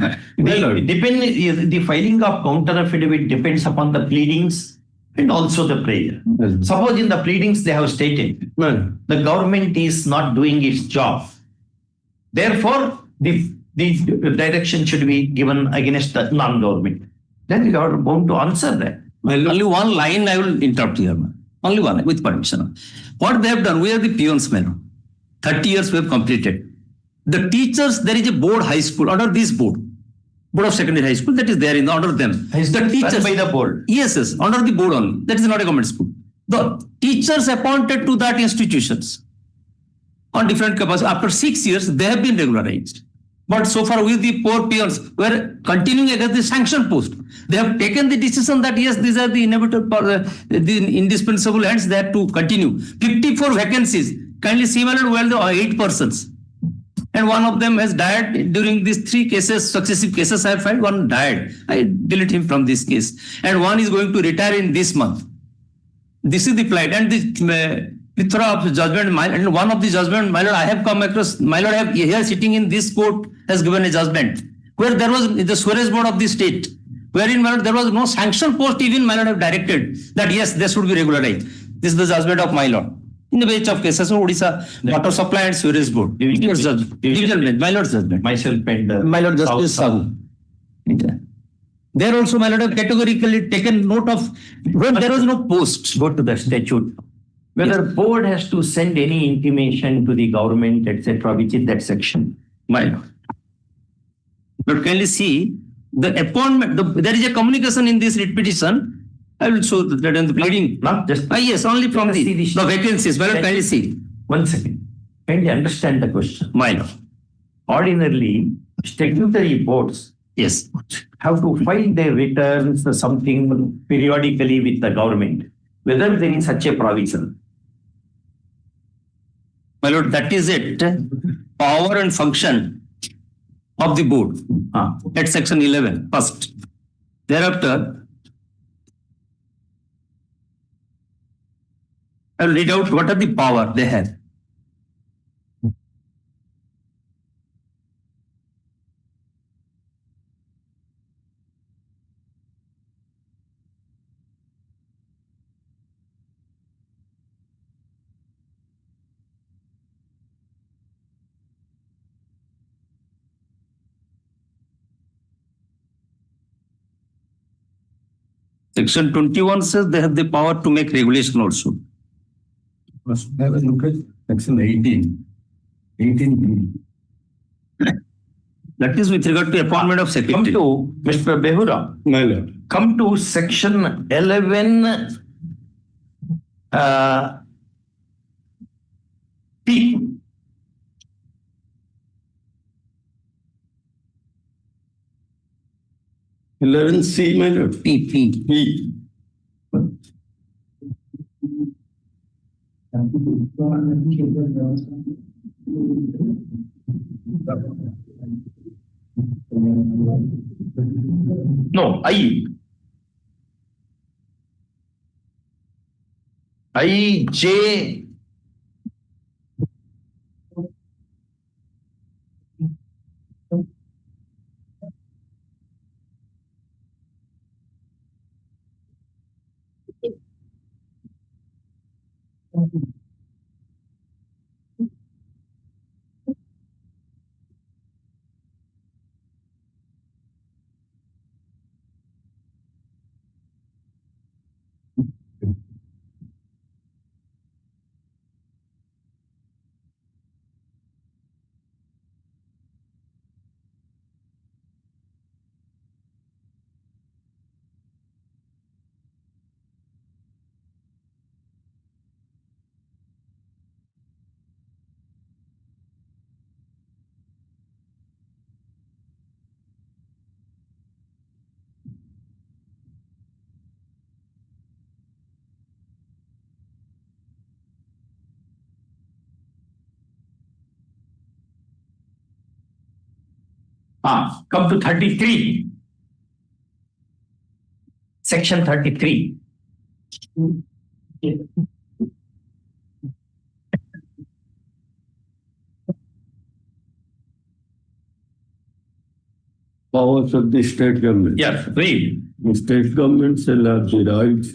The filing of counter affidavit depends upon the pleadings and also the prayer. Suppose in the pleadings they have stated the government is not doing its job. Therefore, the direction should be given against the non-government. Then you are bound to answer that. Only one line I will interrupt here. Only one, with permission. What they have done, we are the peons, man. 30 years we have completed. The teachers, there is a board high school under this board. Board of Secondary High School, that is there in the under them. The teachers by the board. Yes, under the board only. That is not a government school. The teachers appointed to that institutions on different capacities. After 6 years, they have been regularized. But so far, with the poor peers, we are continuing against the sanction post. They have taken the decision that yes, these are the inevitable, the indispensable hands. They have to continue. 54 vacancies. Kindly see, my lord, well, there are 8 persons. And one of them has died during these 3 cases, successive cases I have filed. One died. I delete him from this case. And one is going to retire in this month. This is the plight. And the plethora of judgment, and one of the judgment, my lord, I have come across, my lord, I have here sitting in this court has given a judgment where there was the Swaraj board of the state, wherein, my lord, there was no sanction post, even my lord have directed that yes, this should be regularized. This is the judgment of my lord. In the bench of cases of Odisha, Water Supply and Sewerage Board. Division bench, my lord's judgment. Myself and my lord Justice Sahu. There also, my lord, have categorically taken note of when there was no post. Go to the statute. Whether board has to send any intimation to the government, etc., which is that section. My lord. But kindly see the appointment. There is a communication in this writ petition. I will show that in the pleading. Not just. Yes, only from the vacancies. Well, kindly see. 1 second. Kindly understand the question. My lord. Ordinarily, statutory boards have to file their returns or something periodically with the government. Whether there is such a provision. My lord, that is it. Power and function of the board at section 11 first. Thereafter, I will read out what are the power they have. Section 21 says they have the power to make regulation also. Must have a look at section 18. 18. That is with regard to appointment of Come secretary. to Mr. Behura. My lord. Come to section 11 P. C, my lord. P. No, J. Come to 33. Section 33. Powers of the state government. Yes, read. The state government shall have the right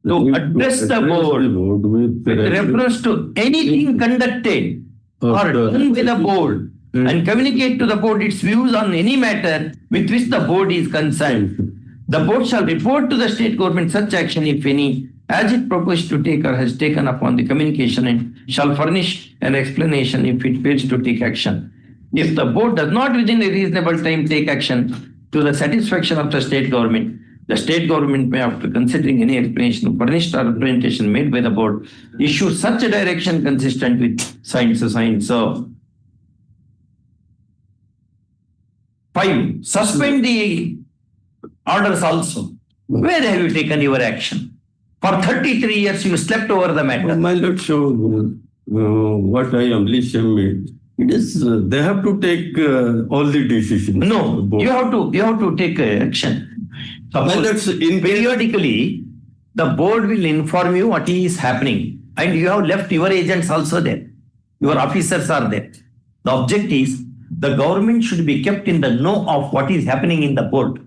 To address the board with reference to anything conducted or done by the board and communicate to the board its views on any matter with which the board is concerned. The board shall report to the state government such action, if any, as it proposed to take or has taken upon the communication, and shall furnish an explanation if it fails to take action. If the board does not within a reasonable time take action to the satisfaction of the state government may, after considering any explanation furnished or representation made by the board, issue such a direction consistent with science. So, 5. Suspend the orders also. Where have you taken your action? For 33 years you slept over the matter. My lord, so what I humbly submit, it is they have to take all the decisions. No, you have to take action. Suppose periodically, the board will inform you what is happening, and you have left your agents also there. Your officers are there. The object is the government should be kept in the know of what is happening in the board.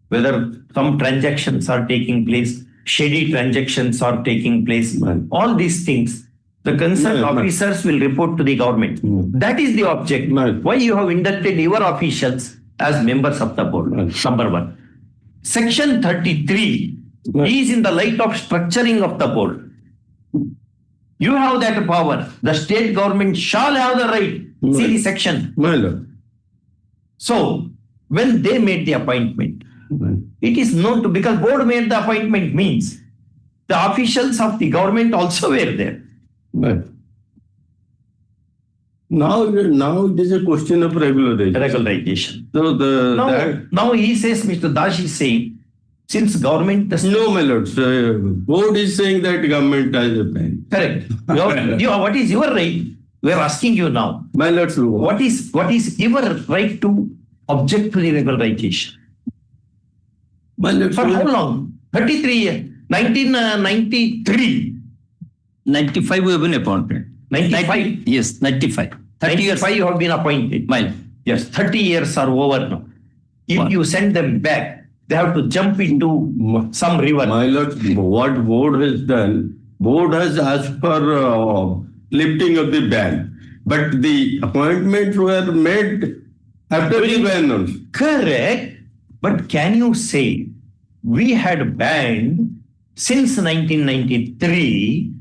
Whether some transactions are taking place, shady transactions are taking place, all these things, the concerned officers will report to the government. That is the object. Why you have inducted your officials as members of the board. Number 1. Section 33 is in the light of structuring of the board. You have that power. The state government shall have the right. See the section. So, when they made the appointment, it is known to, because board made the appointment means the officials of the government also were there. Now it is a question of regularization. So now he says, Mr. Dash is saying, since government does no, my lord, board is saying that government has a plan. Correct. What is your right? We are asking you now. My lord, what is your right to object to the regularization? My lord, for how long? 33 years. 1993. 95 we have been appointed. 95? Yes, 95. 30 years. 95 you have been appointed. Yes, 30 years are over now. If you send them back, they have to jump into some river. My lord, what board has done, board has asked for lifting of the ban. But the appointments were made after the ban. Correct. But can you say we had banned since 1993.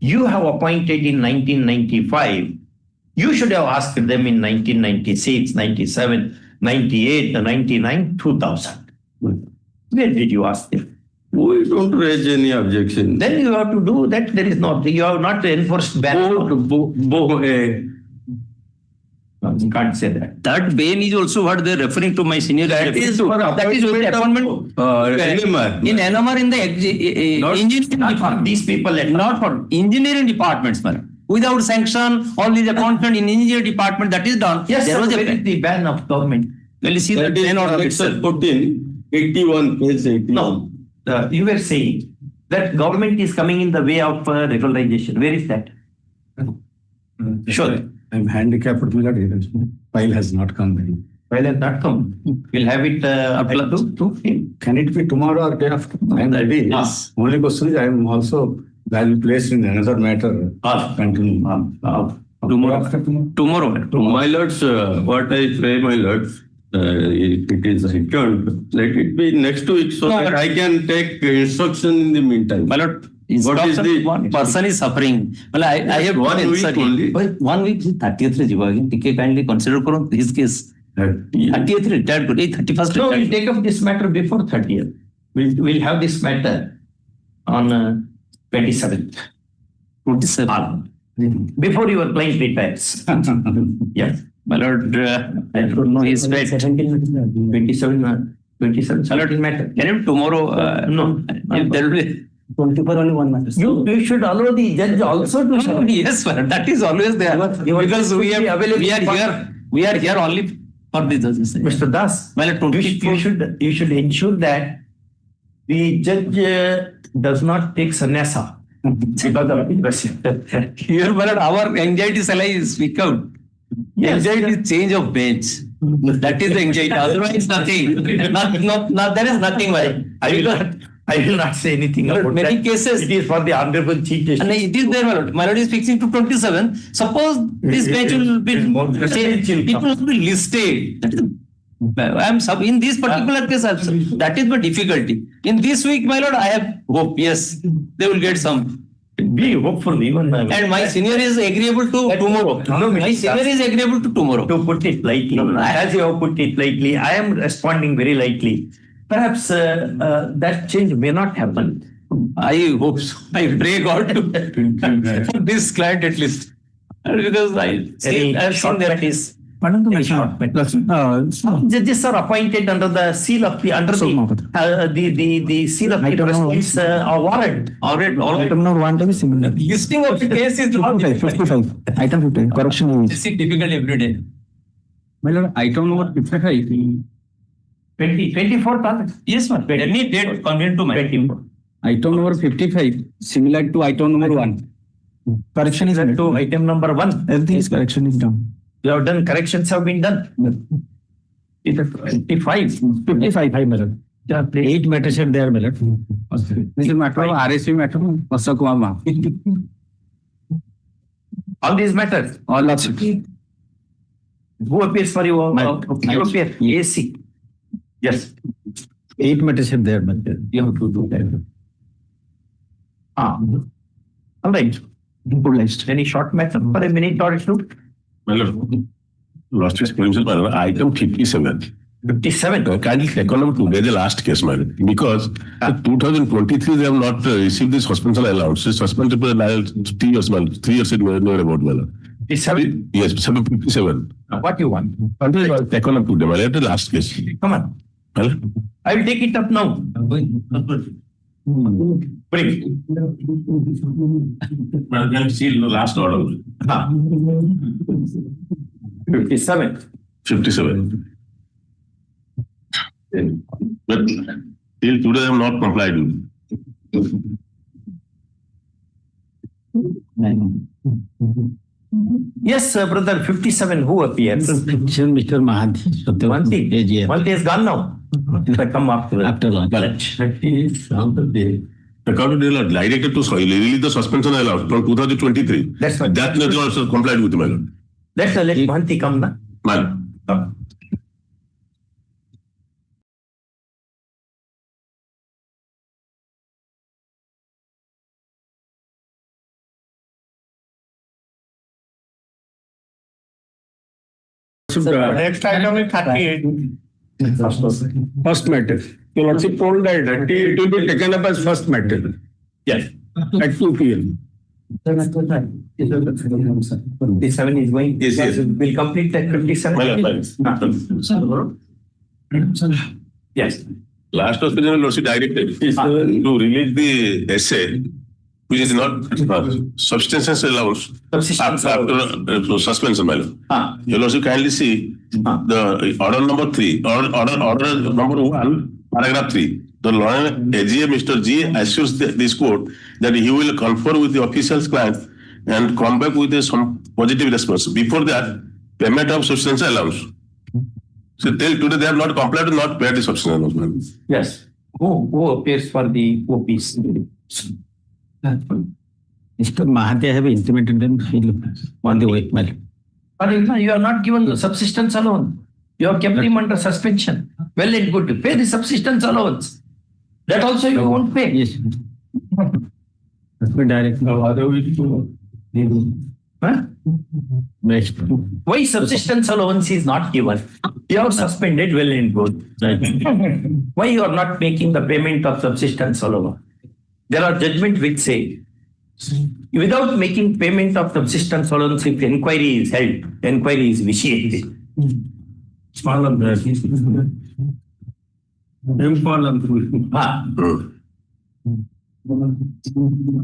You have appointed in 1995. You should have asked them in 1996, 97, 98, 99, 2000. Where did you ask them? We don't raise any objection. Then you have to do that. There is no, you have not enforced ban. You can't say that. That ban is also what they're referring to. My senior That is for that is only appointment. NMR. In NMR in the engineering department. These people, not for engineering departments, man. Without sanction, all these appointment in engineering department, that is done. Yes, there sir, was where is the ban of government? Well, you see the ban order itself. 14, 81, page 81. No, you were saying that government is coming in the way of regularization. Where is that? Sure. I'm handicapped with that. File has not come. File has not come. We'll have it Can it be tomorrow or day after? I am ready. Yes. Only question is I am also placed in another matter. Continue. Tomorrow. My lords, what I say, my lords, if it is returned, let it be next week so that I can take instruction in the meantime. My lord, what is the one person is suffering. Well, I have 1 week only. 1 week is 30th. Take kindly consider his case. 30th retired today, 31st No, we'll retired. take up this matter before 30th. We'll have this matter on 27th. 27. Before your client retires. Yes. My lord, I don't know his fate. 27 My lord, matter. can you tomorrow? No. If there will be 24 only one matter. You should allow the judge also to serve. Yes, sir. That is always there. Because we are here only for the judges. Mr. Das, Well, you should ensure that the judge does not take sannyasa because of question. Here, my lord, our anxiety shall I speak out? Yes. Anxiety is change of bench. That is the anxiety. Otherwise, nothing. There is nothing. I will not say anything about many that. cases. It is for the Honorable Chief Justice. And it is there, my lord. My lord is fixing to 27. Suppose this bench will be it will be listed. In this particular case also, that is the difficulty. In this week, my lord, I have hope. Yes, they will get some. Be hopeful even. And my senior is agreeable to tomorrow. My senior is agreeable to tomorrow. To put it lightly, as you have put it lightly, I am responding very lightly. Perhaps that change may not happen. I hope so. I pray God to this client at least. Because I have seen that is. Judges are appointed under the seal of the the seal of the president's warrant. Item number 1 to be similar. Listing of the case is not 55. Item 50. Correction is. It's difficult every day. Well, item number 55. 24. Yes, ma'am. Any date convenient to my 24. Item number 55, similar to item number 1. Correction is made. To item number 1. Everything's correction is done. You have done, corrections have been done. It is 55. 55, my lord. 8 matters are there, my lord. This is matter of RSC matter. All these matters. All lots. Who appears for you? You appear. AC. Yes. 8 matters are there, my lord. You have to do that. All right. Good list. Any short matter for a minute or two? Well, lost his himself, item 57. 57. Kindly take on today the last case, man. Because 2023 they have not received this hospital allowance. This hospital 3 years, man. 3 years it was not about, man. 57? Yes, 57. What you want? Take on today, man. Let the last case. Come on. Well, I will take it up now. Bring. well, can see the last order. 57. 57. But till today, I have not complied with. Yes, brother, 57. Who appears? Mr. Mahadi. One day is gone now. Come after lunch. According to the directed to release the suspension allowed from 2023. That's what. That not also complied with, my lord. Let's let Bhanti come now. Man. Next item is 38. First matter. Your Lordship told that it will be taken up as first matter. Yes. At 2 p.m. 57 is going. Yes. We'll complete that 57. Yes. Last was Your Lordship directed to release the essay, which is not substance allowance after suspension, my lord. Your Lordship kindly see the order number 3, order number 1, paragraph 3. The lawyer AGA Mr. G assures this court that he will confer with the official's client and come back with some positive response. Before that, payment of substance allowance. So till today they have not complied and not paid the substance allowance. Yes. Who appears for the OPs? Mr. Mahathir have intimated them on the way. But you are not given the subsistence allowance. You have kept him under suspension. Well and good. Pay the subsistence allowance. That also you won't pay. Yes. Direct. Why subsistence allowance is not given? You have suspended, well and good. Why you are not making the payment of subsistence allowance? There are judgments which say, without making payment of subsistence allowance, if inquiry is held, inquiry is vitiated.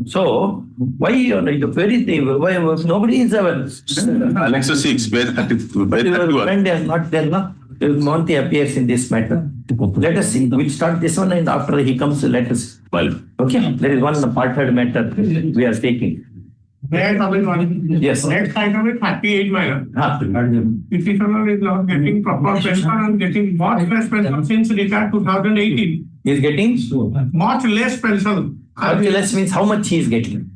So, why you are like the very thing? Why nobody is ever? Annex 6, page 31. Friend is not there, no? Monty appears in this matter. Let us see. We'll start this one, and after he comes, let us. Okay, there is one part-third matter we are taking. Yes. Next item is 38, my lord. Petitioner is not getting proper pension and getting much less pension since retired 2018. He is getting? Much less pension. Much less means how much he is getting?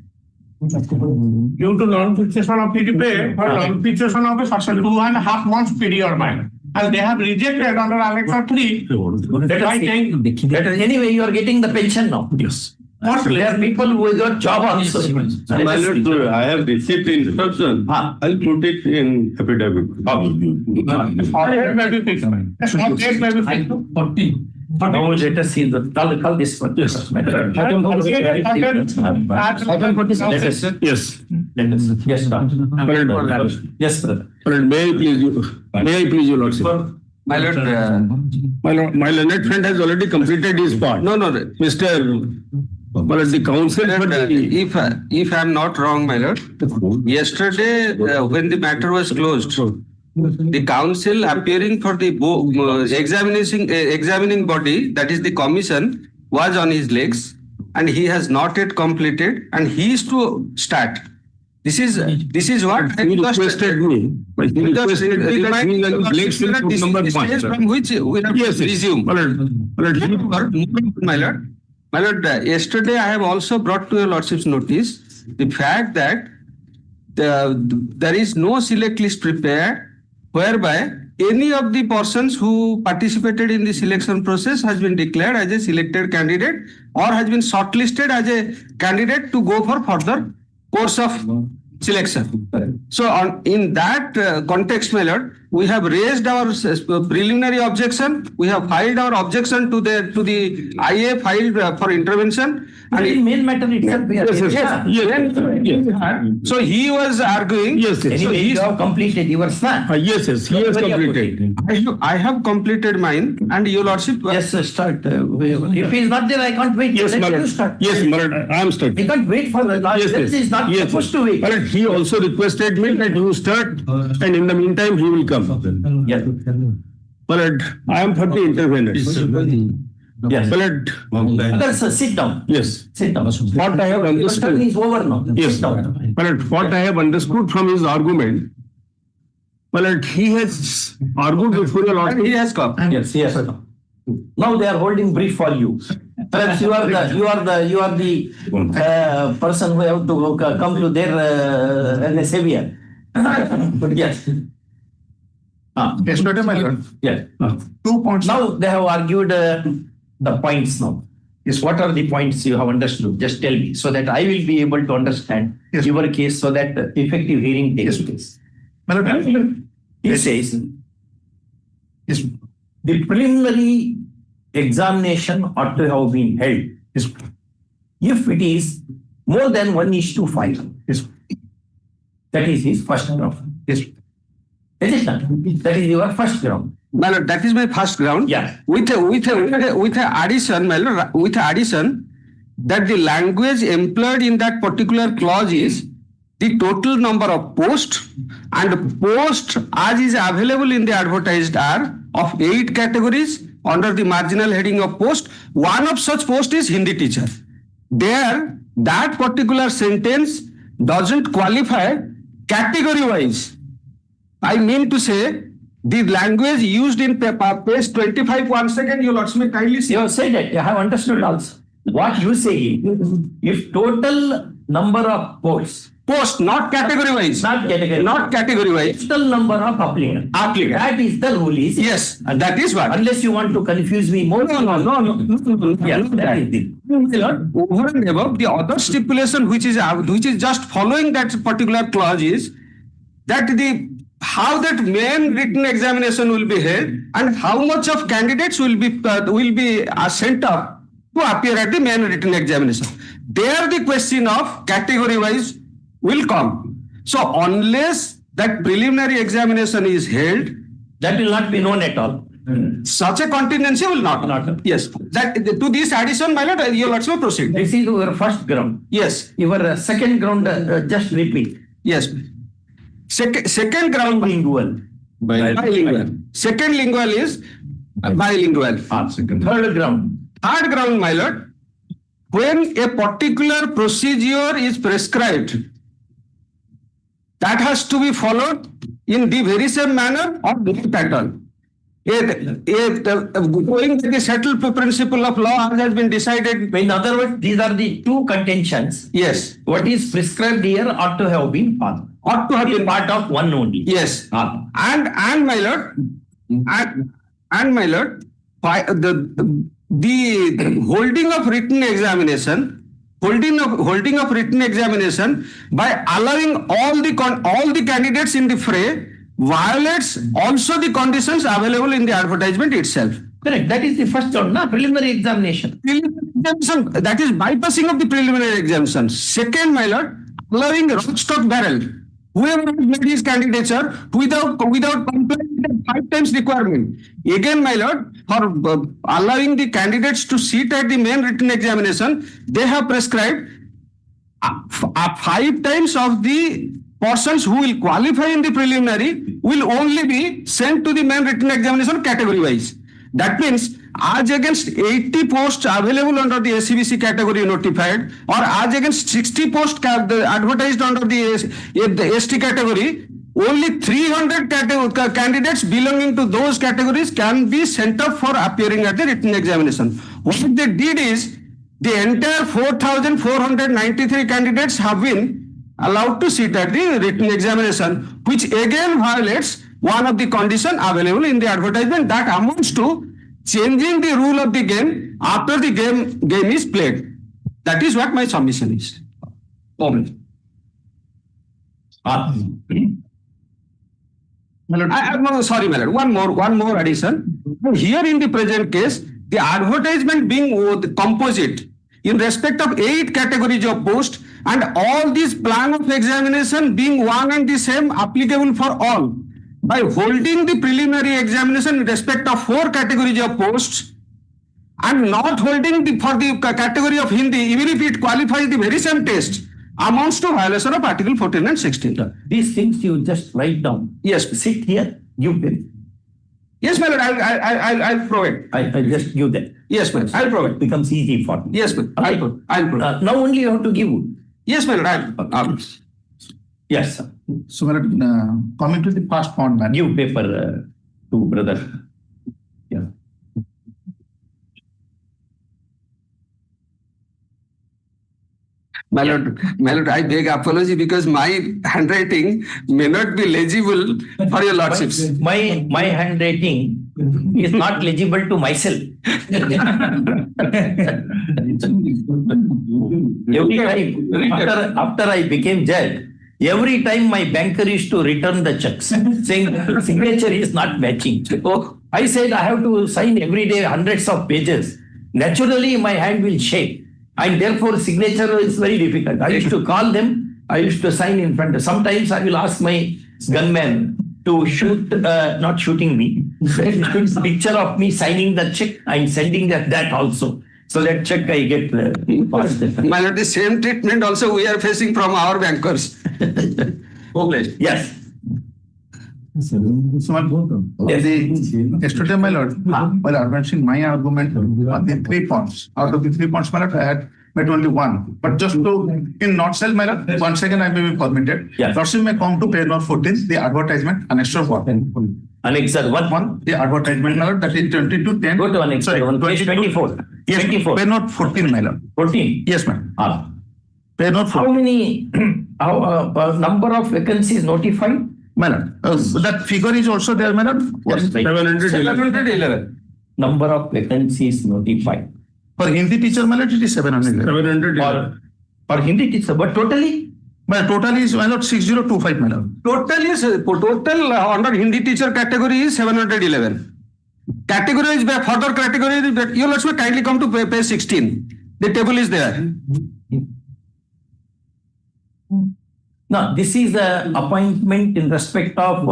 Due to non-fixation of PG pay, for non-fixation of a certain 2.5 months period, my lord. And they have rejected under Annex 3. Anyway, you are getting the pension now. Yes. There are people who got job also. My lord, I have received instruction. I'll put it in affidavit. Now let us see the call this one. Yes. Yes. Yes, brother. May I please you, Lordship? My lord, My learned friend has already completed his part. no. Mr. But the council, If I am not wrong, my lord, yesterday when the matter was closed, the council appearing for the examining body, that is the commission, was on his legs, and he has not yet completed, and he is to start. This is what he requested me. He requested me that he will legs will put number 1. From which we have to resume. My lord, yesterday I have also brought to your lordship's notice the fact that there is no select list prepared whereby any of the persons who participated in the selection process has been declared as a selected candidate or has been shortlisted as a candidate to go for further course of selection. So in that context, my lord, we have raised our preliminary objection. We have filed our objection to the IA filed for intervention. And in main matter itself, So he was arguing. Yes. Anyway, you have completed yours, sir. Yes. He has completed. I have completed mine, and your lordship. Yes, start. If he is not there, I can't wait. Yes, my lord. Yes, my lord. I am starting. He can't wait for the last. Yes. He is not supposed to wait. But he also requested me that you start, and in the meantime he will come. Yes. But I am for the interveners. Yes. But Sir, sit down. Yes. Sit down. What I have understood. Is over now. Yes. Sit down. But what I have understood from his argument, but he has argued before a lot. He has come. Yes. Now they are holding brief for you. Perhaps you are the person who have to come to their as a savior. Yes. Yesterday, my lord. Yes. 2 points. Now they have argued the points now. Yes, what are the points you have understood? Just tell me so that I will be able to understand your case so that effective hearing takes place. My lord, He says The preliminary examination ought to have been held. If it is more than 1:5, that is his first ground. Is it not? That is your first ground. My lord, that is my first ground. Yeah. With a addition, my lord, with a addition that the language employed in that particular clause is the total number of posts, and posts as is available in the advertised are of 8 categories under the marginal heading of post. One of such post is Hindi teacher. There, that particular sentence doesn't qualify category wise. I mean to say, the language used in page 25, 1 second, you lots me kindly see. You have said it, I have understood also. What you say, if total number of posts, not category wise. Not category wise. Total number of applicants. That is the rule. Is yes, that is what. Unless you want to confuse me more. No. Yeah, that is it. Over and above, the other stipulation which is just following that particular clause is that how that main written examination will be held and how much of candidates will be sent up to appear at the main written examination. There the question of category wise will come. So unless that preliminary examination is held, that will not be known at all. Such a contingency will not. Yes. That to this addition, my lord, you will also proceed. This is your first ground. Yes. Your second ground, just repeat. Yes. Second ground, bilingual. Bilingual. Second lingual is bilingual. Third ground. Third ground, my lord, when a particular procedure is prescribed, that has to be followed in the very same manner or different pattern. Going with the settled principle of law has been decided. In other words, these are the two contentions. Yes. What is prescribed here ought to have been followed. Ought to have been part of one only. Yes. And my lord, and my lord, the holding of written examination. Holding of written examination by allowing all the candidates in the fray violates also the conditions available in the advertisement itself. Correct. That is the first round, preliminary examination. That is bypassing of the preliminary examination. Second, my lord, allowing rock stock barrel. Whoever made his candidature without complying with 5 times requirement. Again, my lord, for allowing the candidates to sit at the main written examination, they have prescribed 5 times of the persons who will qualify in the preliminary will only be sent to the main written examination category wise. That means as against 80 posts available under the SCBC category notified, or as against 60 posts advertised under the ST category, only 300 candidates belonging to those categories can be sent up for appearing at the written examination. What they did is the entire 4,493 candidates have been allowed to sit at the written examination, which again violates one of the conditions available in the advertisement that amounts to changing the rule of the game after the game is played. That is what my submission is. Sorry, my lord. One more addition. Here in the present case, the advertisement being composite in respect of 8 categories of posts, and all these plan of examination being one and the same applicable for all. By holding the preliminary examination in respect of 4 categories of posts and not holding for the category of Hindi, even if it qualifies the very same test, amounts to violation of Article 14 and 16. These things you just write down. Yes. Sit here, give them. Yes, my lord, I'll provide. I just give that. Yes, my lord, I'll provide. It becomes easy for me. Yes, my lord, I'll provide. Now only you have to give. Yes, my lord, I'll. Yes, sir. So, coming to the first point, man. Give paper to brother. Yeah. My lord, I beg apology because my handwriting may not be legible for your lordships. My handwriting is not legible to myself. Every time after I became judge, Every time my banker used to return the checks saying signature is not matching. So I said I have to sign every day hundreds of pages. Naturally, my hand will shake and therefore signature is very difficult. I used to call them. I used to sign in front. Sometimes I will ask my gunman to shoot, not shooting me, shoot a picture of me signing the check and sending that also. So that check I get passed. My lord, the same treatment also we are facing from our bankers. Yes. Yesterday, my lord, while advancing my argument on the 3 points, out of the 3 points, my lord, I had made only one. But just to, in nutshell, my lord, 1 second I may be permitted. Yes. Lordship may come to page number 14, the advertisement, annexure 1. Annexure what? The advertisement, my lord, that is 2210. Go to annexure 1, page 24. Yes, 24. page note 14, my lord. 14. Yes, ma'am. Ah. Page note 14. How many number of vacancies notified? My lord, that figure is also there, my lord. Yes, right. 711. Number of vacancies notified. For Hindi teacher, my lord, it is 711. For Hindi teacher, but totally? My total is, my lord, 6025, my lord. Total under Hindi teacher category is 711. Categories, further categories, you also kindly come to page 16. The table is there. No, this is the appointment in respect of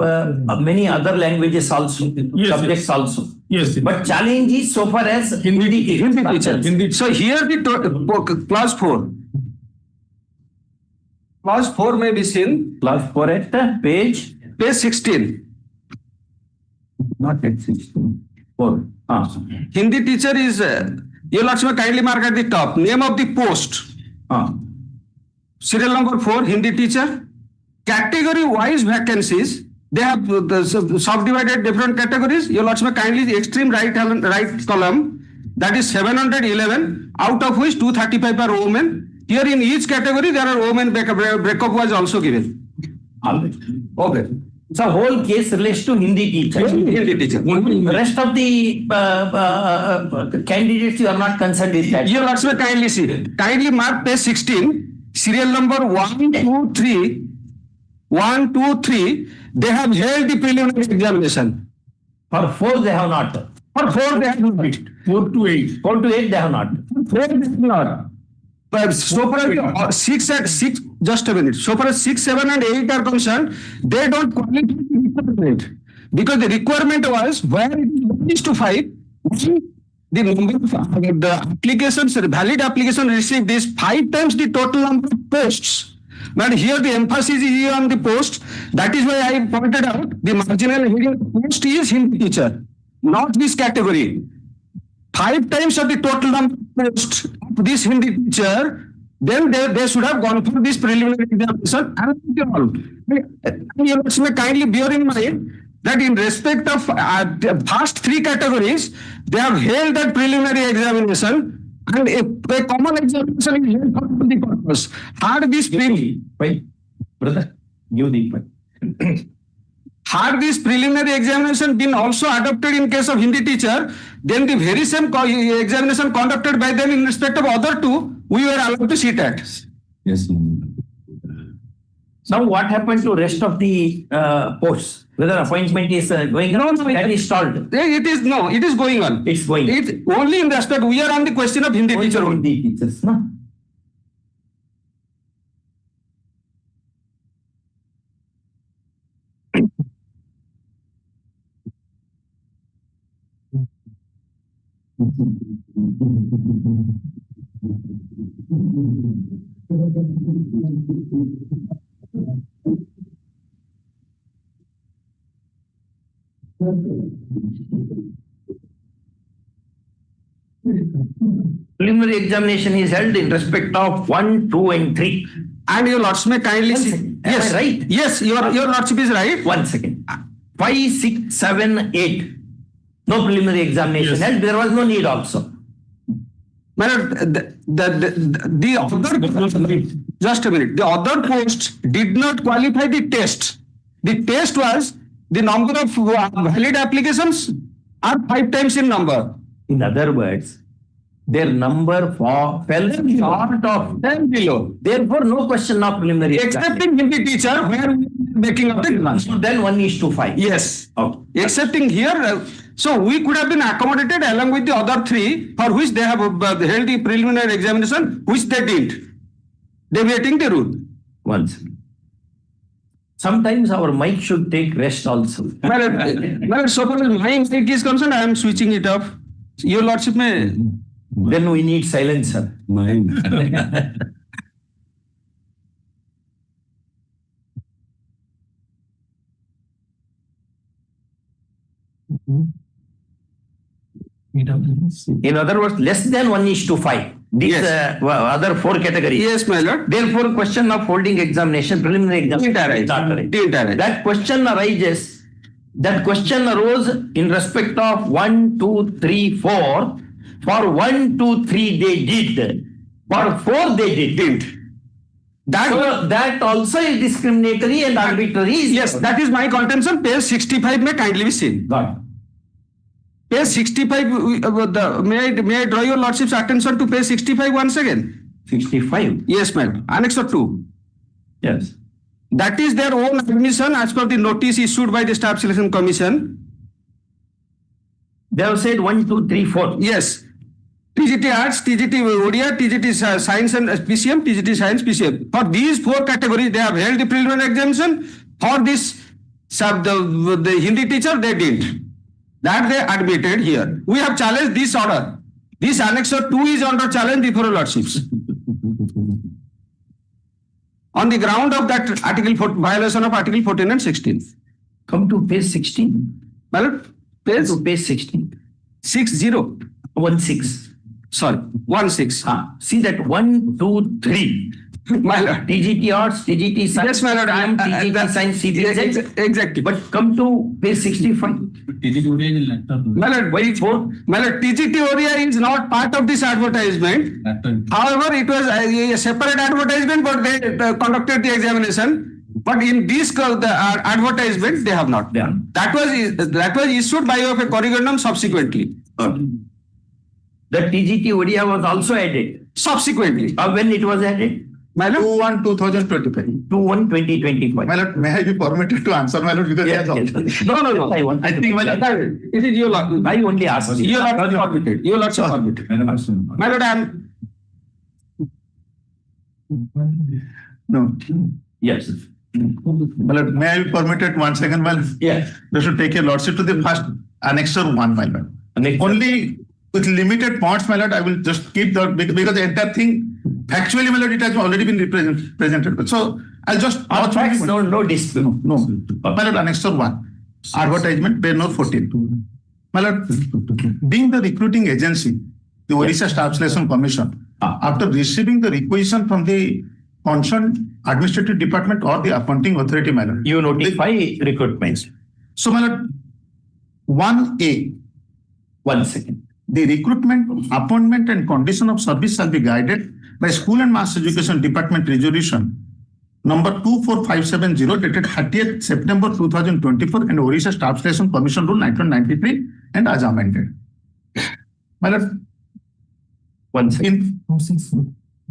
many other languages also, subjects also. Yes. But challenge is so far as Hindi teacher. So here the clause 4. Clause 4 may be seen. Clause 4 at page 16. Not at 16. 4. Hindi teacher is, you will kindly mark at the top, name of the post. Serial number 4, Hindi teacher. Category wise vacancies, they have subdivided different categories. You will kindly extreme right column, that is 711, out of which 235 are women. Here in each category, there are women breakup was also given. Okay. So whole case relates to Hindi teacher. Hindi teacher. Rest of the candidates you are not concerned with that. You will kindly see. Kindly mark page 16. Serial number 1, 2, 3, they have held the preliminary examination. For 4 they have not. For 4 they have not. 4 to 8. 4 to 8 they have not. 4 they have not. But so far as 6 and 6, just a minute. So far as 6, 7 and 8 are concerned, they don't qualify the requirement. Because the requirement was where it is 1:5, the number of the applications, valid application received is 5 times the total number of posts. But here the emphasis is on the post. That is why I pointed out the marginal heading post is Hindi teacher, not this category. 5 times of the total number of posts of this Hindi teacher, then they should have gone through this preliminary examination and you may kindly bear in mind that in respect of the first 3 categories, they have held that preliminary examination and a common examination is held for the purpose. Had this had this preliminary examination been also adopted in case of Hindi teacher, then the very same examination conducted by them in respect of other 2, we were allowed to sit at. Yes. Now what happened to rest of the posts? Whether appointment is going on? No, that is stalled. It is going on. It's going. It's only in respect, we are on the question of Hindi teacher. Hindi teachers, no? Preliminary examination is held in respect of 1, 2, and 3. And your lords may kindly see. Yes, right. Yes, your lordship is right. 1 second. 5, 6, 7, 8. No preliminary examination held. There was no need also. The other, just a minute. The other posts did not qualify the test. The test was the number of valid applications are 5 times in number. In other words, Their number fell short of 10 below. Therefore, no question of preliminary. Excepting Hindi teacher, where we are making up the class. So then 1:5. Yes. Okay. Excepting here, so we could have been accommodated along with the other three for which they have held the preliminary examination, which they didn't, deviating the rule. Once. Sometimes our mic should take rest also. Well, so far as my mic is concerned, I am switching it off. Your Lordship may. Then we need silence, sir. Mine. In other words, less than 1:5. These other four categories. Yes, my lord. Therefore, question of holding examination, preliminary examination. That question arises. That question arose in respect of 1, 2, 3, 4. For 1, 2, 3 they did. For 4 they didn't. That also is discriminatory and arbitrary. Yes, that is my contention. Page 65 may kindly be seen. Page 65, may I draw your Lordship's attention to page 65 once again? 65? Yes, ma'am. Annex 2. Yes. That is their own admission as per the notice issued by the Staff Selection Commission. They have said 1, 2, 3, 4. Yes. TGT Arts, TGT Odia, TGT Science and PCM, TGT Science, PCM. For these 4 categories, they have held the preliminary examination. For this, the Hindi teacher, they didn't. That they admitted here. We have challenged this order. This Annex 2 is under challenge before your Lordships. On the ground of that violation of Article 14 and 16. Come to page 16. Well, page 16. 60. 16. Sorry, 16. See that 1, 2, 3. My lord. TGT Arts, TGT Science. Yes, my lord. TGT Science, CBZ. Exactly. But come to page 65. My lord, TGT Oria is not part of this advertisement. However, it was a separate advertisement, but they conducted the examination. But in this advertisement, they have not. That was issued by way of a corrigendum subsequently. The TGT Odia was also added. Subsequently. When it was added? 2/1/2025. 2/1/2025. My lord, may I be permitted to answer, my lord? Because yes. No. I think it is your lord. I only asked. Your lord permitted. Your lord permitted. My lord, I am. No. Yes. My lord, may I be permitted 1 second, my lord? Yes. They should take a lordship to the first Annexure 1, my lord. Only with limited points, my lord, I will just keep the, because the entire thing, factually, my lord, it has already been presented. So I'll just. No dispute. No. My lord, Annexure 1, advertisement, page note 14. My lord, being the recruiting agency, the Orissa Staff Selection Commission, after receiving the requisition from the concerned administrative department or the appointing authority, my lord, you notify recruitments. So, my lord, 1A. 1 second. The recruitment, appointment and condition of service shall be guided by School and Mass Education Department Resolution number 24570 dated 30th September 2024 and Orissa Staff Selection Commission Rule 1993 and as amended. My lord, 1 second.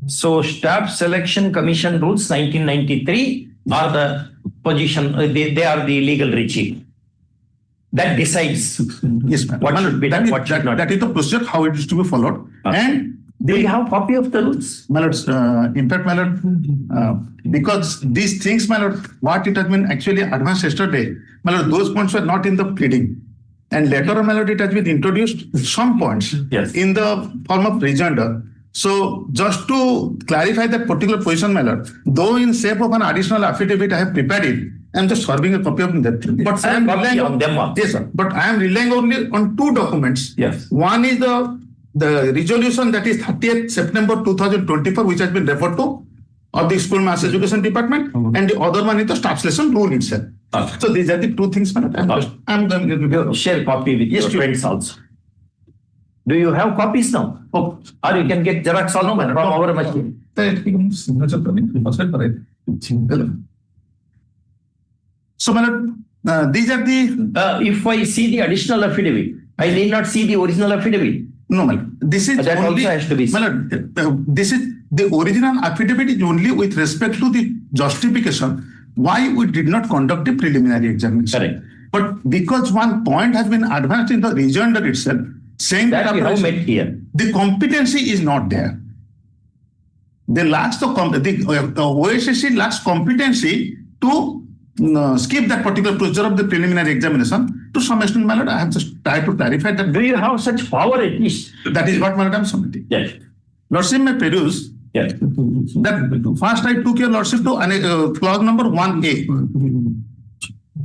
So Staff Selection Commission Rules 1993 are the position, they are the legal regime. That decides yes, ma'am. What should be done, what should not. That is the procedure, how it is to be followed. And do you have a copy of the rules? My lord, in fact, my lord, because these things, my lord, what it has been actually advanced yesterday, my lord, those points were not in the pleading. And later on, my lord, it has been introduced some points in the form of rejoinder. So just to clarify that particular position, my lord, though in shape of an additional affidavit, I have prepared it. I'm just serving a copy of that. But I am relying on them. Yes, sir. But I am relying only on 2 documents. Yes. One is the resolution that is 30th September 2024, which has been referred to, of the School Mass Education Department, and the other one is the Staff Selection Rule itself. So these are the 2 things, madam. I'm going to share copy with your friends also. Do you have copies now? Oh, or you can get Xerox also from our machine. So, madam, these are the. If I see the additional affidavit, I need not see the original affidavit. No, my lord. This is That only, also has to be. my lord, this is the original affidavit is only with respect to the justification why we did not conduct the preliminary examination. Correct. But because one point has been advanced in the rejoinder itself, saying That we have operation- met here. the competency is not there. They lacks the OSSC lacks competency to skip that particular procedure of the preliminary examination. To some extent, my lord, I have just tried to clarify that. Do you have such power at least? That is what, my lord, I am submitting. Yes. Lordship may peruse. Yes. That first I took your lordship to clause number 1A.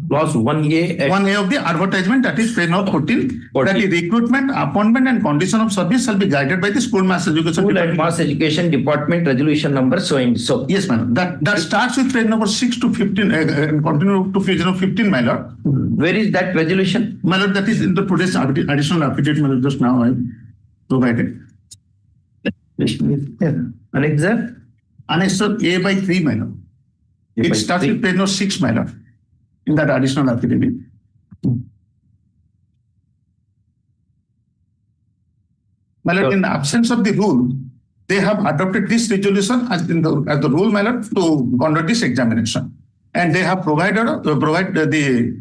Clause 1A. 1A of the advertisement, that is page number 14. That is recruitment, appointment and condition of service shall be guided by the school mass education School and department. Mass Education Department resolution number so and so. Yes, madam. That starts with page number 6 to 15 and continue to page number 15, my lord. Where is that resolution? My lord, that is in the today's additional affidavit, my lord, just now I provided. Annexer? Annexer A by 3, my lord. A by It starts 3. with page number 6, my lord, in that additional affidavit. My lord, in the absence of the rule, they have adopted this resolution as the rule, my lord, to conduct this examination. And they have provided the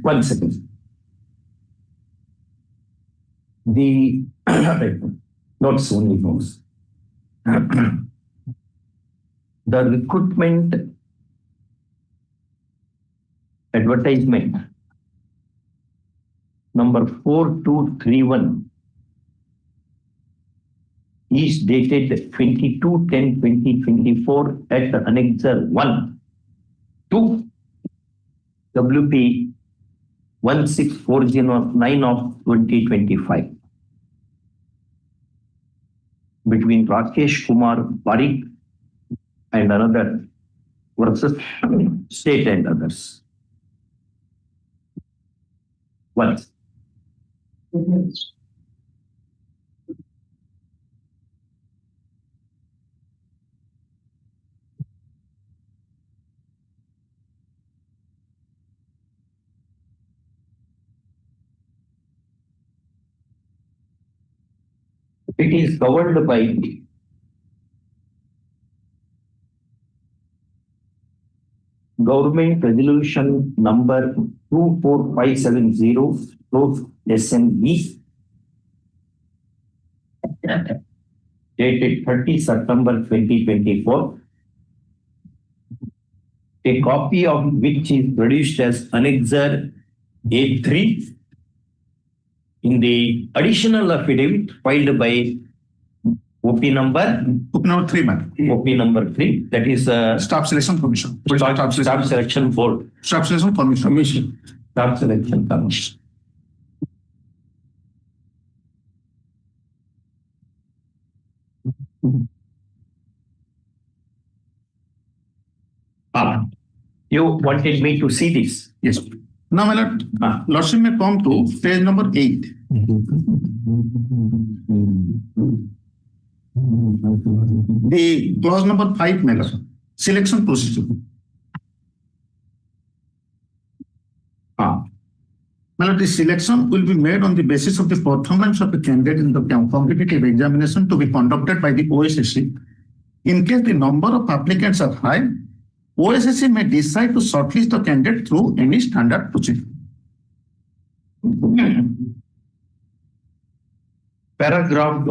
1 second. The notes only notes. The recruitment advertisement number 4231 is dated 22/10/2024 at the Annexer 1 to WP 16409 of 2025 between Rakesh Kumar Parikh and another versus state and others. What? It is governed by Government Resolution number 24570/SME dated 30 September 2024. A copy of which is produced as Annexer A3 in the additional affidavit filed by OP number 3, man. OP number 3. That is Staff Selection Commission. Staff Selection Board. Staff Selection Commission. Staff Selection Commission. You wanted me to see this? Yes. Now, my lord, lordship may come to page number 8. The clause number 5, my lord, selection procedure. My lord, the selection will be made on the basis of the performance of the candidate in the competitive examination to be conducted by the OSSC. In case the number of applicants are high, OSSC may decide to shortlist the candidate through any standard procedure. Paragraph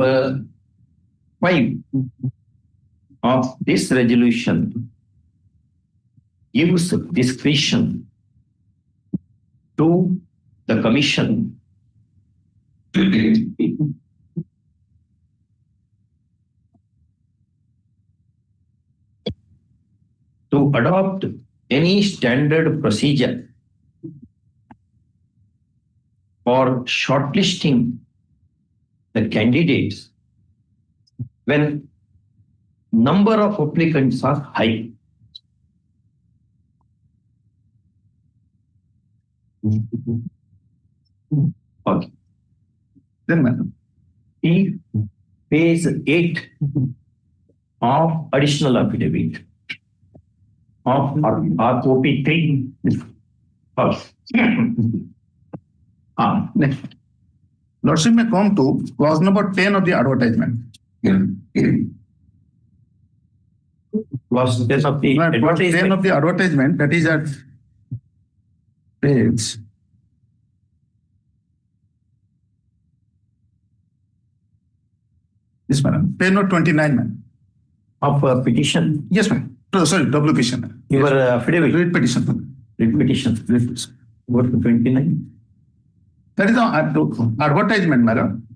5 of this resolution gives discretion to the commission to adopt any standard procedure for shortlisting the candidates when number of applicants are high. Okay. Then, madam, If phase 8 of additional affidavit of ROP3 first. Next. Lordship may come to clause number 10 of the advertisement. Clause 10 of the Clause 10 of the advertisement, that is at page. Yes, madam. Page note 29, ma'am. Of petition. Yes, ma'am. Sorry, double petition. Your affidavit. Read petition. Read petition. Go to 29. That is the advertisement, madam.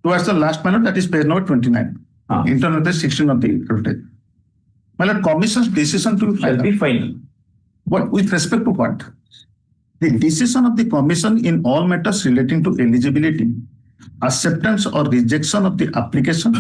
Towards the last matter, that is page note 29. Internal page 16 of the advertisement. Madam, commission's decision to be final. What, with respect to what? The decision of the commission in all matters relating to eligibility, acceptance or rejection of the application,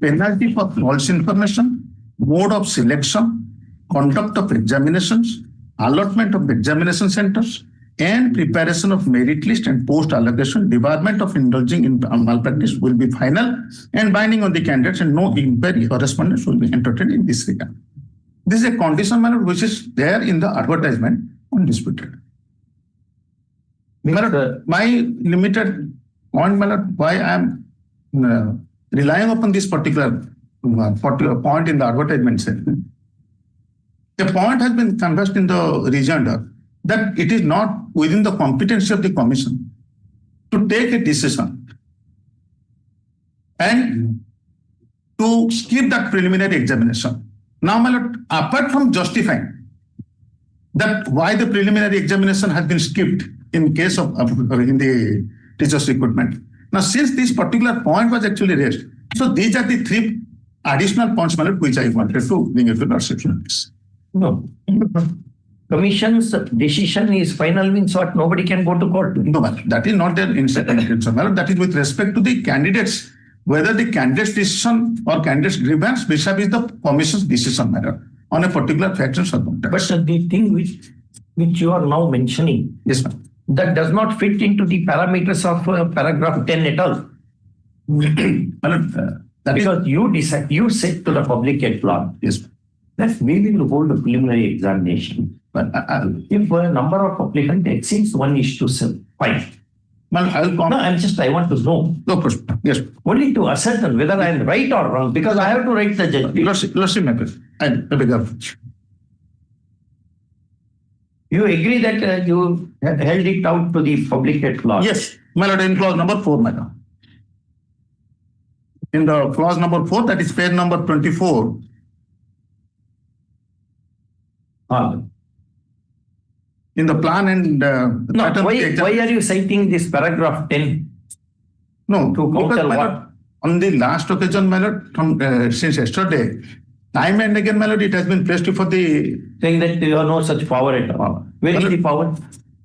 penalty for false information, mode of selection, conduct of examinations, allotment of examination centers, and preparation of merit list and post allocation, debarment of indulging in malpractice will be final and binding on the candidates, and no inquiry correspondence will be entertained in this regard. This is a condition matter which is there in the advertisement, undisputed. My limited point, why I am relying upon this particular point in the advertisement section. A point has been conversed in the rejoinder that it is not within the competency of the commission to take a decision and to skip that preliminary examination. Now, my lord, apart from justifying that why the preliminary examination has been skipped in case of in the teachers' recruitment. Now, since this particular point was actually raised, so these are the three additional points, my lord, which I wanted to bring into the perception. No. Commission's decision is final means what? Nobody can go to court. No, that is not their intention. That is with respect to the candidates, whether the candidate's decision or candidate's grievance vis-a-vis the commission's decision matter on a particular fact and circumstance. But the thing which you are now mentioning, yes, ma'am, that does not fit into the parameters of paragraph 10 at all. Because you decide, you said to the public at large, yes, that we will hold a preliminary examination. But if a number of applicants exceeds 1:5. Well, I want to know. No, yes. Only to ascertain whether I am right or wrong, because I have to write the judgment. You agree that you held it out to the public at large? Yes, my lord, in clause number 4, madam. In the clause number 4, that is page number 24. In the plan and why are you citing this paragraph 10? No, to counter what? On the last occasion, my lord, from since yesterday, time and again, my lord, it has been placed before the saying that you have no such power at all. Where is the power?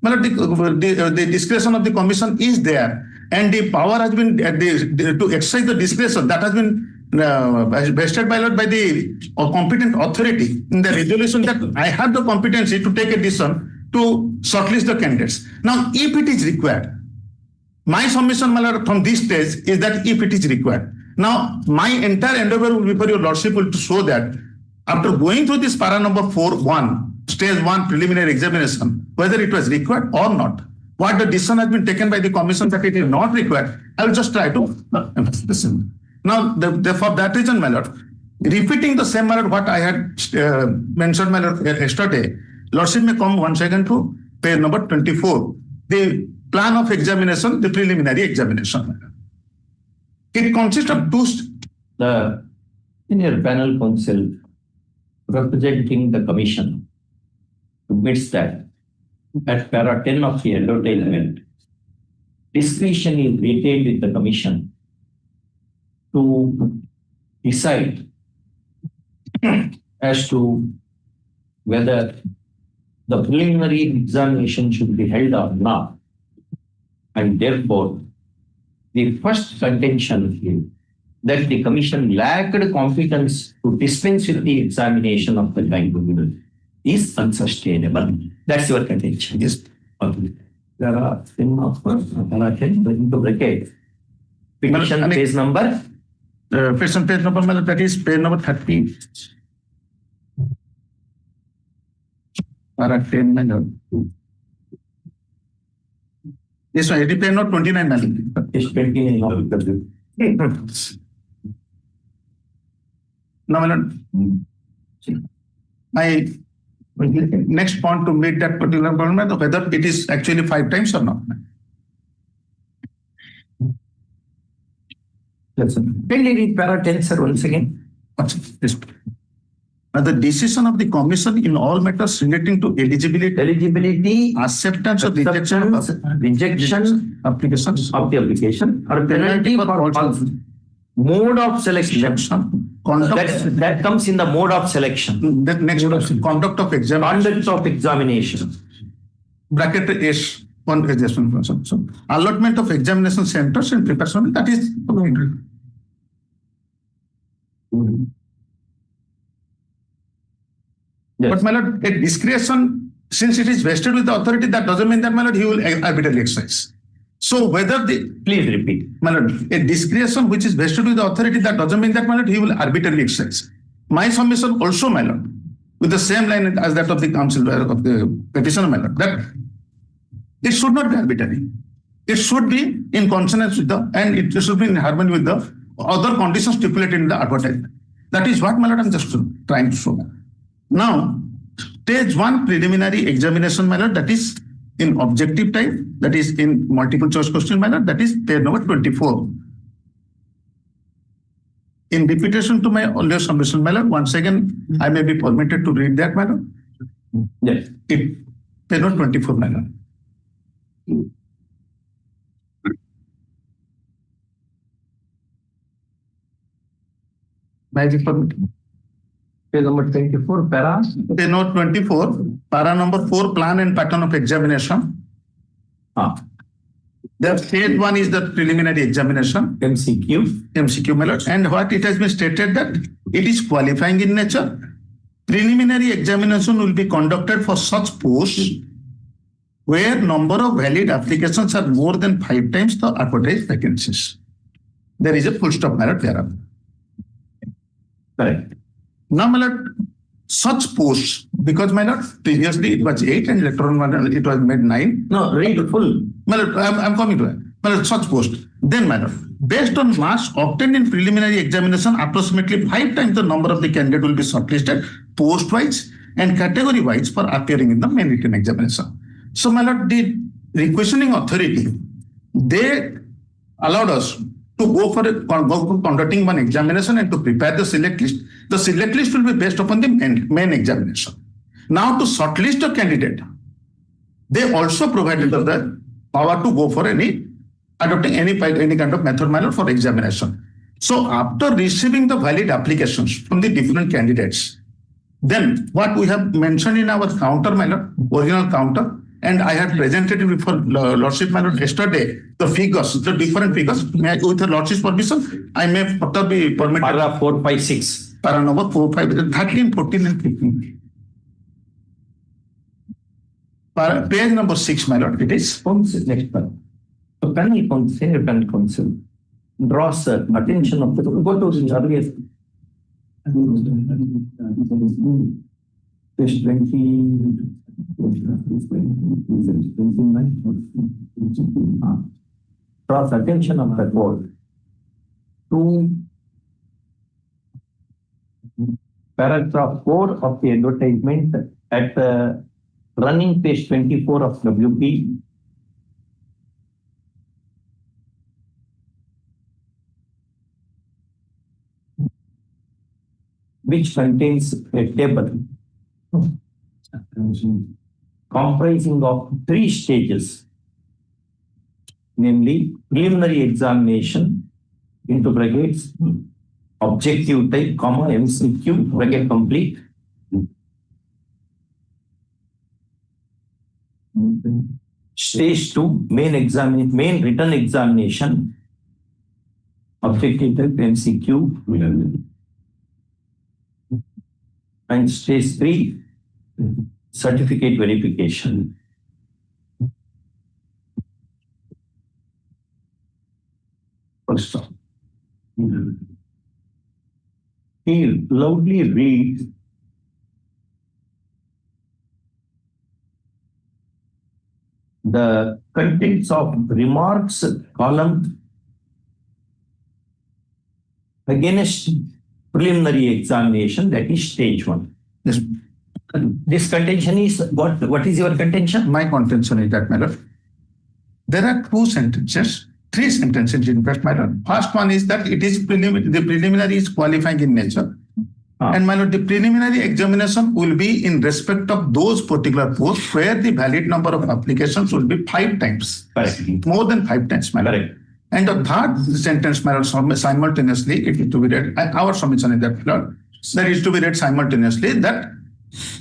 My lord, the discretion of the commission is there, and the power has been to exercise the discretion that has been vested by the competent authority in the resolution that I have the competency to take a decision to shortlist the candidates. Now, if it is required, my submission, my lord, from this stage is that if it is required. Now, my entire endeavor will be for your lordship will to show that after going through this para number 4.1, stage 1 preliminary examination, whether it was required or not, what the decision has been taken by the commission that it is not required, I will just try to listen. Now, for that reason, my lord, repeating the same, my lord, what I had mentioned, my lord, yesterday, lordship may come once again to page number 24, the plan of examination, the preliminary examination. It consists of two. The senior panel counsel representing the commission admits that at para 10 of the advertisement, discretion is retained with the commission to decide as to whether the preliminary examination should be held or not. And therefore, the first contention is that the commission lacked competence to dispense with the examination of the kind is unsustainable. That's your contention. Yes. Okay. There are 10 of course, into bracket. Petition page number? Petition page number, that is page number 30. Yes, my 80 note 29 my lord. It's 29. Now, my lord, my next point to meet that particular problem, whether it is actually 5 times or not. Yes, sir. Can you read para 10, sir, once again? Yes. Now, the decision of the commission in all matters relating to eligibility, acceptance or rejection applications of the application or penalty for false mode of selection. That comes in the mode of selection. That next conduct of examination. Conduct of examination. Bracket S. One adjustment. So allotment of examination centers and preparation, that is. Yes. But my lord, a discretion, since it is vested with the authority, that doesn't mean that my lord, he will arbitrarily exercise. So whether the please repeat, my lord, a discretion which is vested with the authority, that doesn't mean that my lord, he will arbitrarily exercise. My submission also, my lord, with the same line as that of the counsel of the petitioner, my lord, that it should not be arbitrary. It should be in consonance with the, and it should be in harmony with the other conditions stipulated in the advertisement. That is what, my lord, I'm just trying to show. Now, stage 1 preliminary examination, my lord, that is in objective type, that is in multiple choice question, my lord, that is page number 24. In repetition to my earlier submission, my lord, once again, I may be permitted to read that, my lord. Yes. Page number 24, my lord. May I be permitted? Page number 24, para? Page number 24, para number 4, plan and pattern of examination. The stage 1 is the preliminary examination. MCQ, my lord. And what it has been stated that it is qualifying in nature. Preliminary examination will be conducted for such posts where number of valid applications are more than 5 times the advertised vacancies. There is a full stop, my lord, thereof. Correct. Now, my lord, such posts, because my lord, previously it was 8 and later on it was made 9. No, read full. My lord, I'm coming to it. My lord, such post. Then, my lord, based on marks obtained in preliminary examination, approximately 5 times the number of the candidate will be shortlisted post-wise and category-wise for appearing in the main written examination. So, my lord, the requisitioning authority, they allowed us to go for conducting one examination and to prepare the select list. The select list will be based upon the main examination. Now, to shortlist a candidate, they also provided us the power to go for adopting any kind of method, my lord, for examination. So, after receiving the valid applications from the different candidates, then what we have mentioned in our counter, my lord, original counter, and I had presented it before Lordship, my lord, yesterday, the figures, the different figures, with the Lordship's permission, I may further be permitted. Paragraph 4, 5, 6. Para number 4, 5, 13, 14, and 15. Page number 6, my lord, it is. Next one. The panel council draws attention of the, go to the earlier. Page 20. Draws attention of the board to paragraph 4 of the advertisement at running page 24 of WP. Which contains a table comprising of 3 stages, namely preliminary examination into brackets, objective type, comma, MCQ, bracket complete. Stage 2, main written examination, objective type, MCQ. And stage 3, certificate verification. First off, he loudly reads the contents of remarks column against preliminary examination, that is stage 1. Yes. This contention is what is your contention? My contention is that, my lord, there are three sentences in fact, my lord. First one is that it is the preliminary is qualifying in nature. And my lord, the preliminary examination will be in respect of those particular posts where the valid number of applications will be 5 times. Correct. More than 5 times, my lord. Correct. And the third sentence, my lord, simultaneously, it is to be read, our submission is that, my lord, that is to be read simultaneously, that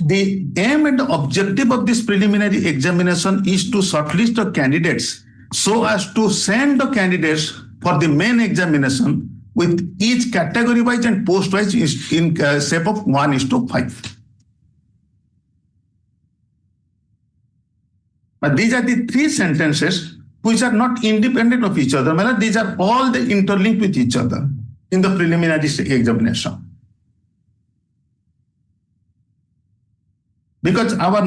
the aim and the objective of this preliminary examination is to shortlist the candidates so as to send the candidates for the main examination with each category wise and post wise in shape of 1:5. But these are the 3 sentences which are not independent of each other. These are all interlinked with each other in the preliminary examination. Because our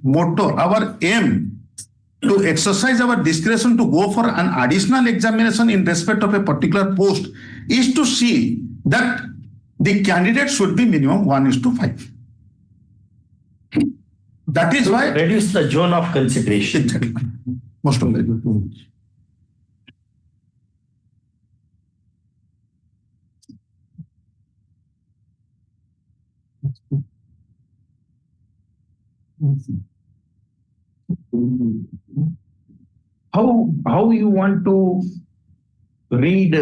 motto, our aim to exercise our discretion to go for an additional examination in respect of a particular post is to see that the candidate should be minimum 1:5. That is why reduce the zone of consideration. Exactly. Most of it. How you want to read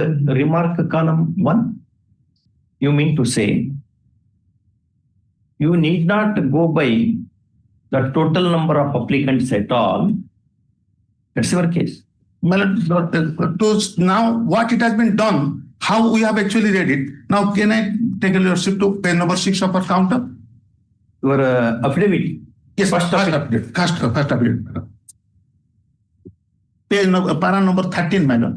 remark column 1? You mean to say you need not go by the total number of applicants at all. That's your case. Well, now what it has been done, how we have actually read it. Now can I take a leadership to page number 6 of our counter? Your affidavit. Yes, first affidavit. First affidavit. Page number, para number 13, madam.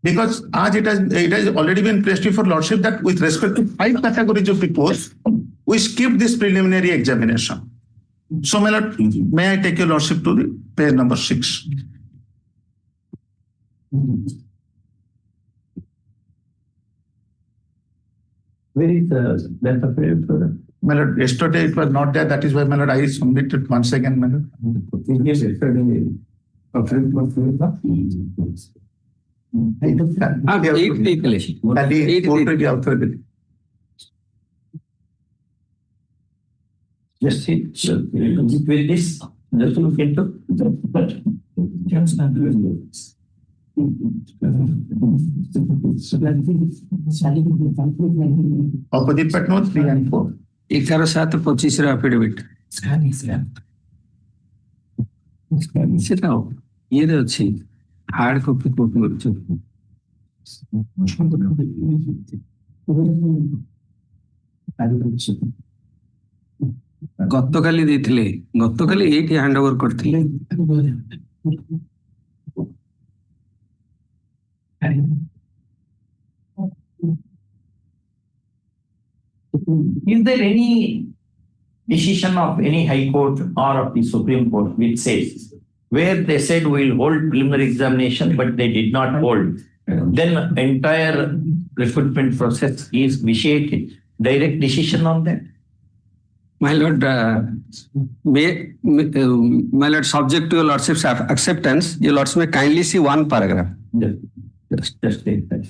Because as it has already been placed before Lordship that with respect to 5 categories of people, we skip this preliminary examination. So, my lord, may I take your Lordship to the page number 6? Where is that affidavit? My lord, yesterday it was not there. That is why, my lord, I submitted once again, my lord. Yes, yesterday. Just see, with this, just look into opposite but no 3 and 4. 11/7/25 affidavit. সেটা ইয়েতে ଅଛି hard copy code করছে ଗତକାଲି ଦେଇଥିଲେ ଗତକାଲି ଏଇଠି hand over କରିଥିଲେ Is there any decision of any High Court or of the Supreme Court which says where they said we will hold preliminary examination but they did not hold, then entire recruitment process is vitiated? Direct decision on that? My lord, my lord, subject to your lordship's acceptance, your lordship may kindly see one paragraph. Just take that.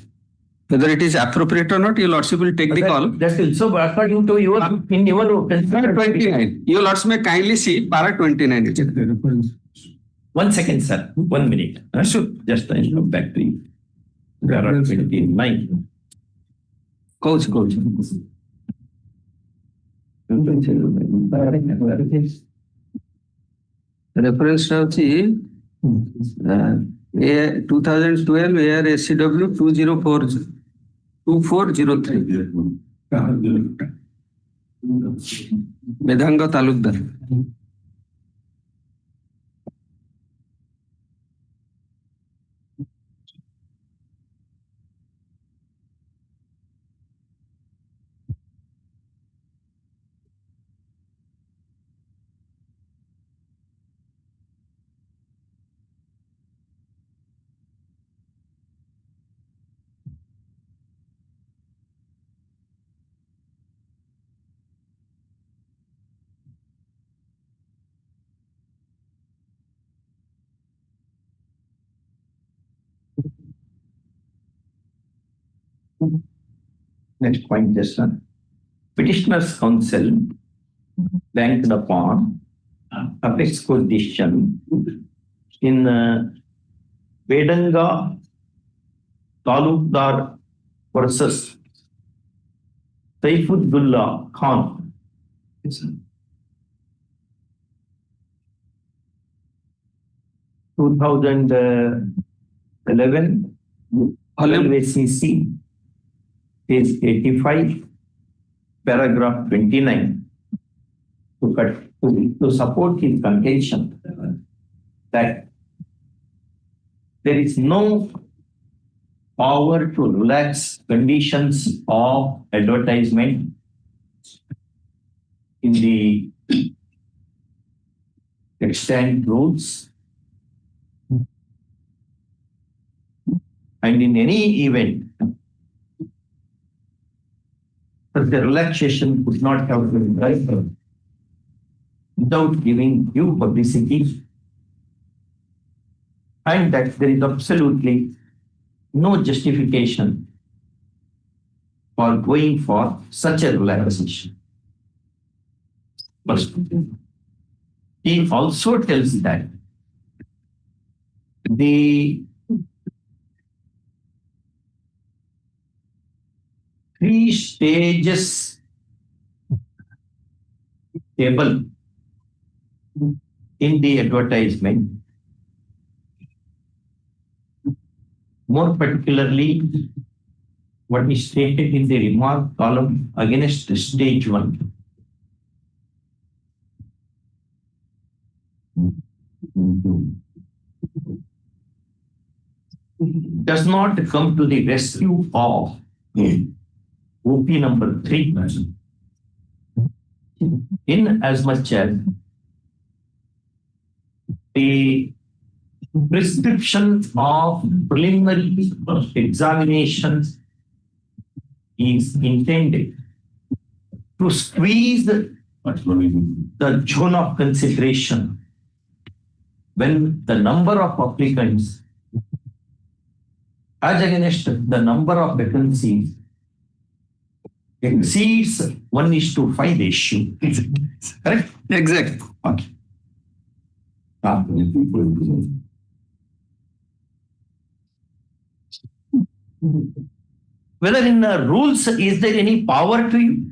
Whether it is appropriate or not, your lordship will take the call. That is so according to your in your Para 29. Your lordship may kindly see para 29. 1 second, sir. 1 minute. Sure. Just I come back to you. Para 29. Coach. Reference ହେଉଛି 2012 AR SCW 2403 Vedanga Talukdar Next point, just petitioner's counsel banked upon apex court decision in Vedanga Talukdar versus Saifullah Khan. 2011, LVCC, page 85, paragraph 29, to support his contention that there is no power to relax conditions of advertisement in the extant rules, and in any event, the relaxation could not have been done without giving due publicity, and that there is absolutely no justification for going for such a relaxation. But he also tells that the 3 stages table in the advertisement, more particularly what is stated in the remark column against stage 1. Does not come to the rescue of OP number 3, in as much as the prescription of preliminary examinations is intended to squeeze the zone of consideration when the number of applicants as against the number of vacancies exceeds 1:5 ratio. Correct? Exactly. Okay. Whether in the rules, is there any power to you?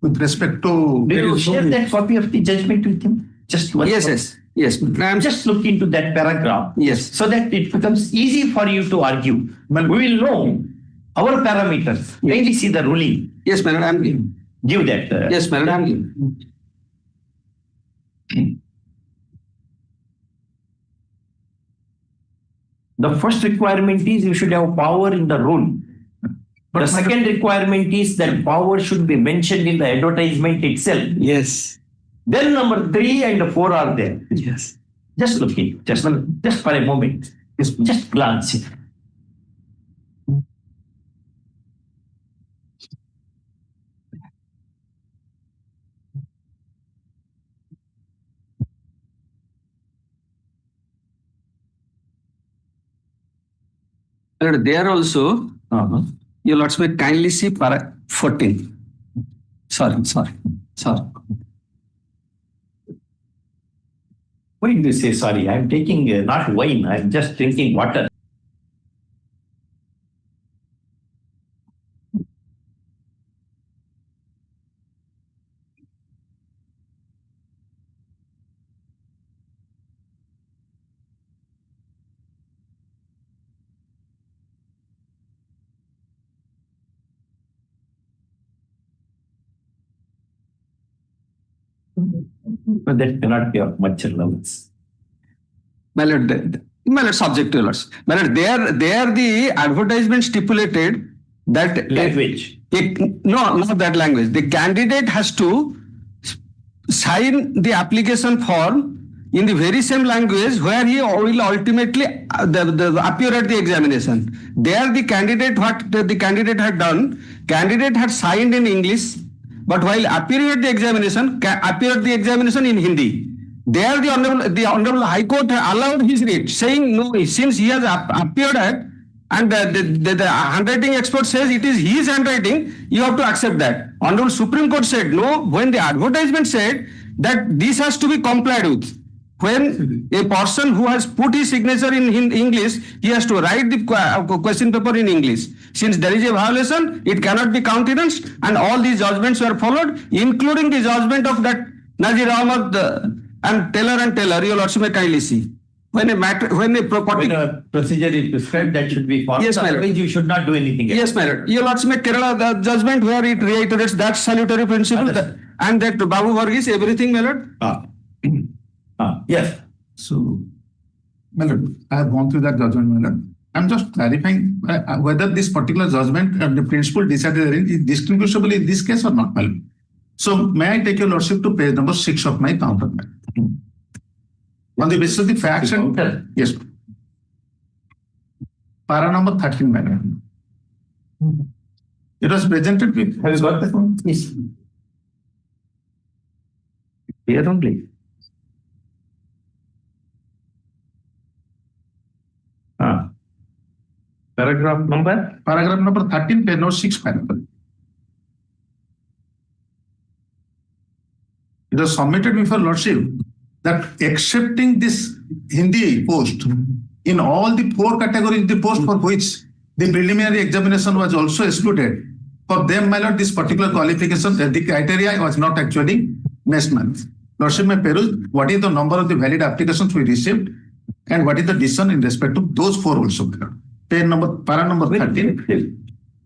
With respect to... Did you share that copy of the judgment with him? Just one. Yes. I'm just look into that paragraph. Yes. So that it becomes easy for you to argue. We will know our parameters. Kindly see the ruling. Yes, madam, I'm giving. Give that. Yes, madam, I'm giving. The first requirement is you should have power in the rule. The second requirement is that power should be mentioned in the advertisement itself. Yes. Then number 3 and 4 are there. Yes. Just look it, just for a moment. Just glance it. And there also, your lords may kindly see para 14. Sorry. Why do you say sorry? I'm taking not wine, I'm just drinking water. But that cannot be of much relevance. My lord, subject to lords. My lord, there the advertisement stipulated that language. No, not that language. The candidate has to sign the application form in the very same language where he will ultimately appear at the examination. There the candidate, what the candidate had done, candidate had signed in English, but while appearing at the examination, appeared the examination in Hindi. There the Honorable High Court allowed his read, saying no, since he has appeared at and the handwriting expert says it is his handwriting, you have to accept that. Honorable Supreme Court said no when the advertisement said that this has to be complied with. When a person who has put his signature in English, he has to write the question paper in English. Since there is a violation, it cannot be countenanced, and all these judgments were followed, including the judgment of that Nazir Ahmad and Taylor, your lordship may kindly see. When a procedure is prescribed, that should be followed. Yes, my lord. Otherwise, you should not do anything else. Yes, my lord. Your lordship, Kerala the judgment where it reiterates that salutary principle and that Babu Varghese, everything, my lord. Yes. So, my lord, I have gone through that judgment, my lord. I'm just clarifying whether this particular judgment and the principle decided therein is distinguishable in this case or not, my lord. So, may I take your lordship to page number 6 of my counter, my lord. On the basis of the facts and yes, para number 13, my lord. It was presented with. Have you got that one? Yes. Here only. Paragraph number? Paragraph number 13, page number 6, my lord. It was submitted before lordship that accepting this Hindi post in all the 4 categories, the post for which the preliminary examination was also excluded, for them, my lord, this particular qualification, the criteria was not actually met. Lordship may peruse what is the number of the valid applications we received and what is the decision in respect to those 4 also, my lord. Page number, para number 13.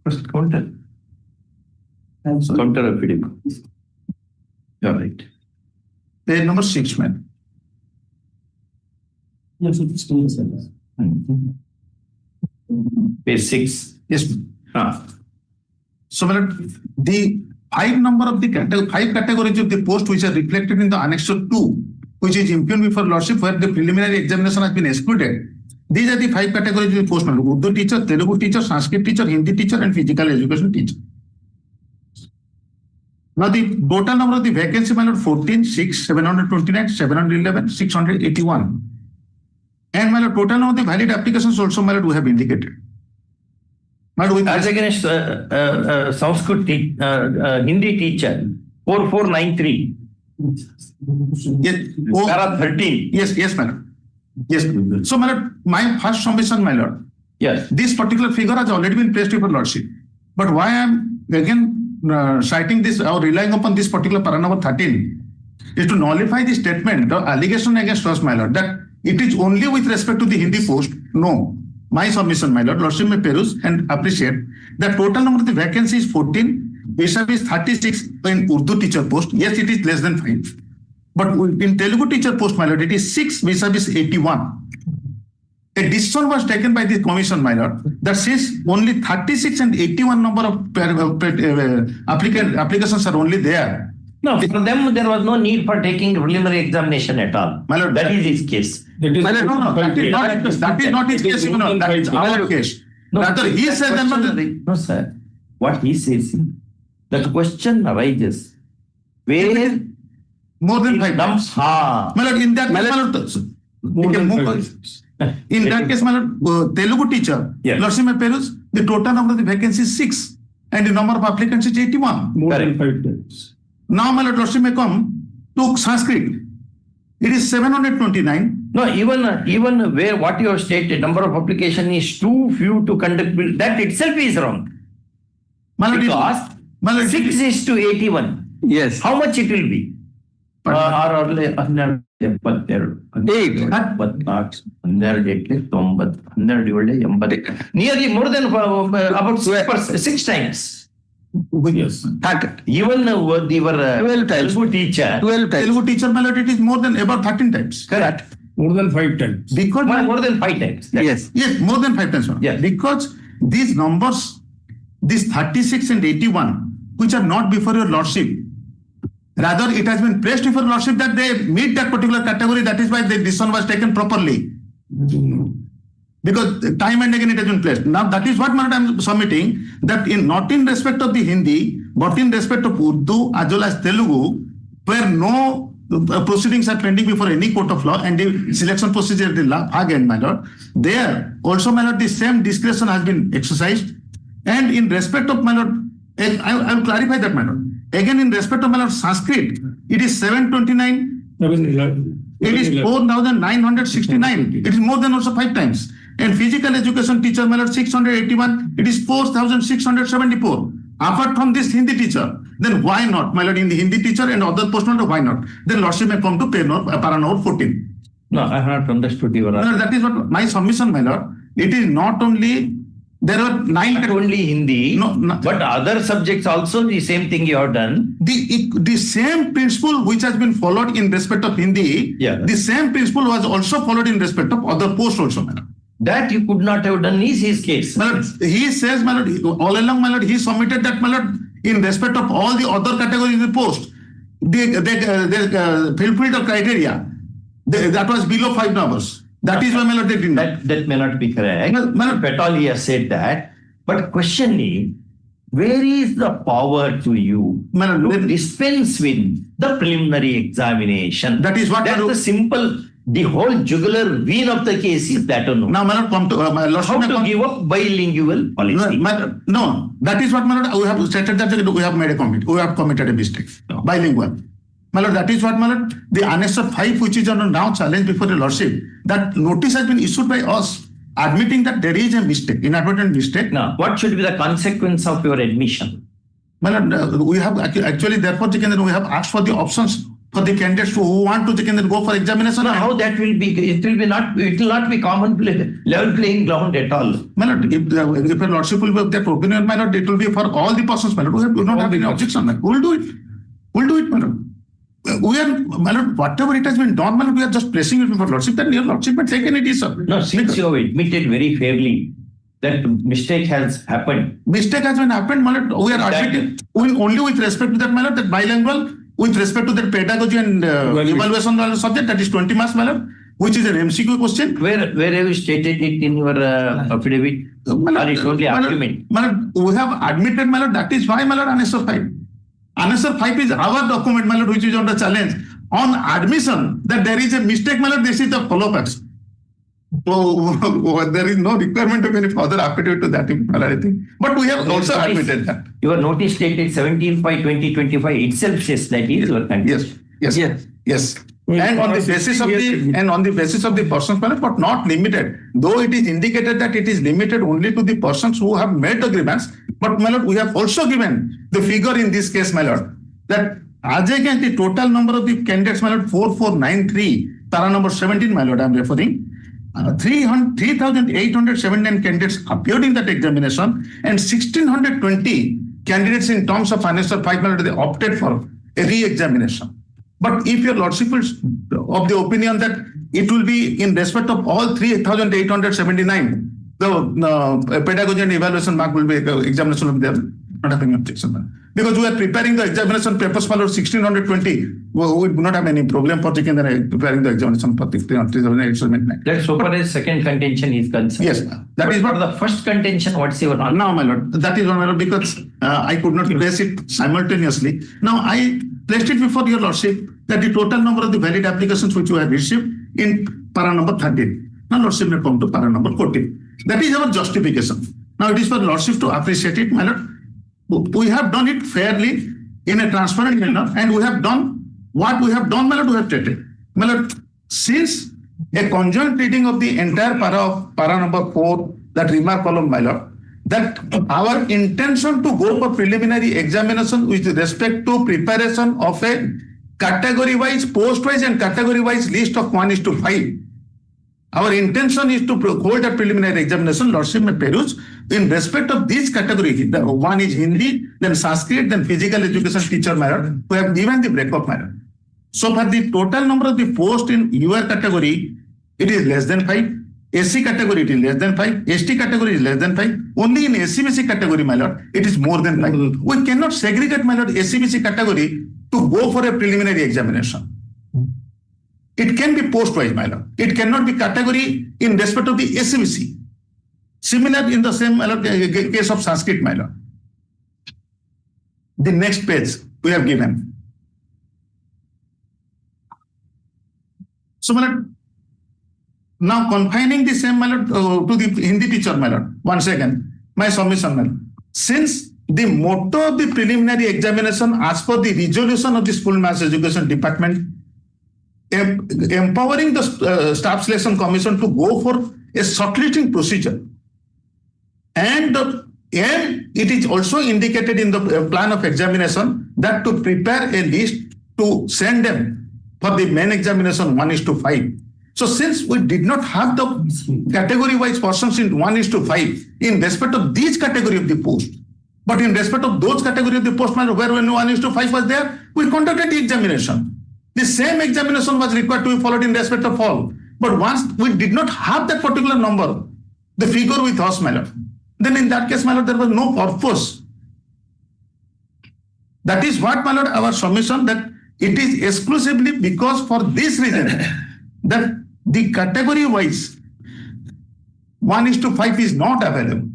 First counter. Counter affidavit. You're right. Page number 6, man. Yes, it is still page 6. Yes. So, my lord, the 5 number of the 5 categories of the post which are reflected in the Annex 2, which is impugned before lordship, where the preliminary examination has been excluded. These are the 5 categories of the post, my lord. Urdu teacher, Telugu teacher, Sanskrit teacher, Hindi teacher, and physical education teacher. Now, the total number of the vacancy, my lord, 14, 6, 729, 711, 681. And my lord, total number of the valid applications also, my lord, we have indicated. My lord, as against Sanskrit Hindi teacher, 4493. Yes. Para 13. Yes, my lord. Yes. So, my lord, my first submission, my lord. Yes. This particular figure has already been placed before lordship. But why I am again citing this or relying upon this particular para number 13 is to nullify the statement, the allegation against us, my lord, that it is only with respect to the Hindi post. No. My submission, my lord, lordship may peruse and appreciate that total number of the vacancies is 14, vis-a-vis 36 in Urdu teacher post. Yes, it is less than 5. But in Telugu teacher post, my lord, it is 6 vis-a-vis 81. A decision was taken by the commission, my lord, that since only 36 and 81 number of applications are only there. No, for them there was no need for taking preliminary examination at all. My lord, that is his case. My lord, no, that is not his case, you know, that is our case. Rather, he said that. No, sir. What he says, the question arises where more than 5 times. My lord, in that case, in that case, my lord, Telugu teacher, lordship may peruse, the total number of the vacancies is 6 and the number of applicants is 81. More than 5 times. Now, my lord, lordship may come to Sanskrit. It is 729. No, even where what you have stated, number of application is too few to conduct, that itself is wrong. Because 6 is to 81. Yes. How much it will be? 8. Nearly more than about 6 times. Yes. Even your 12 times. Telugu teacher. 12 times. Telugu teacher, my lord, it is more than about 13 times. Correct. More than 5 times. Because more than 5 times. Yes, more than 5 times. Yes. Because these numbers, these 36 and 81, which are not before your lordship, rather it has been placed before lordship that they meet that particular category. That is why the decision was taken properly. Because time and again it has been placed. Now that is what I am submitting, that not in respect of the Hindi, but in respect of Urdu as well as Telugu, where no proceedings are pending before any court of law and the selection procedure at the fag end, my lord. There also, my lord, the same discretion has been exercised. And in respect of, my lord, I will clarify that, my lord. Again, in respect of, my lord, Sanskrit, it is 729. It is 4,969. It is more than also 5 times. And physical education teacher, my lord, 681. It is 4,674. Apart from this Hindi teacher, then why not, my lord, in the Hindi teacher and other post-mortem, why not? Then lordship may come to para number 14. No, I have not understood your answer. No, that is what my submission, my lord. It is not only, there are 9. Not only Hindi, but other subjects also the same thing you have done. The same principle which has been followed in respect of Hindi, the same principle was also followed in respect of other posts also, my lord. That you could not have done is his case. My lord, he says, my lord, all along, my lord, he submitted that, my lord, in respect of all the other categories of the post, they fulfilled the criteria. That was below 5 numbers. That is why, my lord, they did not. That may not be correct. If at all he has said that. But question is, where is the power to you to dispense with the preliminary examination? That is what. That's the simple. The whole jugular vein of the case is that or no? Now, my lord, come to my lord. How to give up bilingual policy? No, that is what, my lord, we have stated that we have made a comment. We have committed a mistake. Bilingual. My lord, that is what, my lord, the Annexure 5, which is under now challenged before the lordship, that notice has been issued by us, admitting that there is a mistake, inadvertent mistake. Now, what should be the consequence of your admission? My lord, we have actually, therefore, we have asked for the options for the candidates who want to go for examination. Now, how that will be? It will not be common level playing ground at all. My lord, if a lordship will be that opinion, my lord, it will be for all the persons, my lord. We do not have any objection. We will do it. We'll do it, my lord. We are, my lord, whatever it has been done, my lord, we are just pressing it before lordship. Then your lordship may take any decision. No, since you have admitted very fairly that mistake has happened. Mistake has been happened, my lord. We are admitting only with respect to that, my lord, that bilingual. With respect to the pedagogy and evaluation subject, that is 20 marks, my lord, which is an MCQ question. Where have you stated it in your affidavit? Or it's only argument? My lord, we have admitted, my lord, that is why, my lord, Annexure 5. Annexure 5 is our document, my lord, which is under challenge. On admission that there is a mistake, my lord, this is the follow-ups. So there is no requirement of any further affidavit to that, I think. But we have also admitted that. Your notice dated 17/5/2025 itself says that is your content. Yes. And on the basis of the persons, but not limited. Though it is indicated that it is limited only to the persons who have made the grievance, but my lord, we have also given the figure in this case, my lord, that as against the total number of the candidates, my lord, 4493, para number 17, my lord, I am referring. 3,879 candidates appeared in that examination, and 1,620 candidates in terms of Annexure 5, they opted for a re-examination. But if your lordship is of the opinion that it will be in respect of all 3,879, the pedagogy and evaluation mark will be, examination will be there. Not having objection. Because we are preparing the examination papers for 1,620, we do not have any problem for preparing the examination for 3,879. That's so far as second contention is concerned. Yes, that is what the first contention. What's your answer? No, my lord, that is one, my lord, because I could not place it simultaneously. Now I placed it before your lordship that the total number of the valid applications which you have received in para number 13. Now lordship may come to para number 14. That is our justification. Now it is for lordship to appreciate it, my lord. We have done it fairly in a transparent manner, and we have done what we have done, my lord, we have stated. My lord, since a conjoint reading of the entire para number 4, that remark column, my lord, that our intention to go for preliminary examination with respect to preparation of a category-wise, post-wise and category-wise list of 1:5. Our intention is to hold a preliminary examination, lordship may peruse, in respect of this category. One is Hindi, then Sanskrit, then physical education teacher, my lord. We have given the breakup, my lord. So for the total number of the post in your category, it is less than 5. SC category, it is less than 5. ST category is less than 5. Only in SCBC category, my lord, it is more than 5. We cannot segregate, my lord, SCBC category to go for a preliminary examination. It can be post-wise, my lord. It cannot be category in respect of the SCBC. Similar in the same, my lord, case of Sanskrit, my lord. The next page we have given. So, my lord, now confining the same, my lord, to the Hindi teacher, my lord, once again, my submission, my lord. Since the motto of the preliminary examination as per the resolution of the School Mass Education Department, empowering the Staff Selection Commission to go for a shortlisting procedure, and it is also indicated in the plan of examination that to prepare a list to send them for the main examination 1:5. So since we did not have the category-wise persons in 1:5 in respect of these category of the post, but in respect of those category of the post where 1:5 was there, we conducted the examination. The same examination was required to be followed in respect of all. But once we did not have that particular number, the figure with us, my lord, then in that case, my lord, there was no purpose. That is what, my lord, our submission, that it is exclusively because for this reason that the category-wise 1:5 is not available,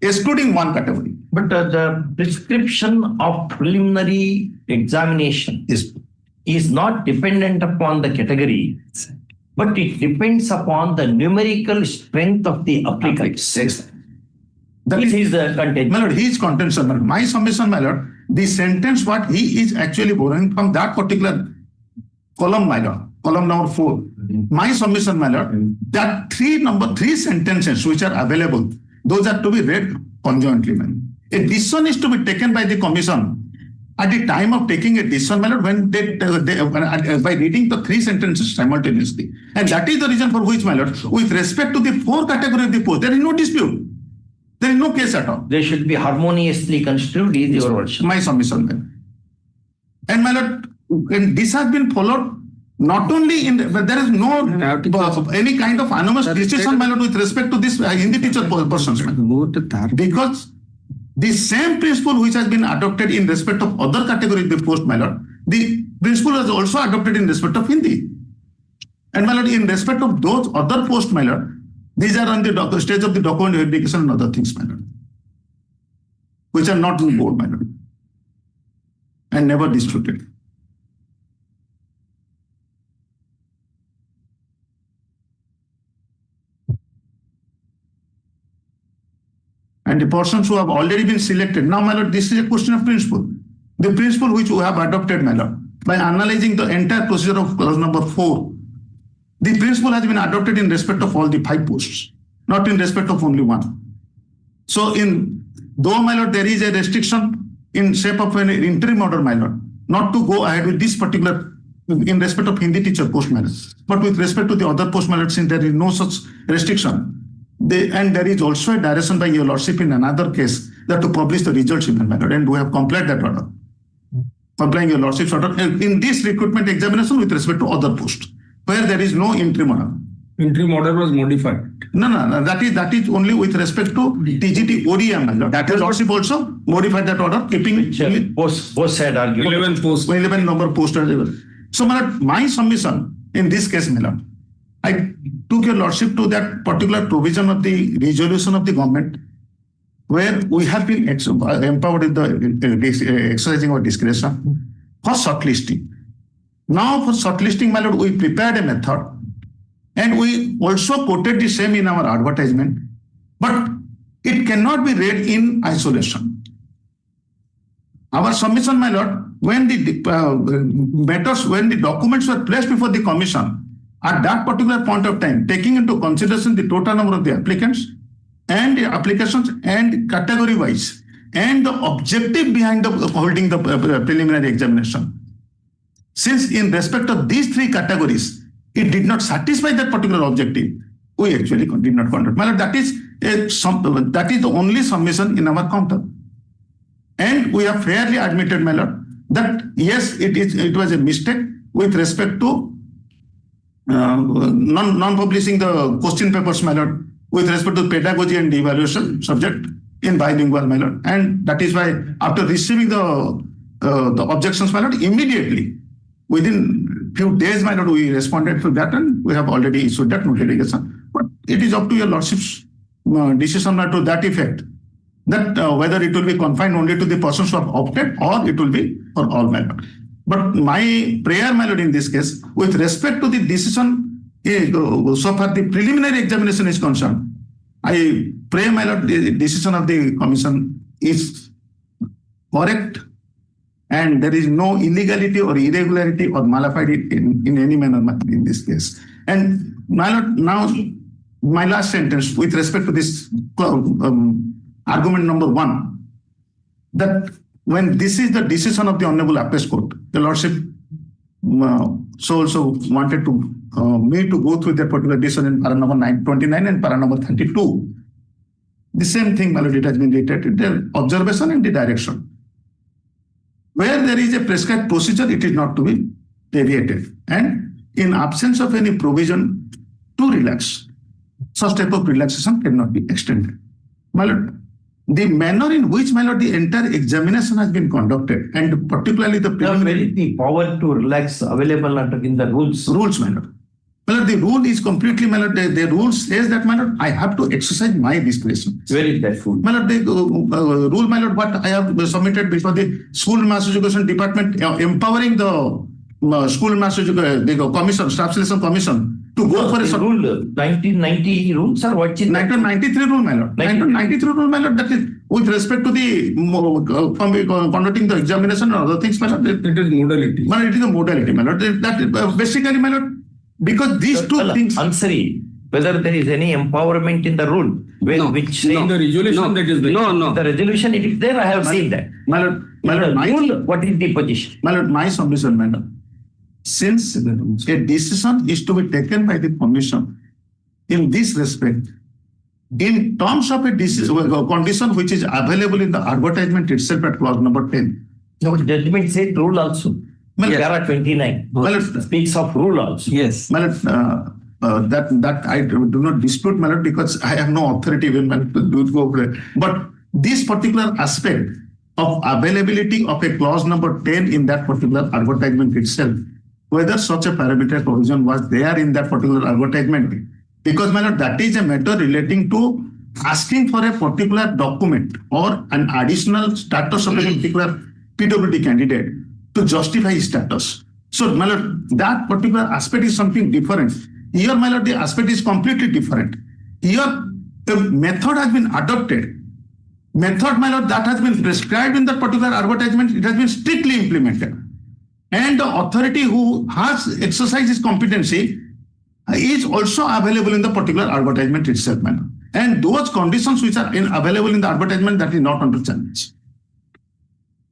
excluding one category. But the prescription of preliminary examination is not dependent upon the category, but it depends upon the numerical strength of the applicants. That is his contention. My lord, his contention, my lord. My submission, my lord, the sentence what he is actually borrowing from that particular column, my lord, column number 4. My submission, my lord, that number three sentences which are available, those are to be read conjointly, my lord. A decision is to be taken by the commission. At the time of taking a decision, my lord, when by reading the three sentences simultaneously, and that is the reason for which, my lord, with respect to the 4 categories of the post, there is no dispute. There is no case at all. They should be harmoniously construed, is your version. My submission, my lord. And my lord, and this has been followed not only in but there is no any kind of anonymous decision, my lord, with respect to this Hindi teacher persons, because the same principle which has been adopted in respect of other categories of the post, my lord, the principle was also adopted in respect of Hindi. And my lord, in respect of those other posts, my lord, these are on the stage of the document verification and other things, my lord, which are not in board, my lord, and never disputed. And the persons who have already been selected. Now, my lord, this is a question of principle. The principle which we have adopted, my lord, by analyzing the entire procedure of clause number 4, the principle has been adopted in respect of all the 5 posts, not in respect of only one. So, though, my lord, there is a restriction in shape of an interim order, my lord, not to go ahead with this particular in respect of Hindi teacher post, my lord, but with respect to the other post, my lord, since there is no such restriction. And there is also a direction by your lordship in another case that to publish the results, my lord, and we have complied that order. Complying your lordship's order in this recruitment examination with respect to other posts where there is no interim order. Interim order was modified. No. That is only with respect to TGT ODM, my lord. That your lordship also modified that order, keeping both side argument. 11 posts. 11 number posts. So, my lord, my submission in this case, my lord, I took your lordship to that particular provision of the resolution of the government where we have been empowered in the exercising our discretion for shortlisting. Now for shortlisting, my lord, we prepared a method and we also quoted the same in our advertisement, but it cannot be read in isolation. Our submission, my lord, when the documents were placed before the commission, at that particular point of time, taking into consideration the total number of the applicants and the applications and category-wise, and the objective behind the holding the preliminary examination. Since in respect of these 3 categories, it did not satisfy that particular objective, we actually did not conduct. My lord, that is the only submission in our counter. And we have fairly admitted, my lord, that yes, it was a mistake with respect to non-publishing the question papers, my lord, with respect to pedagogy and evaluation subject in bilingual, my lord. And that is why after receiving the objections, my lord, immediately, within few days, my lord, we responded to that and we have already issued that notification. But it is up to your lordship's decision to that effect, that whether it will be confined only to the persons who have opted or it will be for all, my lord. But my prayer, my lord, in this case, with respect to the decision, so far the preliminary examination is concerned, I pray, my lord, the decision of the commission is correct and there is no illegality or irregularity or malafide in any manner in this case. And my lord, now my last sentence with respect to this argument number 1, that when this is the decision of the Honorable Appellate Court, the Lordship so also wanted to me to go through that particular decision in para number 29 and para number 32. The same thing, my lord, it has been related, the observation and the direction. Where there is a prescribed procedure, it is not to be deviated. And in absence of any provision to relax, such type of relaxation cannot be extended. My lord, the manner in which, my lord, the entire examination has been conducted, and particularly the preliminary, the power to relax available in the rules. Rules, my lord. My lord, the rule is completely, my lord, the rule says that, my lord, I have to exercise my discretion. Where is that rule? My lord, the rule, my lord, what I have submitted before the School Mass Education Department, empowering the School Mass Education Commission, Staff Selection Commission, to go for a rule, 1990 rules or what is 1993 rule, my lord. 1993 rule, my lord, that is with respect to the conducting the examination and other things, my lord. It is modality. My lord, it is a modality, my lord. That basically, my lord, because these two things. Answer whether there is any empowerment in the rule, which In the resolution that is there. the resolution it is there. I have seen that. My lord, rule, what is the position? My lord, my submission, madam. Since a decision is to be taken by the commission in this respect, in terms of a condition which is available in the advertisement itself at clause number 10. No, judgment said rule also. Para 29 speaks of rule also. Yes. My lord, that I do not dispute, my lord, because I have no authority even to do it. But this particular aspect of availability of a clause number 10 in that particular advertisement itself, whether such a parameter provision was there in that particular advertisement, because, my lord, that is a matter relating to asking for a particular document or an additional status of a particular PWD candidate to justify his status. So, my lord, that particular aspect is something different. Here, my lord, the aspect is completely different. Here, the method has been adopted. Method, my lord, that has been prescribed in that particular advertisement, it has been strictly implemented. And the authority who has exercised his competency is also available in the particular advertisement itself, madam. And those conditions which are available in the advertisement, that is not under challenge.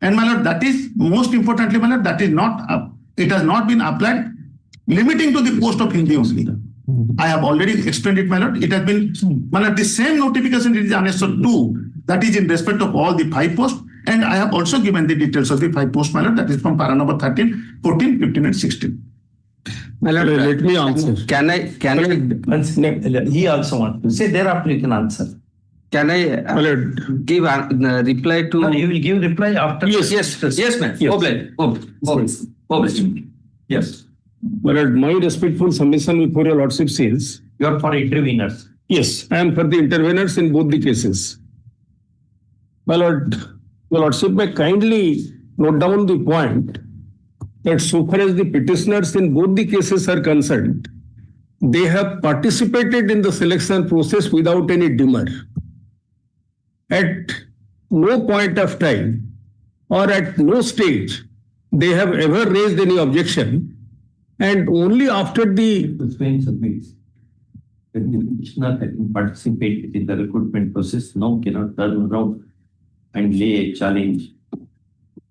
And, my lord, that is most importantly, my lord, that is not, it has not been applied limiting to the post of Hindi only. I have already explained it, my lord. It has been, my lord, the same notification is annexed 2, that is in respect of all the 5 posts. And I have also given the details of the 5 posts, my lord, that is from para number 13, 14, 15, and 16. My lord, let me answer. Can I? He also wants to say thereafter you can answer. Can I give a reply to? No, you will give reply after. Yes, ma'am. Yes. My lord, my respectful submission before your lordship says. You are for interveners. Yes, I am for the interveners in both the cases. My lord, your lordship may kindly note down the point that so far as the petitioners in both the cases are concerned, they have participated in the selection process without any demur. At no point of time or at no stage they have ever raised any objection, and only after the petitioner participated in the recruitment process, now cannot turn around and lay a challenge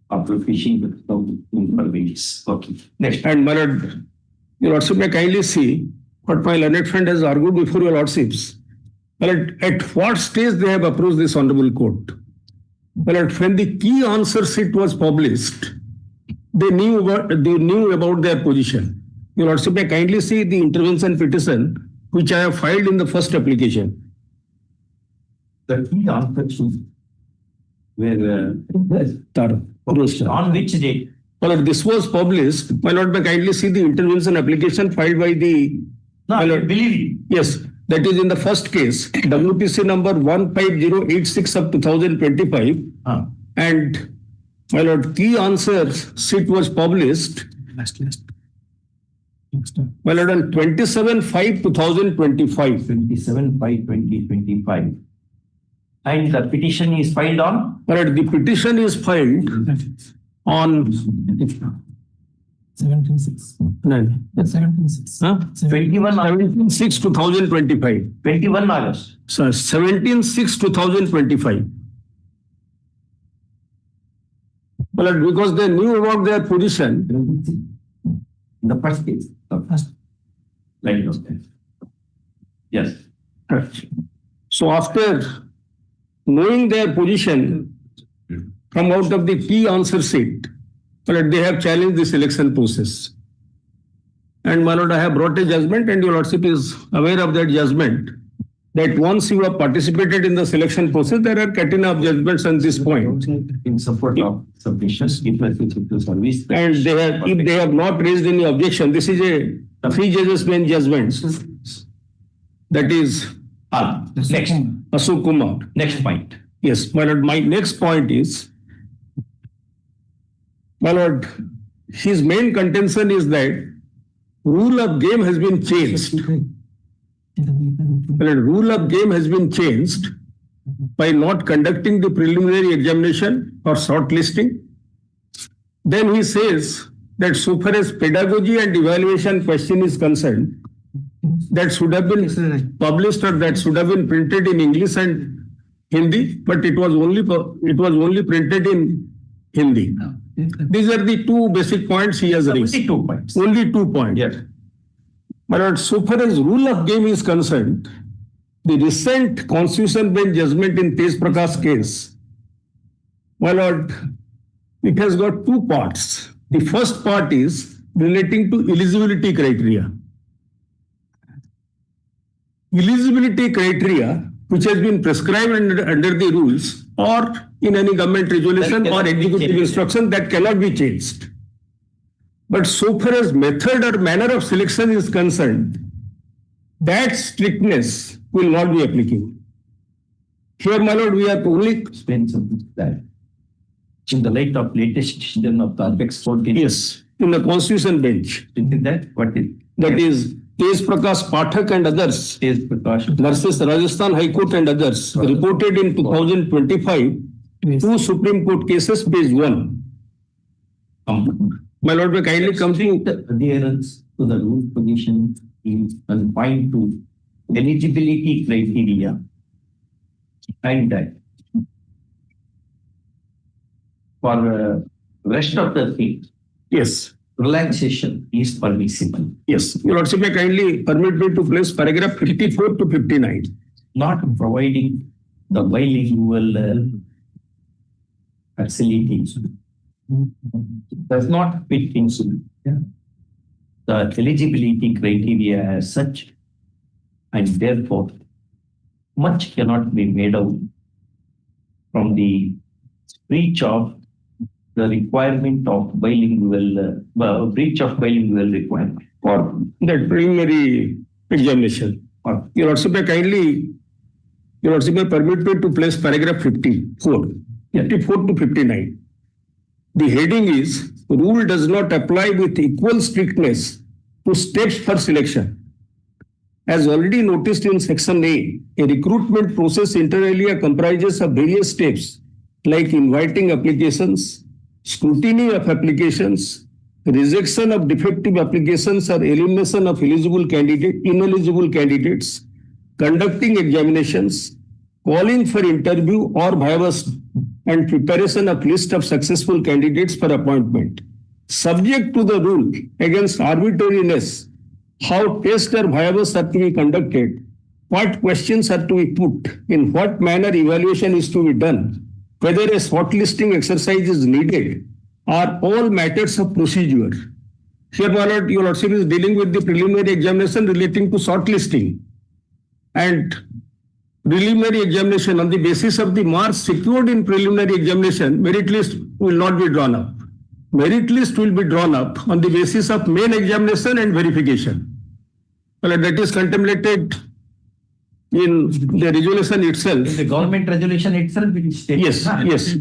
after fishing with some information. Okay. Next. And my lord, your lordship may kindly see what my learned friend has argued before your lordships. My lord, at what stage they have approached this honorable court? My lord, when the key answer sheet was published, they knew about their position. Your lordship may kindly see the intervention petition which I have filed in the first application. The key answer sheet where on which date? My lord, this was published. My lord, may kindly see the intervention application filed by the. No, my lord, I believe you. Yes, that is in the first case, WPC number 15086 of 2025. And My lord, key answer sheet was published. My lord, on 27/5/2025. 27/5/2025. And the petition is filed on? My lord, the petition is filed on 17/6. no, 17/6. 17/6/2025. 21 August. Sir, 17/6/2025. My lord, because they knew about their position. The first case. The first. Right. Yes. So after knowing their position from out of the key answer sheet, my lord, they have challenged the selection process. And my lord, I have brought a judgment, and your lordship is aware of that judgment, that once you have participated in the selection process, there are catena of judgments on this point. In support of submissions, if to service. And they have, if they have not raised any objection, this is a three judges bench judgment. That is next. Ashok Kumar. Next point. Yes, my lord, my next point is, my lord, his main contention is that rule of game has been changed. My lord, rule of game has been changed by not conducting the preliminary examination or shortlisting. Then he says that so far as pedagogy and evaluation question is concerned, that should have been published or that should have been printed in English and Hindi, but it was only printed in Hindi. These are the two basic points he has raised. Only 2 points. Only 2 points. Yes. But lord, so far as rule of game is concerned, the recent Constitution Bench judgment in Tej Prakash case, my lord, it has got 2 parts. The first part is relating to eligibility criteria. Eligibility criteria, which has been prescribed under the rules or in any government resolution or executive instruction, that cannot be changed. But so far as method or manner of selection is concerned, that strictness will not be applicable. Here, my lord, we have only Explain something that. In the light of latest decision of the apex court. Yes, in the Constitution Bench. That what is? That is Tej Prakash Pathak and others versus Rajasthan High Court and others, reported in 2025, 2 Supreme Court cases, page 1. My lord, may kindly come to the adherence to the rule position is confined to eligibility criteria and that for rest of the things. Yes. Relaxation is permissible. Yes. Your lordship, may kindly permit me to place paragraph 54 to 59. Not providing the bilingual facilities does not fit into the eligibility criteria as such, and therefore much cannot be made out from the breach of the requirement of bilingual, breach of bilingual requirement. Or that preliminary examination. Your lordship, may kindly, your lordship, may permit me to place paragraph 54 to 59. The heading is, rule does not apply with equal strictness to steps for selection. As already noticed in section A, a recruitment process inter alia comprises of various steps like inviting applications, scrutiny of applications, rejection of defective applications or elimination of ineligible candidates, conducting examinations, calling for interview or viavas, and preparation of list of successful candidates for appointment. Subject to the rule against arbitrariness, how tests or viavas are to be conducted, what questions are to be put, in what manner evaluation is to be done, whether a shortlisting exercise is needed, are all matters of procedure. Here, my lord, your lordship is dealing with the preliminary examination relating to shortlisting. And preliminary examination, on the basis of the marks secured in preliminary examination, merit list will not be drawn up. Merit list will be drawn up on the basis of main examination and verification. Well, that is contemplated in the resolution itself. The government resolution itself will state. Yes, yes.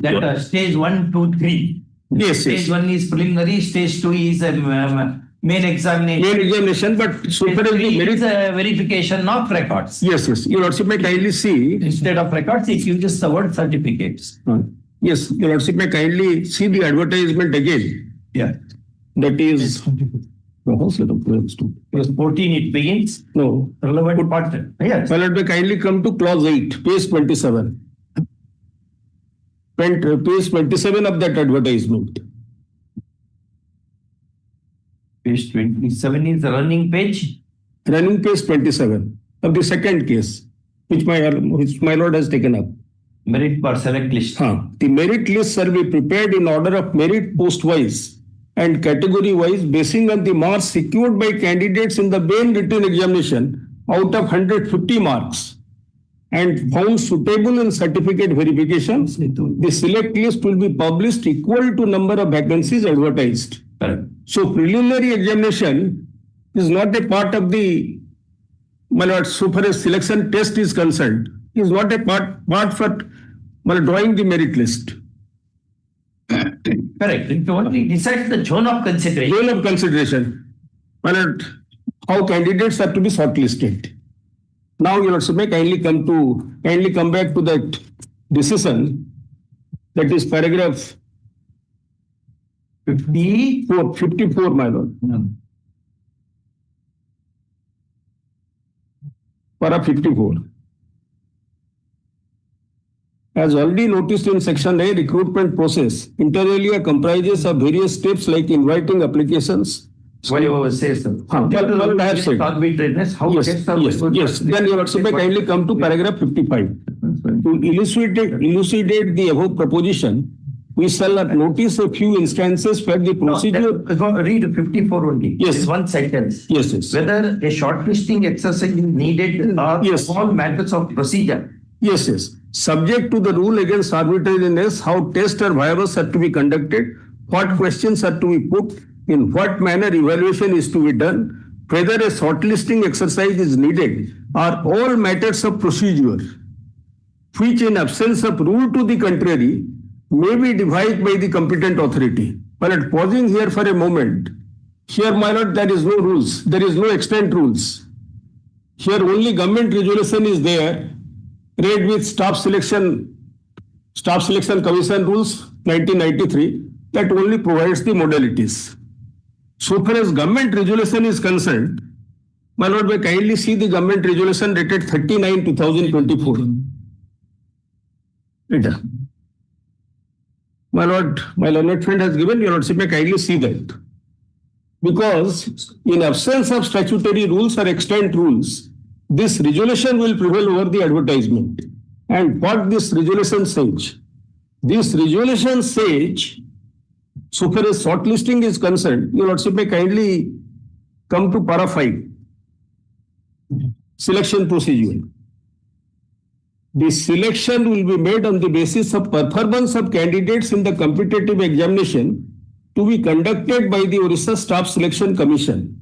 That stage 1, 2, 3. Yes, Stage yes. 1 is preliminary, stage 2 is main examination. Main examination, but so Stage far as 3 the is merit. verification of records. Yes, yes. Your Lordship may kindly see. Instead of records, it uses the word certificates. Yes, Your Lordship may kindly see the advertisement again. Yeah. That is. Because 14 it begins. No. Relevant part. Yes. Well, let me kindly come to clause 8, page 27. Page 27 of that advertisement. Page 27 is the running page. Running page 27 of the second case, which my Lord has taken up. Merit per select list. The merit list shall be prepared in order of merit post-wise and category-wise, basing on the marks secured by candidates in the main written examination out of 150 marks and found suitable in certificate verification. The select list will be published equal to number of vacancies advertised. So preliminary examination is not a part of the, my Lord, so far as selection test is concerned, is not a part for drawing the merit list. Correct. It only decides the zone of consideration. Zone of consideration. My Lord, how candidates are to be shortlisted. Now you also may kindly come back to that decision. That is paragraph 54, my Lord. Para 54. As already noticed in section A, recruitment process inter alia comprises of various steps like inviting applications. Whatever says so. Well, I have said. Arbitrariness, how tests are Yes. Then you also may kindly come to paragraph 55. To elucidate the above proposition, we shall notice a few instances where the procedure. Read 54 only. Yes. It's one sentence. Yes, yes. Whether a shortlisting exercise is needed or all matters of procedure. Yes, yes. Subject to the rule against arbitrariness, how tests or viavas are to be conducted, what questions are to be put, in what manner evaluation is to be done, whether a shortlisting exercise is needed, are all matters of procedure, which in absence of rule to the contrary, may be devised by the competent authority. But pausing here for a moment, here, my Lord, there is no rules, there is no extant rules. Here only government resolution is there, read with Staff Selection Commission rules 1993, that only provides the modalities. So far as government resolution is concerned, my Lord, may kindly see the government resolution dated 39/2024. My Lord, my learned friend has given, your Lordship may kindly see that. Because in absence of statutory rules or extant rules, this resolution will prevail over the advertisement. And what this resolution says? This resolution says, so far as shortlisting is concerned, your Lordship may kindly come to para 5. Selection procedure. The selection will be made on the basis of performance of candidates in the competitive examination to be conducted by the Orissa Staff Selection Commission.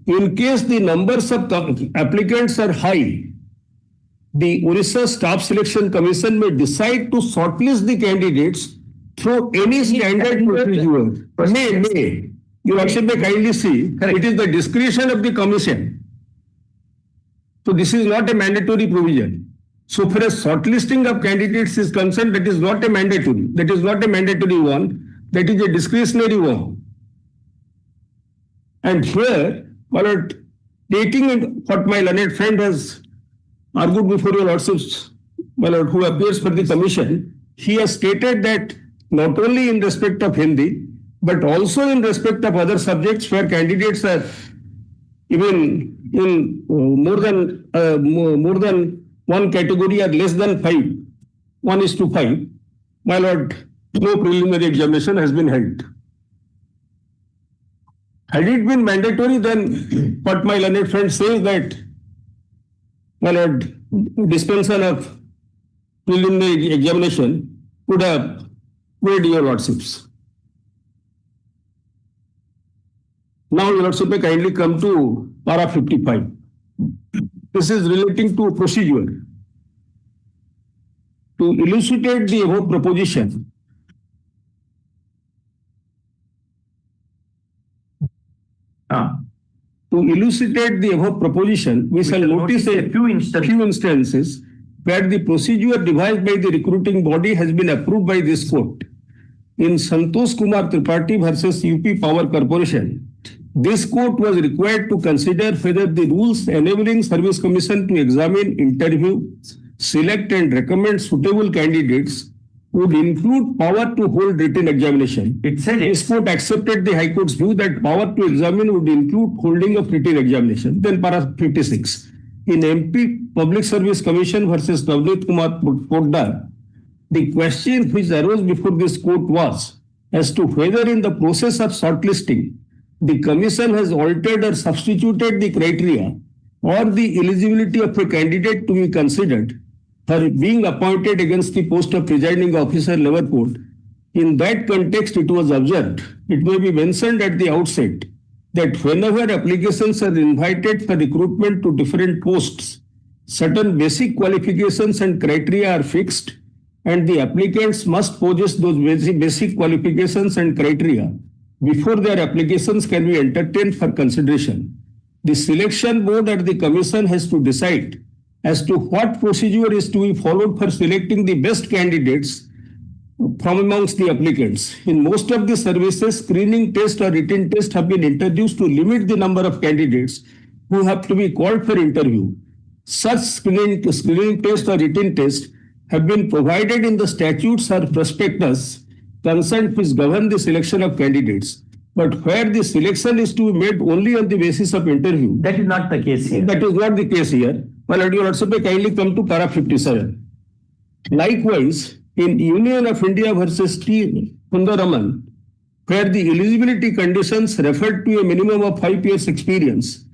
In case the numbers of applicants are high, the Orissa Staff Selection Commission may decide to shortlist the candidates through any standard procedure. May. You also may kindly see, it is the discretion of the commission. So this is not a mandatory provision. So far as shortlisting of candidates is concerned, that is not a mandatory. That is not a mandatory one. That is a discretionary one. And here, taking in what my learned friend has argued before your lordships, my lord, who appears for the commission, he has stated that not only in respect of Hindi, but also in respect of other subjects where candidates are even in more than one category or less than 5, 1:5, my lord, no preliminary examination has been held. Had it been mandatory, then what my learned friend says that, my lord, dispensation of preliminary examination would have weighed your lordships. Now your lordship may kindly come to para 55. This is relating to procedure. To elucidate the above proposition, we shall notice a few instances where the procedure devised by the recruiting body has been approved by this court. In Santosh Kumar Tripathi versus UP Power Corporation, this court was required to consider whether the rules enabling Service Commission to examine, interview, select and recommend suitable candidates would include power to hold written examination. It said this court accepted the High Court's view that power to examine would include holding of written examination. Then para 56. In MP Public Service Commission versus Navneet Kumar Poddar, the question which arose before this court was as to whether in the process of shortlisting, the commission has altered or substituted the criteria or the eligibility of a candidate to be considered for being appointed against the post of presiding officer Lower Court. In that context, it was observed, it may be mentioned at the outset that whenever applications are invited for recruitment to different posts, certain basic qualifications and criteria are fixed, and the applicants must possess those basic qualifications and criteria before their applications can be entertained for consideration. The selection board at the commission has to decide as to what procedure is to be followed for selecting the best candidates from amongst the applicants. In most of the services, screening test or written test have been introduced to limit the number of candidates who have to be called for interview. Such screening test or written test have been provided in the statutes or prospectus concerned which govern the selection of candidates. But where the selection is to be made only on the basis of interview. That is not the case here. That is not the case here. Well, you also kindly come to para 57. Likewise, in Union of India versus T. Kundaraman, where the eligibility conditions referred to a minimum of 5 years experience,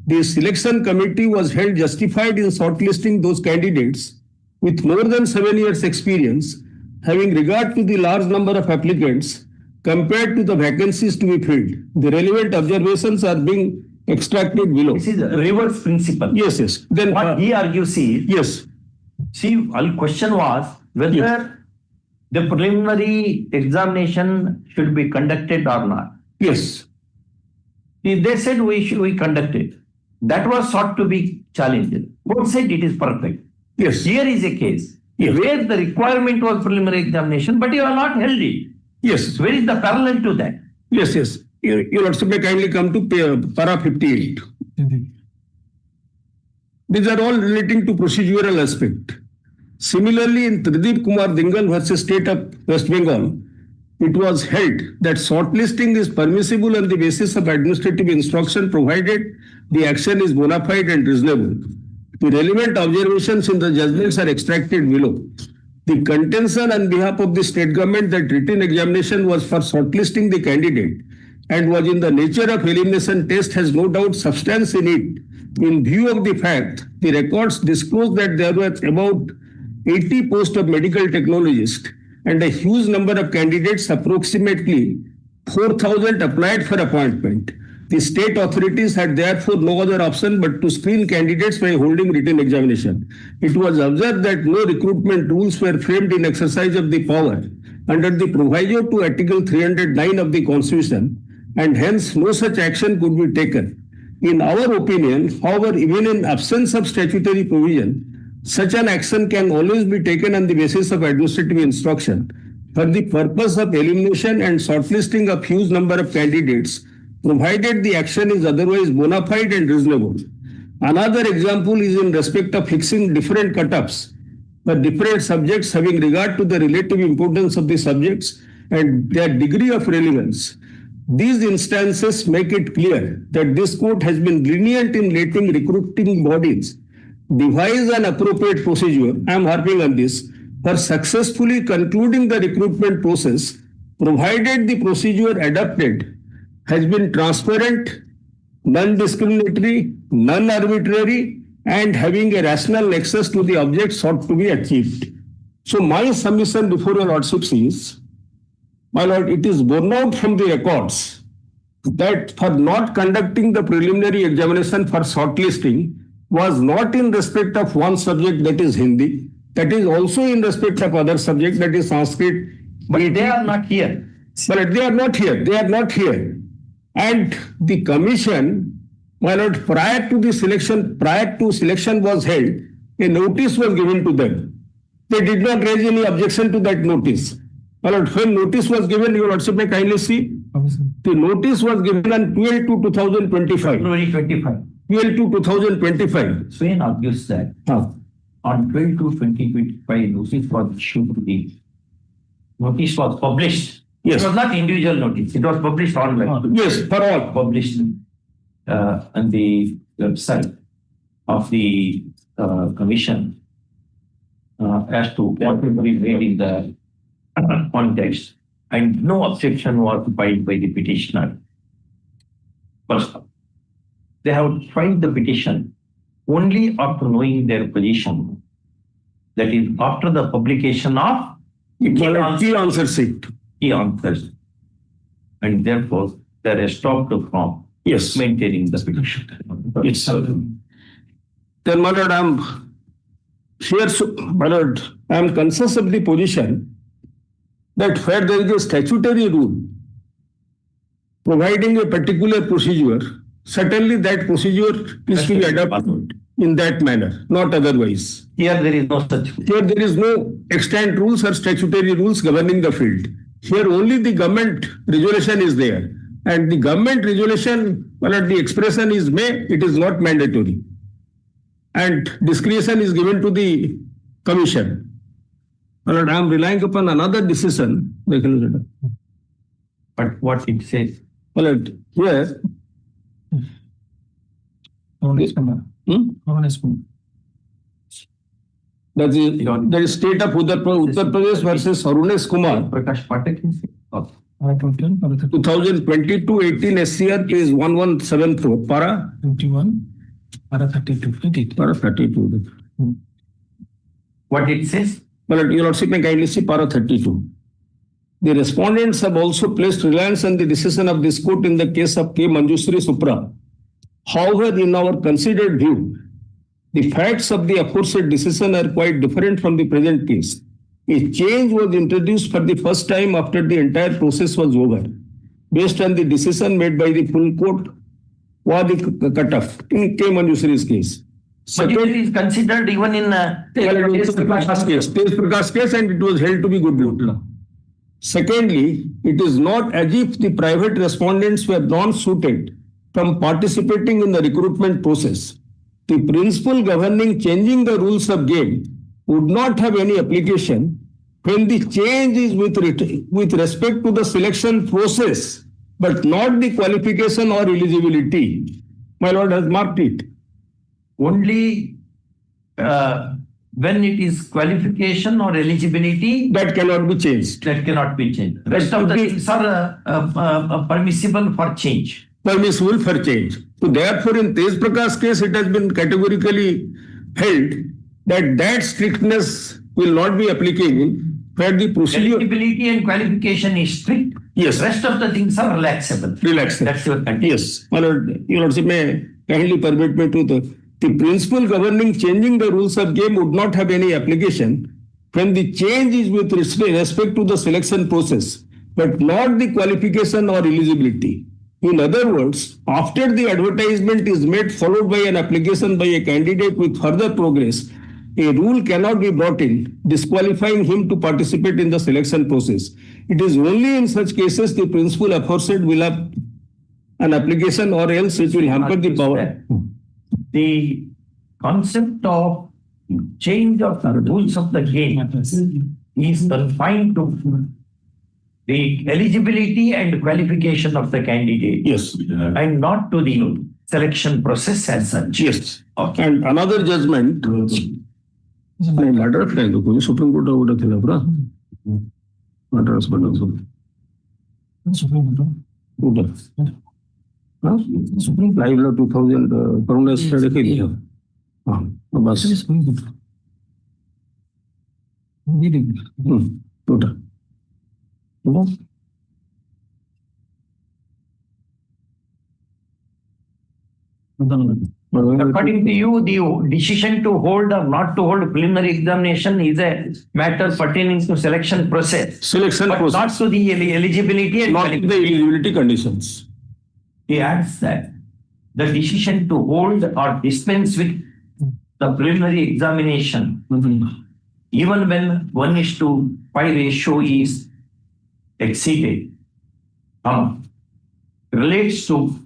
the selection committee was held justified in shortlisting those candidates with more than 7 years experience, having regard to the large number of applicants compared to the vacancies to be filled. The relevant observations are being extracted below. This is a reverse principle. Yes, yes. Then what he argues is, yes. See, our question was whether the preliminary examination should be conducted or not. Yes. They said we conduct it. That was sought to be challenged. Court said it is perfect. Yes. Here is a case where the requirement was preliminary examination, but you have not held it. Yes. Where is the parallel to that? Yes, yes. You also may kindly come to para 58. These are all relating to procedural aspect. Similarly, in Tridip Kumar Dingal versus State of West Bengal, it was held that shortlisting is permissible on the basis of administrative instruction provided the action is bona fide and reasonable. The relevant observations in the judgments are extracted below. The contention on behalf of the state government that written examination was for shortlisting the candidate and was in the nature of elimination test has no doubt substance in it. In view of the fact, the records disclose that there were about 80 posts of medical technologist and a huge number of candidates, approximately 4,000 applied for appointment. The state authorities had therefore no other option but to screen candidates by holding written examination. It was observed that no recruitment rules were framed in exercise of the power under the proviso to Article 309 of the Constitution, and hence no such action could be taken. In our opinion, however, even in absence of statutory provision, such an action can always be taken on the basis of administrative instruction for the purpose of elimination and shortlisting of huge number of candidates, provided the action is otherwise bona fide and reasonable. Another example is in respect of fixing different cutoffs for different subjects having regard to the relative importance of the subjects and their degree of relevance. These instances make it clear that this court has been lenient in letting recruiting bodies devise an appropriate procedure, I am harping on this, for successfully concluding the recruitment process, provided the procedure adopted has been transparent, non-discriminatory, non-arbitrary, and having a rational nexus to the object sought to be achieved. So my submission before your lordships is, my lord, it is borne out from the records that for not conducting the preliminary examination for shortlisting, was not in respect of one subject, that is Hindi. That is also in respect of other subject, that is Sanskrit. But they are not here. But they are not here. They are not here. And the commission, my lord, prior to selection was held, a notice was given to them. They did not raise any objection to that notice. My lord, when notice was given, your lordship may kindly see. The notice was given on 12/2/2025. February 25. 12/2/2025. Swain argues that on 12/2/2025, notice was issued to the notice was published. Yes. It was not individual notice. It was published online. Yes, for all. Published on the website of the commission as to what will be made in the context, and no objection was filed by the petitioner. First, they have filed the petition only after knowing their position. That is, after the publication of key answer sheet. Key answers. And therefore, they are stopped from maintaining the petition. Yes. Then, my lord, I am conscious of the position that where there is a statutory rule providing a particular procedure, certainly that procedure is to be adopted in that manner, not otherwise. Here there is no such. Here there is no extant rules or statutory rules governing the field. Here only the government resolution is there. And the government resolution, well, the expression is may, it is not mandatory. And discretion is given to the commission. Well, I am relying upon another decision. But what it says? Well, here. That is state of Uttar Pradesh versus Harunesh Kumar. 2022-18 SCR case 1174 para 21 para 32. Para 32. What it says? Well, your lordship may kindly see para 32. The respondents have also placed reliance on the decision of this court in the case of K. Manjushri Supra. However, in our considered view, the facts of the aforesaid decision are quite different from the present case. A change was introduced for the first time after the entire process was over, based on the decision made by the full court or the cutoff in K. Manjushri's case. But it is considered even in Prakash case, and it was held to be good law. Secondly, it is not as if the private respondents were non-suited from participating in the recruitment process. The principle governing changing the rules of game would not have any application when the change is with respect to the selection process, but not the qualification or eligibility. My lord has marked it. Only when it is qualification or eligibility, that cannot be changed. That cannot be changed. Rest of the things are permissible for change. Permissible for change. So therefore, in Tej Prakash case, it has been categorically held that that strictness will not be applicable where the procedure. Eligibility and qualification is strict. Yes. Rest of the things are relaxable. Relaxable. That's your condition. Yes. My lord, your lordship may kindly permit me to the principle governing changing the rules of game would not have any application when the change is with respect to the selection process, but not the qualification or eligibility. In other words, after the advertisement is made followed by an application by a candidate with further progress, a rule cannot be brought in disqualifying him to participate in the selection process. It is only in such cases the principle aforesaid will have an application, or else it will hamper the power. The concept of change of the rules of the game is confined to the eligibility and qualification of the candidate. Yes. And not to the selection process as such. Yes. Okay. And another judgment. Supreme Court Supreme Live Law 2000 Harunesh बस total According to you, the decision to hold or not to hold preliminary examination is a matter pertaining to selection process. Selection but process. not to the eligibility and Not the eligibility conditions. He adds that the decision to hold or dispense with the preliminary examination, even when 1:5 ratio is exceeded, relates to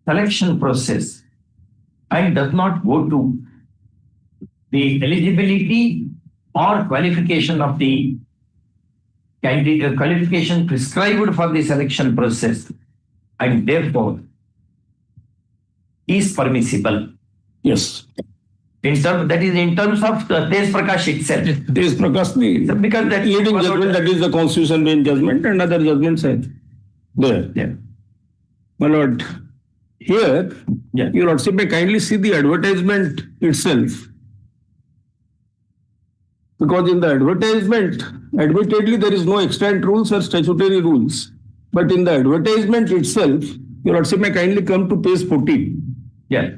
selection process and does not go to the eligibility or qualification of the candidate, qualification prescribed for the selection process, and therefore is permissible. Yes. That is in terms of the Tej Prakash itself. Tej Prakash, because that leading judgment, that is the constitution-based judgment, and other judgments are there. Yeah. My lord, here, your lordship may kindly see the advertisement itself. Because in the advertisement, admittedly, there is no extant rules or statutory rules. But in the advertisement itself, your lordship may kindly come to page 14. Yeah.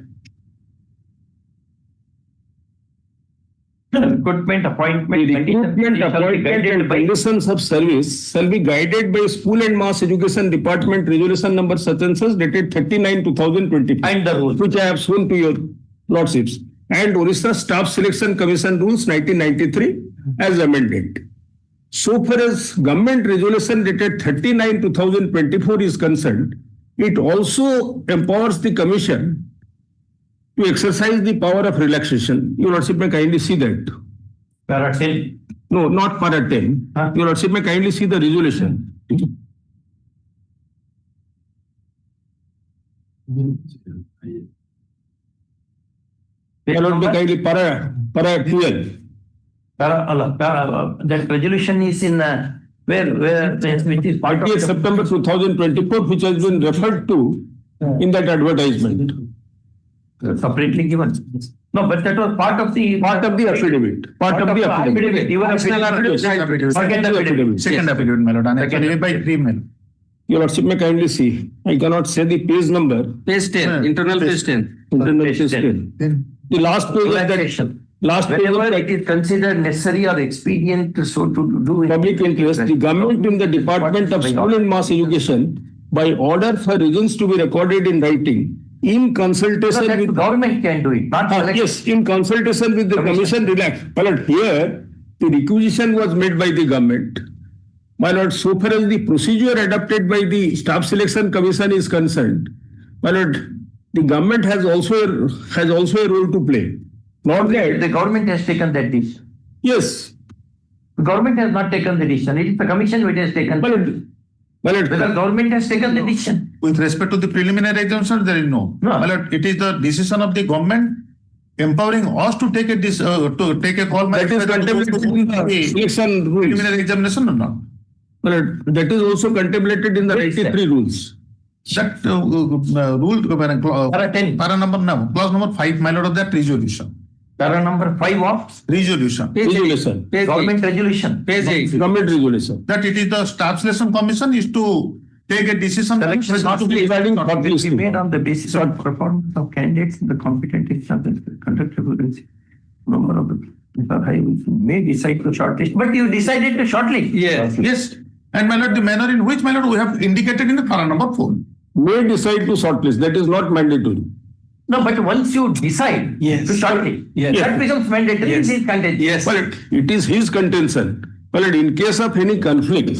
Recruitment, appointment, Recruitment, appointment and conditions of service shall be guided by School and Mass Education Department Resolution number such and such dated 39/2020. And the rules. Which I have shown to your lordships. And Orissa Staff Selection Commission Rules 1993 as amended. So far as Government Resolution dated 39/2024 is concerned, it also empowers the Commission to exercise the power of relaxation. Your lordship may kindly see that. Para 10. No, not para 10. Your lordship may kindly see the resolution. Your lord may kindly para 12. That resolution is in where which is part 30th September 2024, which has been referred to in that advertisement. Separately given. No, but that was part of the affidavit. Part of the affidavit. Even affidavit. Second affidavit, my lord. And by 3 men. Your lordship may kindly see. I cannot say the page number. Page 10, internal page 10. Internal page 10. The last page of that. Last page whenever it is considered necessary or expedient so to do it. Public interest, the government in the Department of School and Mass Education, by order for reasons to be recorded in writing, in consultation with government can do it, not yes, in consultation with the commission, relax. My lord, here the requisition was made by the government. My lord, so far as the procedure adopted by the Staff Selection Commission is concerned, my lord, the government has also a role to play. Not that the government has taken that decision. Yes. The government has not taken the decision. It is the commission which has taken. Because government has taken the decision. With respect to the preliminary examination, there is no. My lord, it is the decision of the government empowering us to take a call. That is contemplated in the selection rules. Preliminary examination or not? My lord, that is also contemplated in the 93 rules. That rule, para number now, clause number 5, my lord, of that resolution. Para number 5 of resolution. Resolution. Government resolution. Page 8. Government resolution. That it is the Staff Selection Commission is to take a decision. Selection not to be regarding made on the basis of performance of candidates in the competent exams conductable number of the may decide to shortlist. But you decided to shortlist. Yes. Yes. And my lord, the manner in which, my lord, we have indicated in the para number 4. May decide to shortlist. That is not mandatory. No, but once you decide to shortlist, that becomes mandatory. Yes. It is contention. Yes. But it is his contention. But in case of any conflict,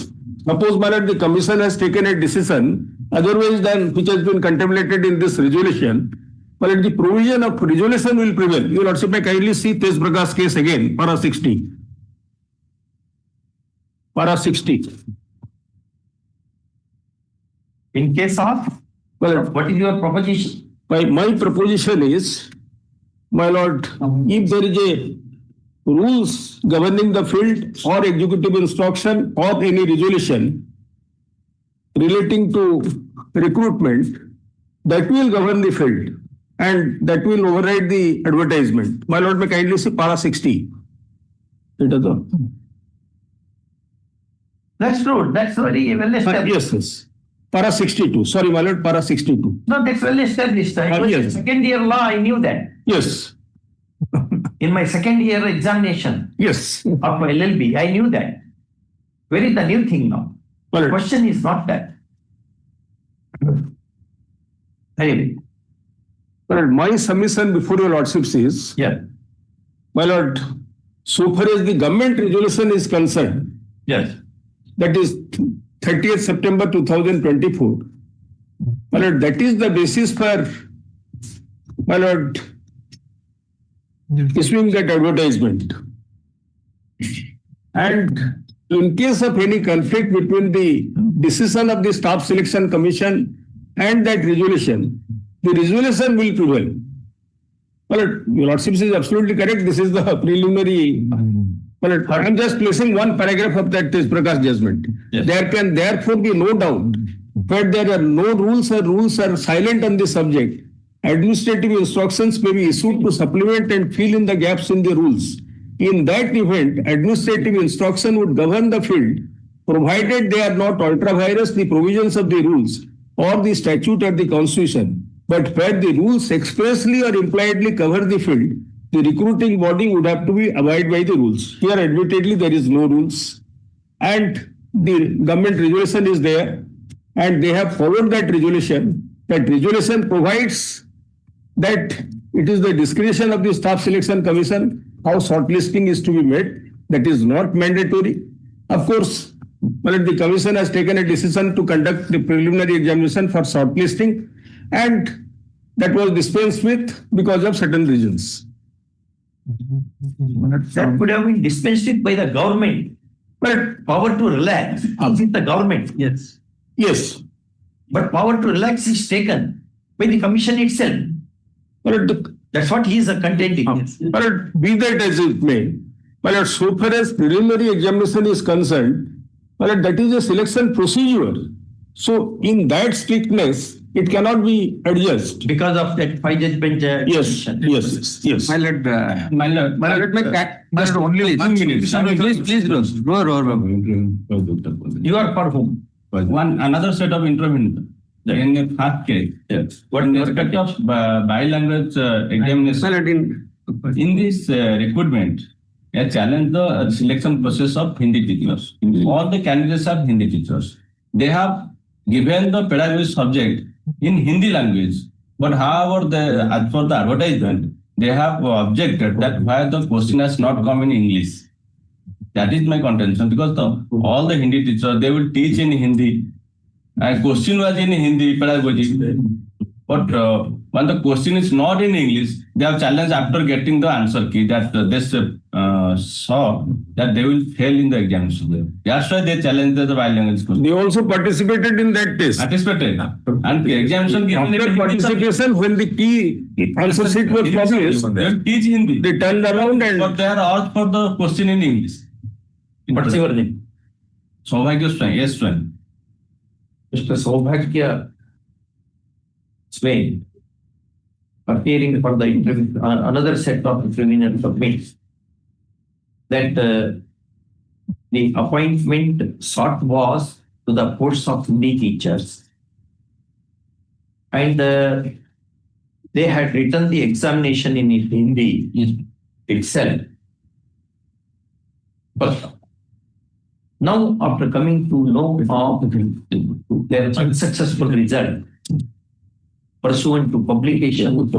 suppose, my lord, the commission has taken a decision otherwise than which has been contemplated in this resolution, but the provision of resolution will prevail. Your lordship may kindly see Tej Prakash case again, para 60. Para 60. In case of, what is your proposition? My proposition is, my lord, if there is a rules governing the field or executive instruction or any resolution relating to recruitment, that will govern the field and that will override the advertisement. My lord, may kindly see para 60. That's true. That's very well established. Yes. Para 62. Sorry, my lord, para 62. No, that's well established. It was Yes. second year law, I knew that. Yes. In my second year examination Yes. of LLB, I knew that. Where is the new thing now? The question is not that. Anyway. But my submission before your lordships is, my lord, so far as the government resolution is concerned, that is 30th September 2024, my lord, that is the basis for, my lord, issuing that advertisement. And in case of any conflict between the decision of the Staff Selection Commission and that resolution, the resolution will prevail. Well, your lordship is absolutely correct. This is the preliminary. Well, I am just placing one paragraph of that Prakash judgment. There can therefore be no doubt that there are no rules or rules are silent on the subject. Administrative instructions may be issued to supplement and fill in the gaps in the rules. In that event, administrative instruction would govern the field, provided they are not ultra-virus the provisions of the rules or the statute or the constitution. But where the rules expressly or impliedly cover the field, the recruiting body would have to be abide by the rules. Here, admittedly, there is no rules. And the government resolution is there, and they have followed that resolution. That resolution provides that it is the discretion of the Staff Selection Commission how shortlisting is to be made. That is not mandatory. Of course, the commission has taken a decision to conduct the preliminary examination for shortlisting, and that was dispensed with because of certain reasons. That could have been dispensed with by the government. But power to relax is with the government. Yes. Yes. But power to relax is taken by the commission itself. That's what he is contending. But be that as it may, but so far as preliminary examination is concerned, but that is a selection procedure. So in that strictness, it cannot be adjusted. Because of that 5 judgment. Yes. My lord, just only 1 minute. Please, You are for whom? Another set of intervention. In the first case, what in respect of bilanguage examination, in this recruitment, I challenge the selection process of Hindi teachers. All the candidates are Hindi teachers. They have given the pedagogy subject in Hindi language, but however, as for the advertisement, they have objected that why the question has not come in English. That is my contention, because all the Hindi teachers, they will teach in Hindi. And question was in Hindi pedagogy, but when the question is not in English, they have challenged after getting the answer key that this saw that they will fail in the examination. That's why they challenged the bilanguage question. They also participated in that test. Participated. And the examination given after participation, when the key answer sheet was published, they teach Hindi. They turned around and. But they are asked for the question in English. What's your name? Saubhagya Swain. Yes, Swain. Mr. Saubhagya Swain, appearing for the another set of interveners submits that the appointment sought was to the posts of Hindi teachers, and they had written the examination in Hindi itself. But now, after coming to know of their unsuccessful result, pursuant to publication of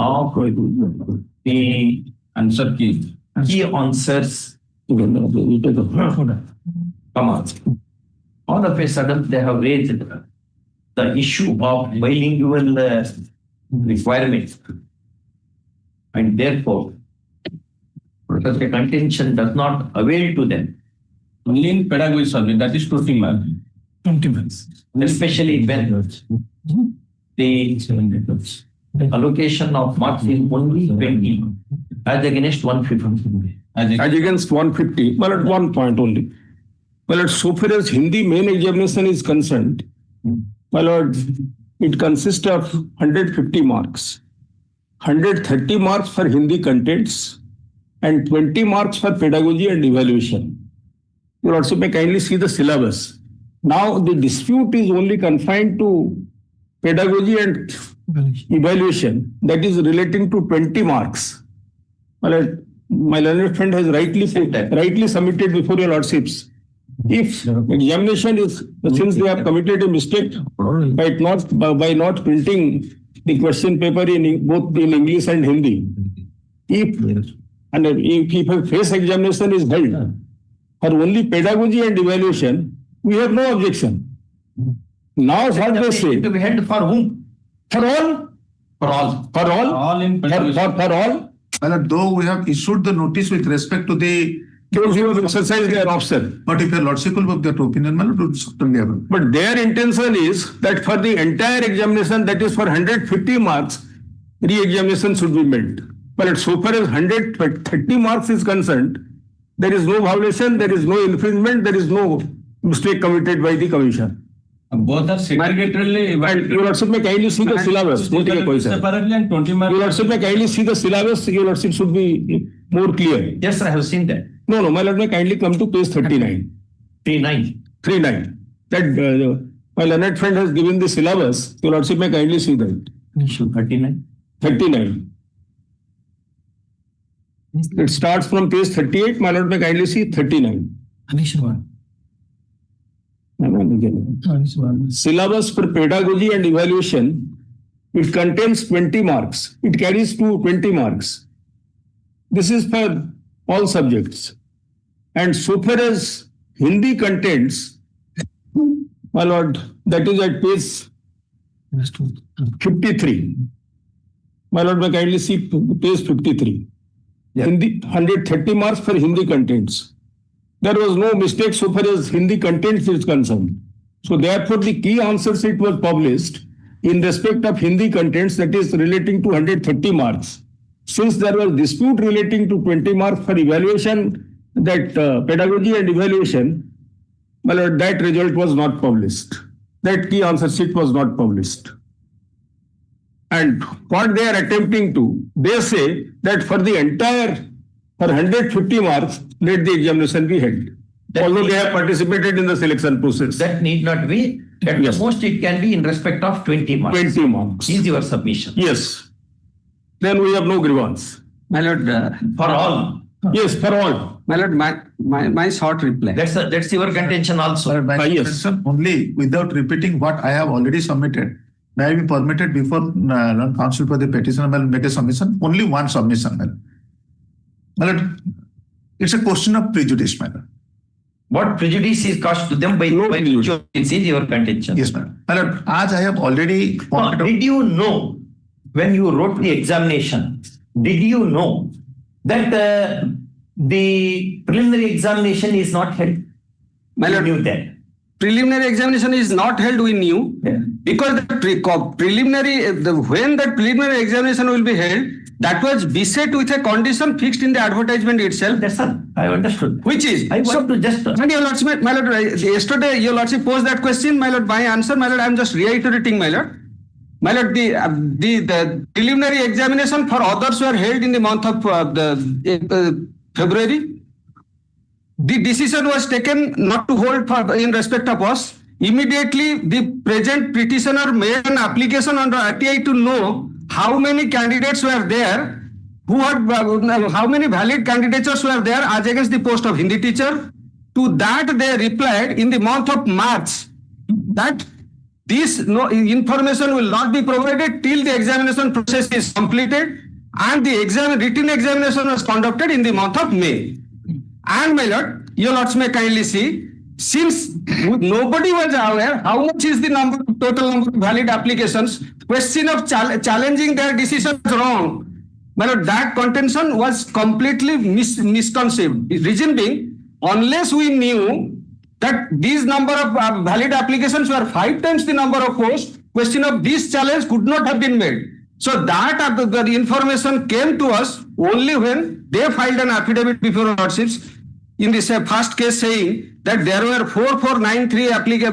the answer key answers, all of a sudden they have raised the issue of bilingual requirements, and therefore, such a contention does not avail to them. Only in pedagogy subject, that is 20 marks. 20 marks. Especially when the allocation of marks is only 20 as against 150. As against 150, well, at one point only. Well, at so far as Hindi main examination is concerned, well, it consists of 150 marks, 130 marks for Hindi contents, and 20 marks for pedagogy and evaluation. You also may kindly see the syllabus. Now the dispute is only confined to pedagogy and evaluation, that is relating to 20 marks. My learned friend has rightly submitted before your lordships. If examination is, since they have committed a mistake by not printing the question paper in both in English and Hindi, if a face examination is held for only pedagogy and evaluation, we have no objection. Now what they say? To be held for whom? For all. For all. For all. All in For all. Well, though we have issued the notice with respect to the those who have exercised their option. But if your lordship will have that opinion, well, it would certainly happen. But their intention is that for the entire examination, that is for 150 marks, re-examination should be made. But so far as 130 marks is concerned, there is no violation, there is no infringement, there is no mistake committed by the commission. Both are segregatorily evaluated. You lordship may kindly see the syllabus. Separately and 20 marks. You lordship may kindly see the syllabus. Your lordship should be more clear. Yes, I have seen that. No, my lord may kindly come to page 39. 39. That my learned friend has given the syllabus. Your lordship may kindly see that. 39. It starts from page 38. My lord may kindly see 39. Syllabus for pedagogy and evaluation, it contains 20 marks. It carries 20 marks. This is for all subjects. And so far as Hindi contents, my lord, that is at page 53. My lord, may kindly see page 53. Hindi, 130 marks for Hindi contents. There was no mistake so far as Hindi contents is concerned. So therefore, the key answer sheet was published in respect of Hindi contents, that is relating to 130 marks. Since there was dispute relating to 20 marks for evaluation, that pedagogy and evaluation, well, that result was not published. That key answer sheet was not published. And what they are attempting to, they say that for the entire, for 150 marks, let the examination be held. Although they have participated in the selection process. That need not be. At the most, it can be in respect of 20 marks. 20 marks. Is your submission? Yes. Then we have no grievance. My lord, For all. Yes, for all. my lord, my short reply. That's your contention also. Yes. Only without repeating what I have already submitted. May I be permitted before counsel for the petitioner will make a submission? Only one submission. My lord, it's a question of prejudice, madam. What prejudice is caused to them by is your contention? Yes, madam. My lord, as I have already pointed out. Did you know when you wrote the examination? Did you know that the preliminary examination is not held? My lord, knew that. Preliminary examination is not held, we knew, because the preliminary, when that preliminary examination will be held, that was beset with a condition fixed in the advertisement itself. Yes, sir. I understood. Which is, I want to just. And your lordship, my lord, yesterday your lordship posed that question, my lord, my answer, my lord, I am just reiterating, my lord. My lord, the preliminary examination for others were held in the month of February. The decision was taken not to hold in respect of us. Immediately, the present petitioner made an application under RTI to know how many candidates were there, how many valid candidatures were there as against the post of Hindi teacher. To that, they replied in the month of March that this information will not be provided till the examination process is completed, and the written examination was conducted in the month of May. And my lord, your lords may kindly see, since nobody was aware how much is the total number of valid applications, question of challenging their decisions wrong, my lord, that contention was completely misconceived. Reason being, unless we knew that these number of valid applications were 5 times the number of posts, question of this challenge could not have been made. So that the information came to us only when they filed an affidavit before lordships in this first case saying that there were 4493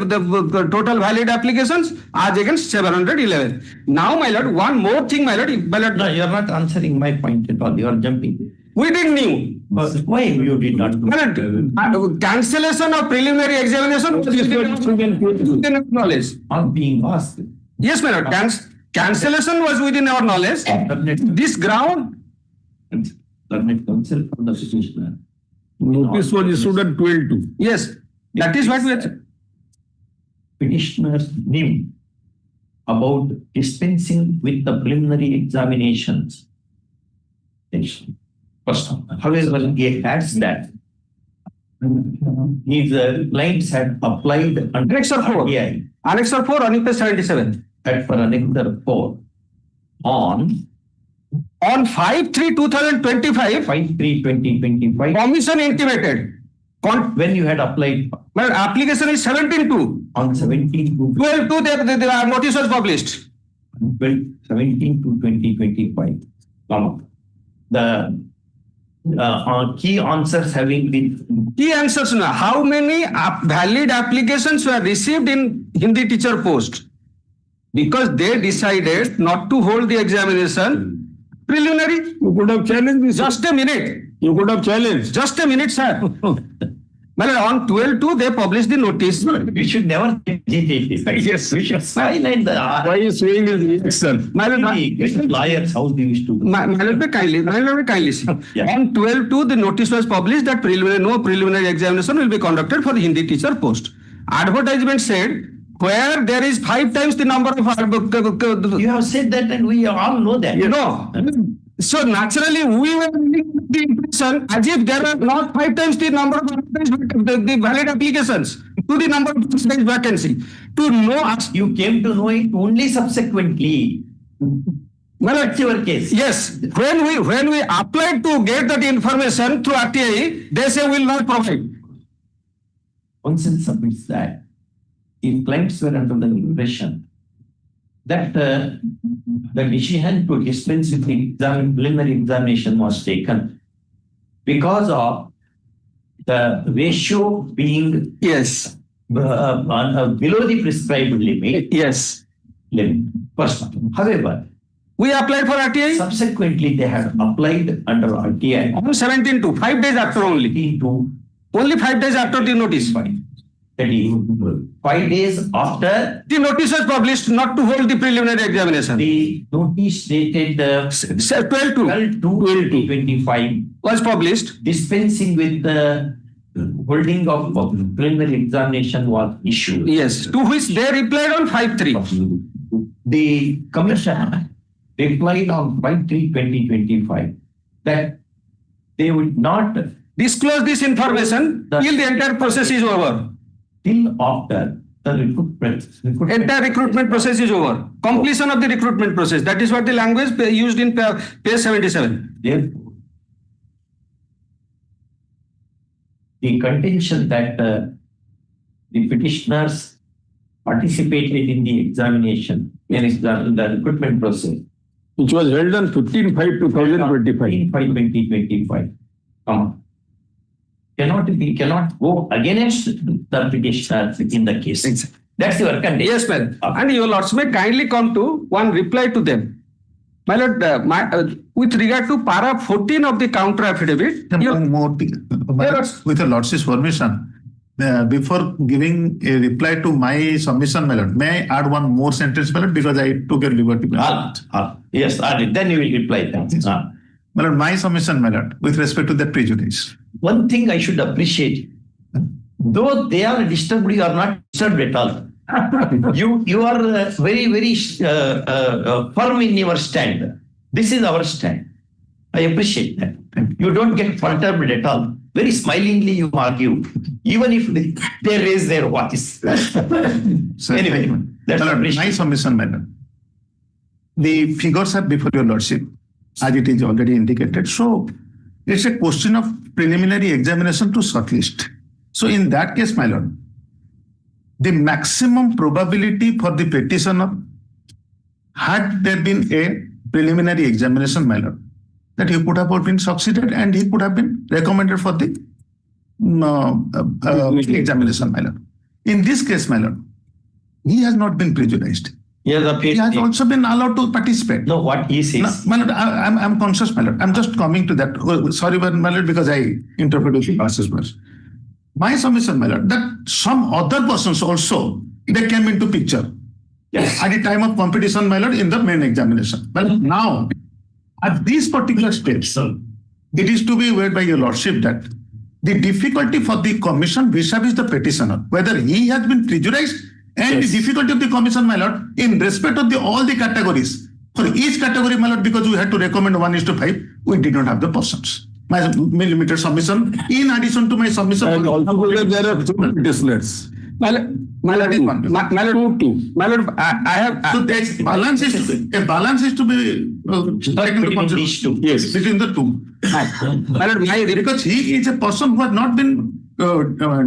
the total valid applications as against 711. Now, my lord, one more thing, my lord. No, you are not answering my point at all. You are jumping. We didn't knew. Why you did not? Cancellation of preliminary examination was within our knowledge. On being asked. Yes, my lord. Cancellation was within our knowledge. This ground. Learned counsel from the petitioner. Notice was issued at 12:2. Yes, that is what we are. Petitioners knew about dispensing with the preliminary examinations. First, however, he adds that his clients had applied under Annexure 4. RTI. Annexure 4 on page 77. At for Annexure 4 on 5/3/2025. 5/3/2025. Commission intimated. When you had applied. My application is 17/2. On 17/2. 12/2 the notice was published. 17/2/2025. The key answers having been. Key answers now. How many valid applications were received in Hindi teacher post? Because they decided not to hold the examination preliminary. You could have challenged this. Just a minute. You could have challenged. Just a minute, sir. Well, on 12/2 they published the notice. We should never agitate this. Yes, we should silence the. Why is swinging his reaction? Lawyers, how they used to. Kindly see. On 12/2 the notice was published that no preliminary examination will be conducted for the Hindi teacher post. Advertisement said where there is 5 times the number of. You have said that, and we all know that. You know. So naturally, we were the impression as if there are not 5 times the number of the valid applications to the number of vacancy. To know, you came to know it only subsequently. Well, that's your case. Yes, when we applied to get that information through RTI, they say will not provide. Counsel submits that if clients were under the impression that the decision to dispense with the preliminary examination was taken because of the ratio being below the prescribed limit. Yes. Limit. First, however, we applied for RTI. Subsequently, they had applied under RTI on 17/2, 5 days after only. Only 5 days after the notice. 5 days after the notice was published not to hold the preliminary examination. The notice dated 12/2/2025 was published. Dispensing with the holding of preliminary examination was issued. Yes, to which they replied on 5/3. The commission replied on 5/3/2025 that they would not disclose this information till the entire process is over. Till after the recruitment. Entire recruitment process is over. Completion of the recruitment process. That is what the language used in page 77. Therefore, the contention that the petitioners participated in the examination, in the recruitment process, which was held on 15/5/2025. 15/5/2025. Cannot go against the petitioners in the case. Exactly. That's your condition. Yes, ma'am. And your lords may kindly come to one reply to them. My lord, with regard to para 14 of the counter affidavit. With your lordship's permission, before giving a reply to my submission, my lord, may I add one more sentence, my lord, because I took a liberty. Yes, add it. Then you will reply. My lord, my submission, my lord, with respect to that prejudice. One thing I should appreciate, though they are disturbed, you are not disturbed at all. You are very, very firm in your stand. This is our stand. I appreciate that. You don't get perturbed at all. Very smilingly you argue, even if they raise their voice. Anyway, that's my submission, madam. The figures are before your lordship, as it is already indicated. So it's a question of preliminary examination to shortlist. So in that case, my lord, the maximum probability for the petitioner, had there been a preliminary examination, my lord, that he could have been succeeded and he could have been recommended for the examination, my lord. In this case, my lord, he has not been prejudiced. He has appeared. He has also been allowed to participate. No, what he says. No, my lord, I'm conscious, my lord. I'm just coming to that. Oh, sorry, my lord, because I interpreted the passages first. My submission, my lord, that some other persons also, they came into picture. Yes. At the time of competition, my lord, in the main examination. But now, at these particular steps, it is to be weighed by your lordship that the difficulty for the commission vis-a-vis the petitioner, whether he has been prejudiced, and the difficulty of the commission, my lord, in respect of all the categories. For each category, my lord, because we had to recommend 1:5, we did not have the persons. My millimeter submission, in addition to my submission. And also there are two petitioners. My lord, I have. So there's balance is to be, a balance is to be taken into consideration. Yes. Between the two. My lord, Because he is a person who has not been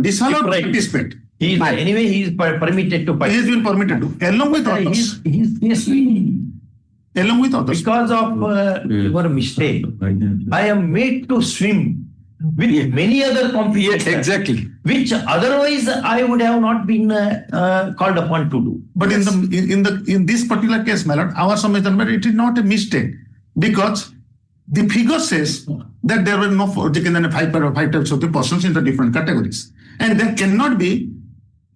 disallowed to participate. Anyway, he is permitted to participate. He has been permitted to, along with others. Along with others. Because of your mistake, I am made to swim with many other competitors. Exactly. Which otherwise I would have not been called upon to do. But in this particular case, my lord, our submission, but it is not a mistake, because the figure says that there were no 5 types of the persons in the different categories, and there cannot be,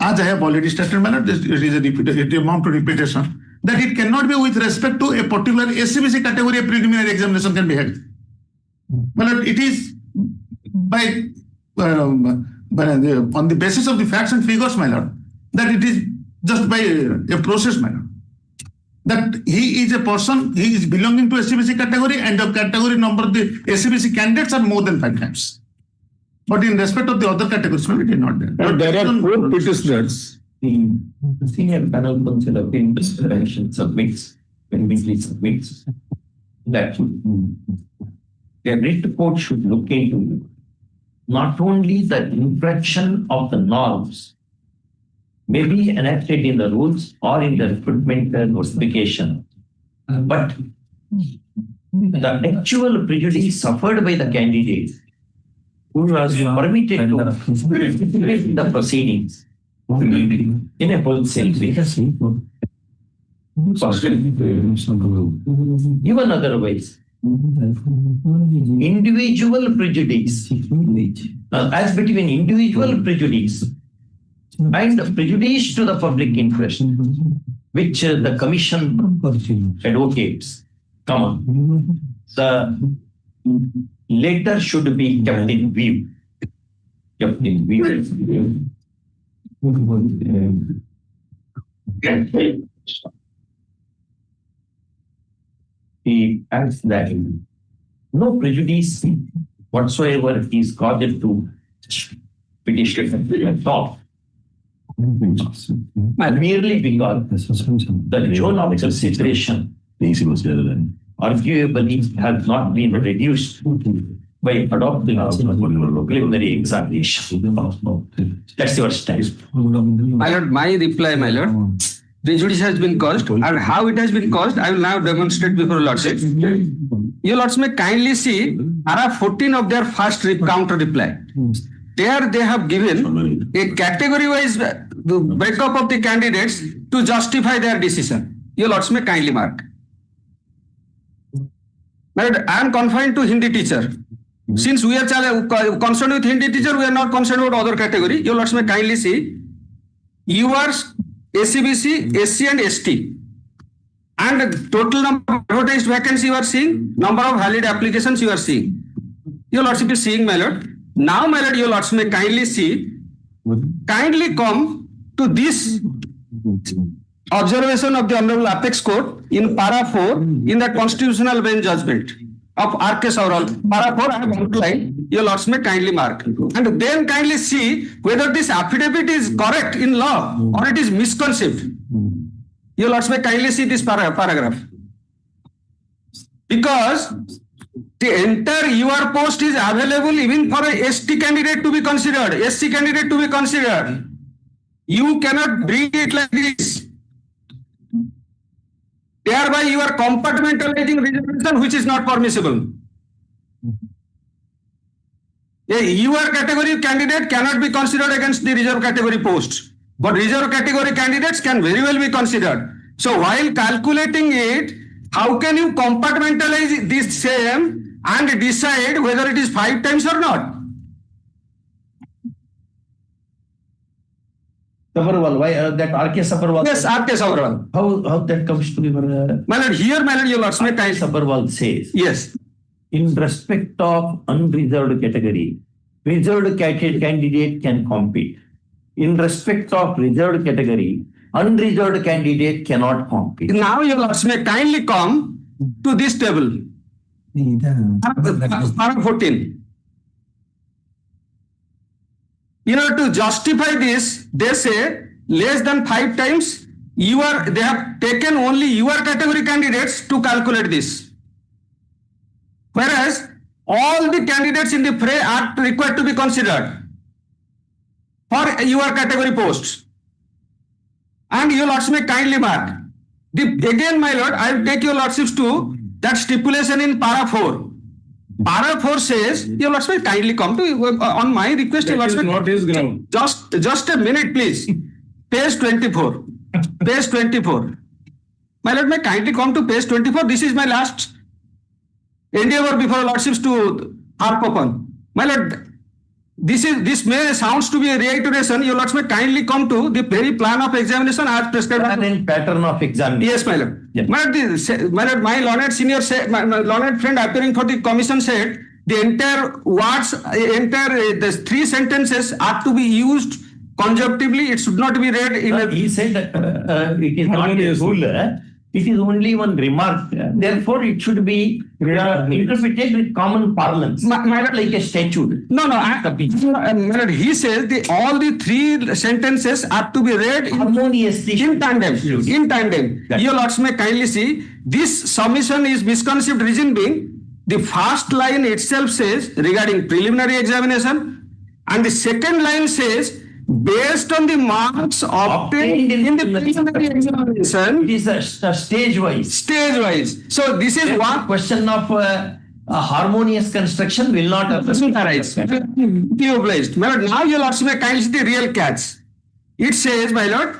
as I have already stated, my lord, it is it amount to repetition, that it cannot be with respect to a particular SCBC category, a preliminary examination can be held. My lord, it is on the basis of the facts and figures, my lord, that it is just by a process, my lord, that he is a person, he is belonging to SCBC category, and the category number of the SCBC candidates are more than 5 times. But in respect of the other categories, it is not there. But there are 4 petitioners. The senior panel counsel of intervention submits, when Mingley submits, that the writ court should look into not only the infraction of the norms may be enacted in the rules or in the recruitment notification, but the actual prejudice suffered by the candidate who was permitted to participate in the proceedings in a wholesale way. Even otherwise, individual prejudice, as between individual prejudice and prejudice to the public interest, which the commission advocates, the latter should be kept in view. He adds that no prejudice whatsoever is caused to petitioner at all. Merely because the zone of consideration arguably has not been reduced by adopting a preliminary examination. That's your stance. My lord, my reply, my lord. Prejudice has been caused, and how it has been caused, I will now demonstrate before Lordship. Your Lords may kindly see para 14 of their first counter reply. There they have given a category-wise breakup of the candidates to justify their decision. Your Lords may kindly mark. My lord, I am confined to Hindi teacher. Since we are concerned with Hindi teacher, we are not concerned about other category. Your Lords may kindly see yours, ACBC, SC and ST. And the total number of advertised vacancies you are seeing, number of valid applications you are seeing. Your Lordship is seeing, my lord. Now, my lord, your Lords may kindly see, kindly come to this observation of the Honorable Apex Court in para 4 in the constitutional bench judgment of R.K. Saural. Para 4 I have underlined, your Lords may kindly mark. And then kindly see whether this affidavit is correct in law or it is misconceived. Your Lords may kindly see this paragraph. Because the entire UR post is available even for a ST candidate to be considered, SC candidate to be considered. You cannot bring it like this. Thereby you are compartmentalizing reservation which is not permissible. A UR category candidate cannot be considered against the reserve category posts. But reserve category candidates can very well be considered. So while calculating it, how can you compartmentalize this same and decide whether it is 5 times or not? Sabharwal, why that R.K. Sabharwal? Yes, R.K. Sabharwal. How that comes to your My lord, here, my lord, your lordship, R.K. Sabharwal says, yes, in respect of unreserved category, reserved candidate can compete. In respect of reserved category, unreserved candidate cannot compete. Now your lordship, kindly come to this table. Para 14. In order to justify this, they say less than 5 times they have taken only your category candidates to calculate this. Whereas all the candidates in the fray are required to be considered for your category posts. And your lordship kindly mark. Again, my lord, I will take your lordships to that stipulation in para 4. Para 4 says, your lordship kindly come to, on my request, your lordship. Not his ground. Just a minute, please. Page 24. Page 24. My lord, may kindly come to page 24. This is my last endeavor before lordships to harp upon. My lord, this may sounds to be a reiteration. Your lords may kindly come to the very plan of examination as prescribed. Plan and pattern of examination. Yes, my lord. Yes. My lord, my learned senior said, my learned friend appearing for the commission said the entire words, the 3 sentences are to be used conjunctively. It should not be read in a. He said it is not a rule. It is only one remark. Therefore, it should be interpreted with common parlance, not like a statute. No. He says all the 3 sentences are to be read harmoniously in tandem. In tandem. Your lords may kindly see this submission is misconceived. Reason being, the first line itself says regarding preliminary examination, and the second line says based on the marks obtained in the preliminary examination. It is a stage-wise. Stage-wise. So this is one question of a harmonious construction will not arise. Obliged. My lord, now your lords may kindly see the real catch. It says, my lord,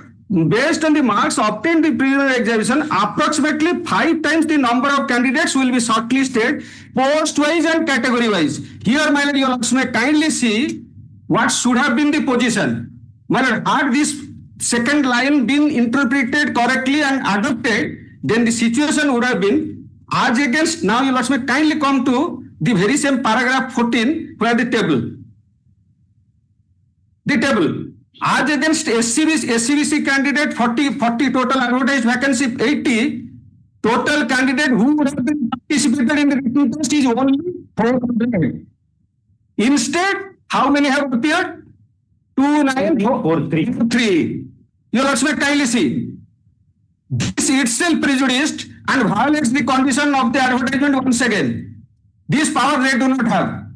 based on the marks obtained in the preliminary examination, approximately 5 times the number of candidates will be shortlisted post-wise and category-wise. Here, my lord, your lords may kindly see what should have been the position. My lord, had this second line been interpreted correctly and adopted, then the situation would have been as against. Now you lords may kindly come to the very same paragraph 14 where the table. The table. As against SCBC candidate 40 total advertised vacancy 80, total candidate who would have been participated in the written test is only 400. Instead, how many have appeared? 2,943. Your lords may kindly see. This itself prejudiced and violates the condition of the advertisement once again. This power they do not have.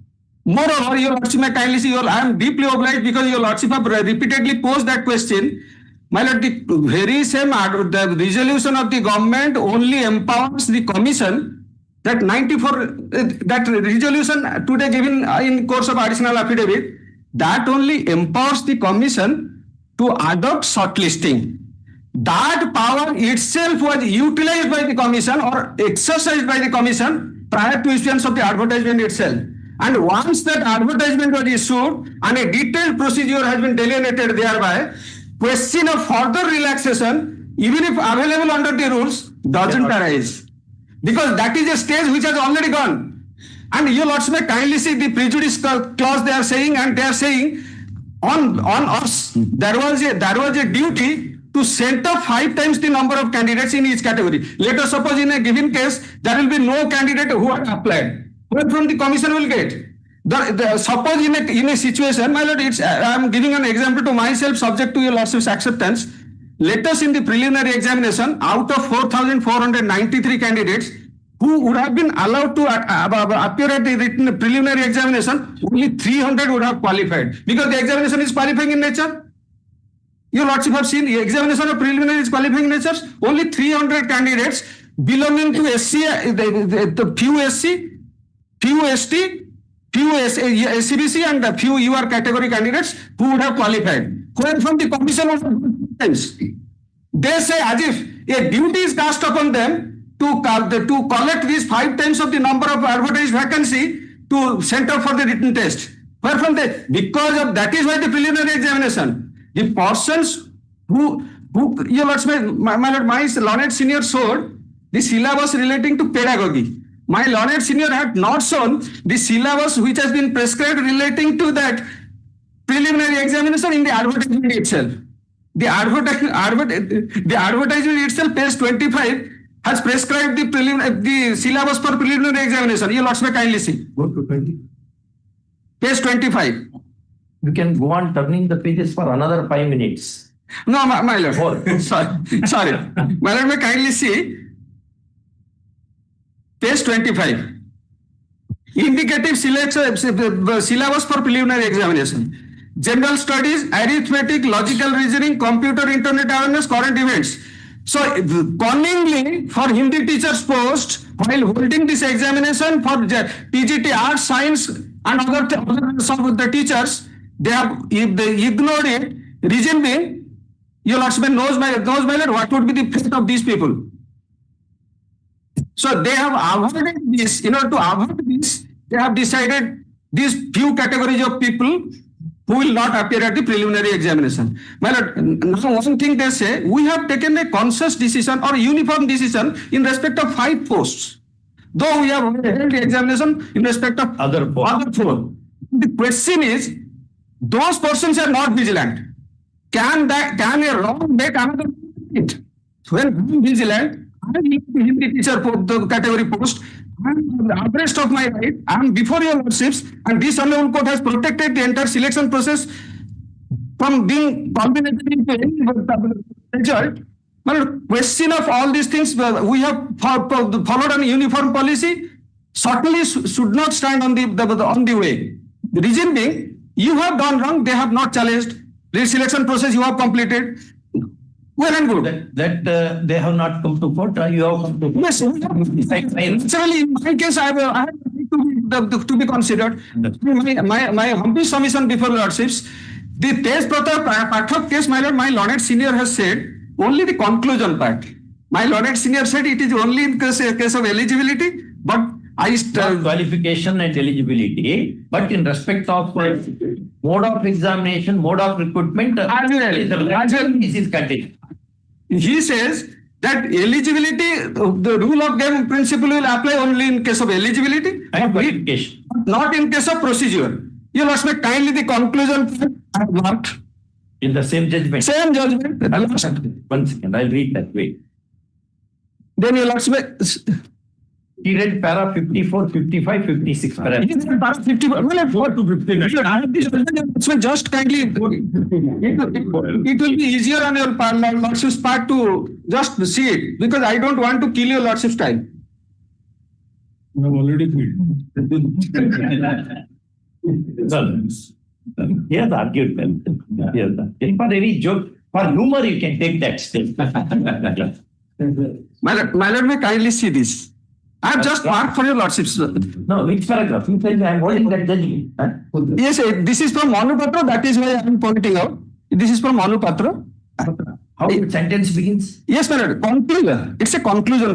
Moreover, your lordship may kindly see, I am deeply obliged because your lordship have repeatedly posed that question. My lord, the very same the resolution of the government only empowers the commission. That 94, that resolution today given in course of additional affidavit, that only empowers the commission to adopt shortlisting. That power itself was utilized by the commission or exercised by the commission prior to issuance of the advertisement itself. And once that advertisement was issued and a detailed procedure has been delineated thereby, question of further relaxation, even if available under the rules, doesn't arise. Because that is a stage which has already gone. And your lords may kindly see the prejudice clause they are saying, and they are saying on us, there was a duty to send up 5 times the number of candidates in each category. Let us suppose in a given case, there will be no candidate who had applied. Where from the commission will get? Suppose in a situation, my lord, I am giving an example to myself subject to your lordship's acceptance. Let us in the preliminary examination, out of 4,493 candidates who would have been allowed to appear at the written preliminary examination, only 300 would have qualified because the examination is qualifying in nature. Your lordship have seen the examination of preliminary is qualifying in nature. Only 300 candidates belonging to SC, the few SC, few ST, few SCBC and a few UR category candidates who would have qualified. Where from the commission of they say as if a duty is cast upon them to collect these 5 times of the number of advertised vacancy to center for the written test. Where from the, because of that is why the preliminary examination, the persons who your lordship, my learned senior showed the syllabus relating to pedagogy. My learned senior had not shown the syllabus which has been prescribed relating to that preliminary examination in the advertisement itself. The advertisement itself, page 25, has prescribed the syllabus for preliminary examination. You lords may kindly see. Go to 20. Page 25. You can go on turning the pages for another 5 minutes. No, my lord. Sorry. My lord may kindly see. Page 25. Indicative syllabus for preliminary examination. General studies, arithmetic, logical reasoning, computer, internet awareness, current events. So, cunningly, for Hindi teachers post, while holding this examination for TGT, Arts, Science, and other some of the teachers, if they ignored it, reason being, your lordship knows my lord, what would be the fate of these people. So they have avoided this. In order to avoid this, they have decided these few categories of people who will not appear at the preliminary examination. My lord, now one thing they say, we have taken a conscious decision or uniform decision in respect of 5 posts. Though we have held the examination in respect of other 4. The question is, those persons are not vigilant. Can a wrong make another it? When I'm vigilant, I am Hindi teacher the category post. I am abreast of my right. I am before your lordships, and this honorable court has protected the entire selection process from being culminated into any result. But question of all these things, we have followed a uniform policy. Certainly should not stand on the way. The reason being, you have done wrong. They have not challenged. The selection process you have completed. Well and good. That they have not come to court, you have come to court. Yes, actually, in my case, I have to be considered. My humble submission before lordships, the Tej Pathak case, my lord, my learned senior has said only the conclusion part. My learned senior said it is only in case of eligibility, but qualification and eligibility, but in respect of mode of examination, mode of recruitment, this is continued. He says that eligibility, the rule of game principle will apply only in case of eligibility, and qualification, not in case of procedure. You must make kindly the conclusion not in the same judgment. Same judgment. 1 second, I'll read that way. Then you must make. He read para 54, 55, 56. Para 54. Well, 4 to 59. I have this just kindly. It will be easier on your lordship's part to just see it, because I don't want to kill your lordship's time. I have already killed. He has argued well. For any joke, for humor, you can take that step. My lord, may kindly see this. I have just marked for your lordships. No, which paragraph? You tell me, I am holding that judgment. Yes, this is from Manu Patra. That is why I am pointing out. This is from Manu Patra. How the sentence begins? Yes, my lord. Conclusion. It's a conclusion.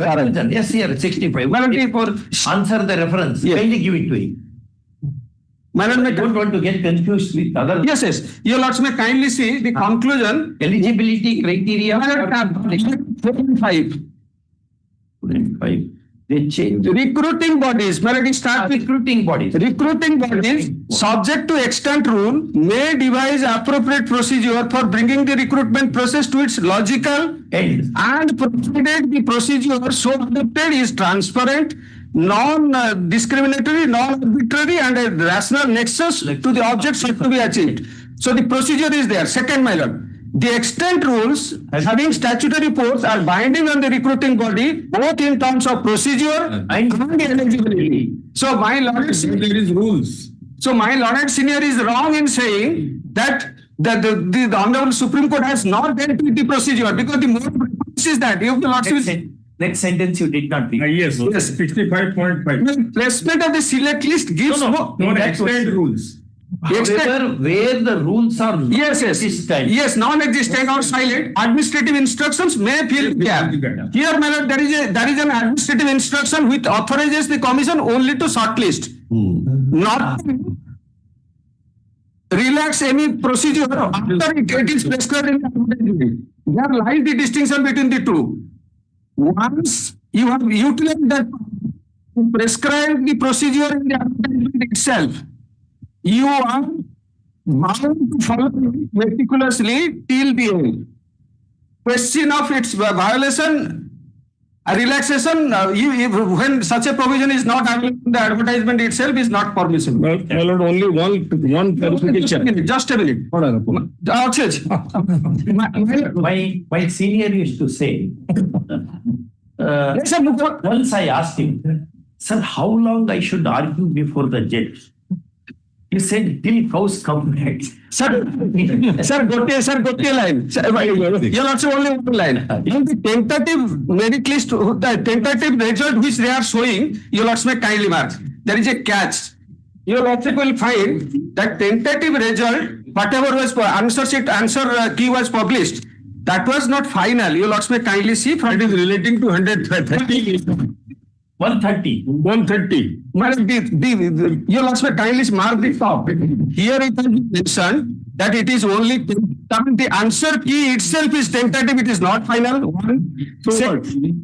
Yes, here, 65. My lord, for answer the reference, kindly give it to him. My lord, I don't want to get confused with other. Yes. Your lords may kindly see the conclusion. Eligibility criteria. 5. They change. Recruiting bodies. Recruiting bodies. Recruiting bodies, subject to extant rule, may devise appropriate procedure for bringing the recruitment process to its logical end, and provided the procedure so adopted is transparent, non-discriminatory, non-arbitrary, and a rational nexus to the objects to be achieved. So the procedure is there. Second, my lord. The extant rules having statutory force are binding on the recruiting body, both in terms of procedure and eligibility. So my learned there is rules. So my learned senior is wrong in saying that the Honorable Supreme Court has not dealt with the procedure, because the more is that if the lordship. Next sentence you did not read. Yes, 65.5. Placement of the select list gives no extant rules. However, where the rules are Yes, non-existent or silent, administrative instructions may fill the gap. Here, my lord, there is an administrative instruction which authorizes the commission only to shortlist, not relax any procedure after it is prescribed in the advertisement. There lies the distinction between the two. Once you have utilized that, prescribed the procedure in the advertisement itself, you are bound to follow it meticulously till the end. Question of its violation, relaxation, when such a provision is not available in the advertisement itself, is not permissible. Well, my lord, only one clarification. Just a minute. My senior used to say, once I asked him, sir, how long I should argue before the judge? He said, till cows come back. Sir, got a line. You're also only one line. In the tentative merit list, the tentative result which they are showing, your lords may kindly mark. There is a catch. Your lordship will find that tentative result, whatever was answer key was published, that was not final. Your lords may kindly see. It is relating to 130. 130. 130. Your lords may kindly mark the top. Here it has been mentioned that it is only the answer key itself is tentative, it is not final.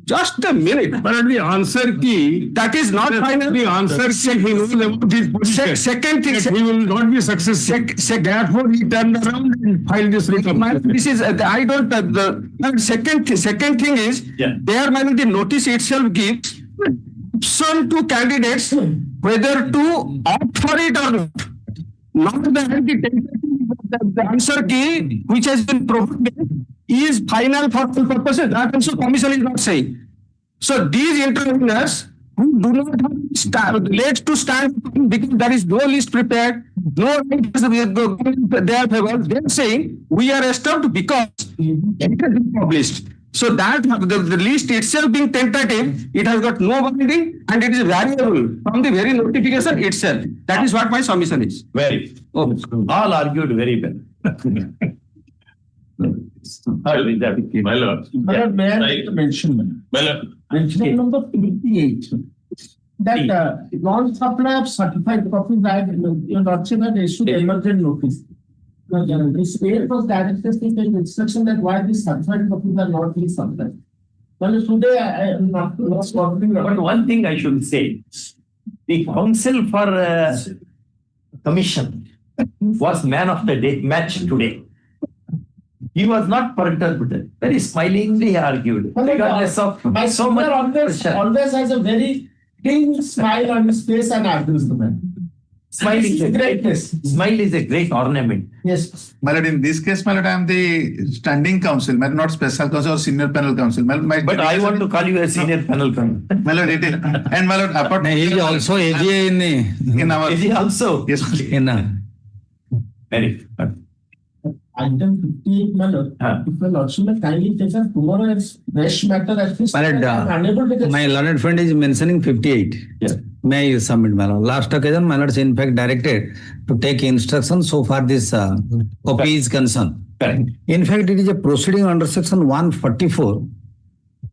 Just a minute. But the answer key, that is not final. The answer key, he knows about his position. Second thing, he will not be successful. Therefore, he turned around and filed this written. This is, I don't, second thing is, there the notice itself gives option to candidates whether to opt for it or not. Not the answer key which has been provided is final for all purposes. That also commission is not saying. So these interveners who do not have late to stand because there is no list prepared, no they are favor, they are saying we are stopped because it has been published. So that the list itself being tentative, it has got no binding and it is variable from the very notification itself. That is what my submission is. Very. All argued very well. My lord, may I make a mention? Mention number 58. That non-supply of certified copies, your lordship had issued emergent notice. The state was directed to take instruction that why these certified copies are not being supplied. Well, today I am not talking about. But one thing I should say, the counsel for commission was man of the day match today. He was not perturbed. Very smilingly argued. Regardless of my so much always has a very keen smile on his face and argues the man. Smile is a great ornament. Yes. My lord, in this case, my lord, I am the standing counsel, not special counsel or senior panel counsel. But I want to call you a senior panel counsel. My lord, it is. And my lord, apart he is also AGA in our. Is he also? Yes. Very good. Item 58, my lord. If your lordship may kindly take us tomorrow as fresh matter at least. My learned friend is mentioning 58. Yes. May you submit, my lord. Last occasion, my lord is in fact directed to take instructions so far this copy is concerned. Correct. In fact, it is a proceeding under section 144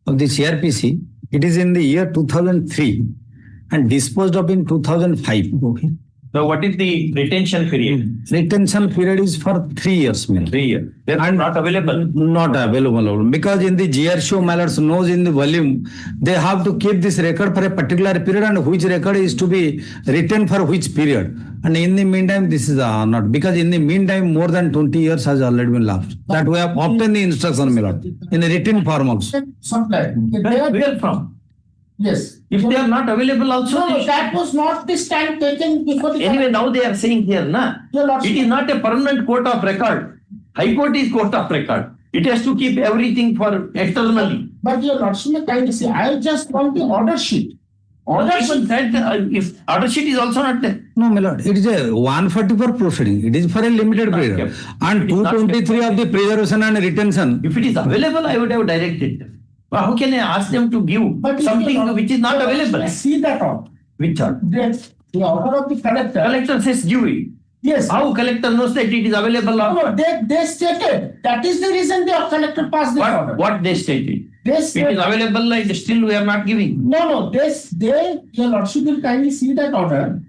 of the CRPC. It is in the year 2003 and disposed of in 2005. Okay. So what is the retention period? Retention period is for 3 years. 3 years. They are not available. Not available because in the GRCO mallards knows in the volume they have to keep this record for a particular period and which record is to be written for which period. And in the meantime, this is not because in the meantime more than 20 years has already been lapsed. That we have obtained the instruction, my lord, in a written form also. Where from? Yes. If they are not available also. No, that was not the stand taken before the. Anyway, now they are saying here, na? It is not a permanent court of record. High Court is court of record. It has to keep everything for externally. But your lordship kindly say, I just want the order sheet. Order sheet if order sheet is also not there. No, my lord, it is a 144 proceeding. It is for a limited period. And 223 of the preservation and retention. If it is available, I would have directed them. But how can I ask them to give something which is not available? See that order. Which order? The order of the collector. Collector says give it. Yes. How collector knows that it is available? No, they stated, that is the reason the collector passed the order. What they stated? They It is stated, available and still we are not giving. no, your lordship will kindly see that order.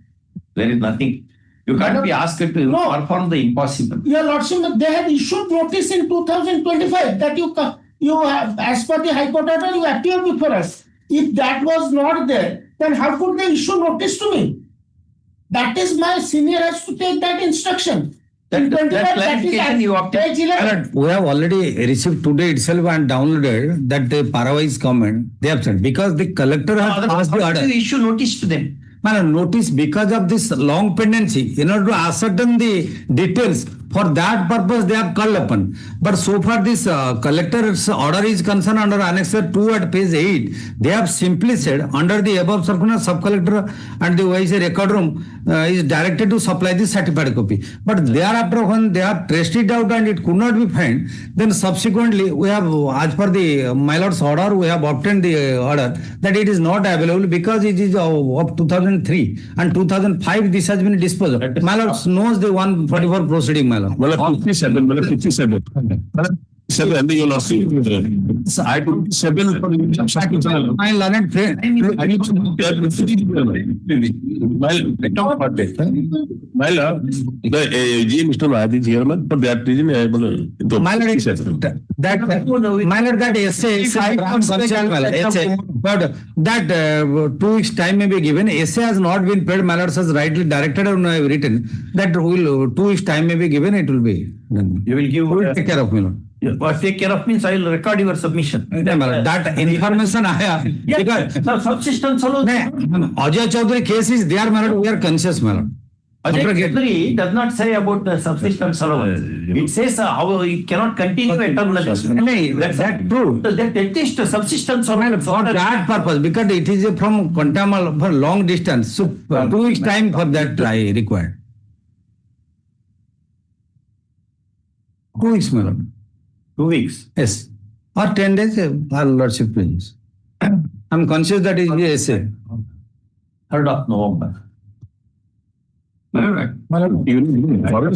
There is nothing. You can't be asked to perform the impossible. Your lordship, they had issued notice in 2025 that you have, as per the High Court order, you appear before us. If that was not there, then how could they issue notice to me? That is, my senior has to take that instruction. In 25, clarification you obtained. page 11. We have already received today itself and downloaded that Parawai's comment. They have said because the collector has passed the order. You issue notice to them. Notice because of this long pendency, in order to ascertain the details, for that purpose they have called upon. But so far this collector's order is concerned under Annexure 2 at page 8, they have simply said under the above circular, sub-collector and the OIC record room is directed to supply the certified copy. But thereafter when they have traced it out and it could not be found, then subsequently we have, as per the my lord's order, we have obtained the order that it is not available because it is of 2003 and 2005 this has been disposed of. My lord knows the 144 proceeding, my lord. Well, 57, well, 57. 7, and you'll see. I took 7 for the My learned friend. I need to well, the AG, Mr. Mahdi is here, but for that reason, I will. My lord, that essay, but that 2 weeks time may be given. Essay has not been paid. My lord has rightly directed and I have written that will 2 weeks time may be given. It will be done. You will give. Will take care of me, lord. Take care of means I will record your submission. That information I have. Because subsistence alone. Ajay Chaudhary case is there, my lord. We are conscious, my lord. Ajay Chaudhary does not say about the subsistence allowance. It says how you cannot continue eternally. That's true. That at least subsistence allowance. For that purpose, because it is from Contamal for long distance. So 2 weeks time for that I required. 2 weeks, my lord. 2 weeks. Yes. Or 10 days, our lordship please. I'm conscious that it is the essay. 3rd of November. Order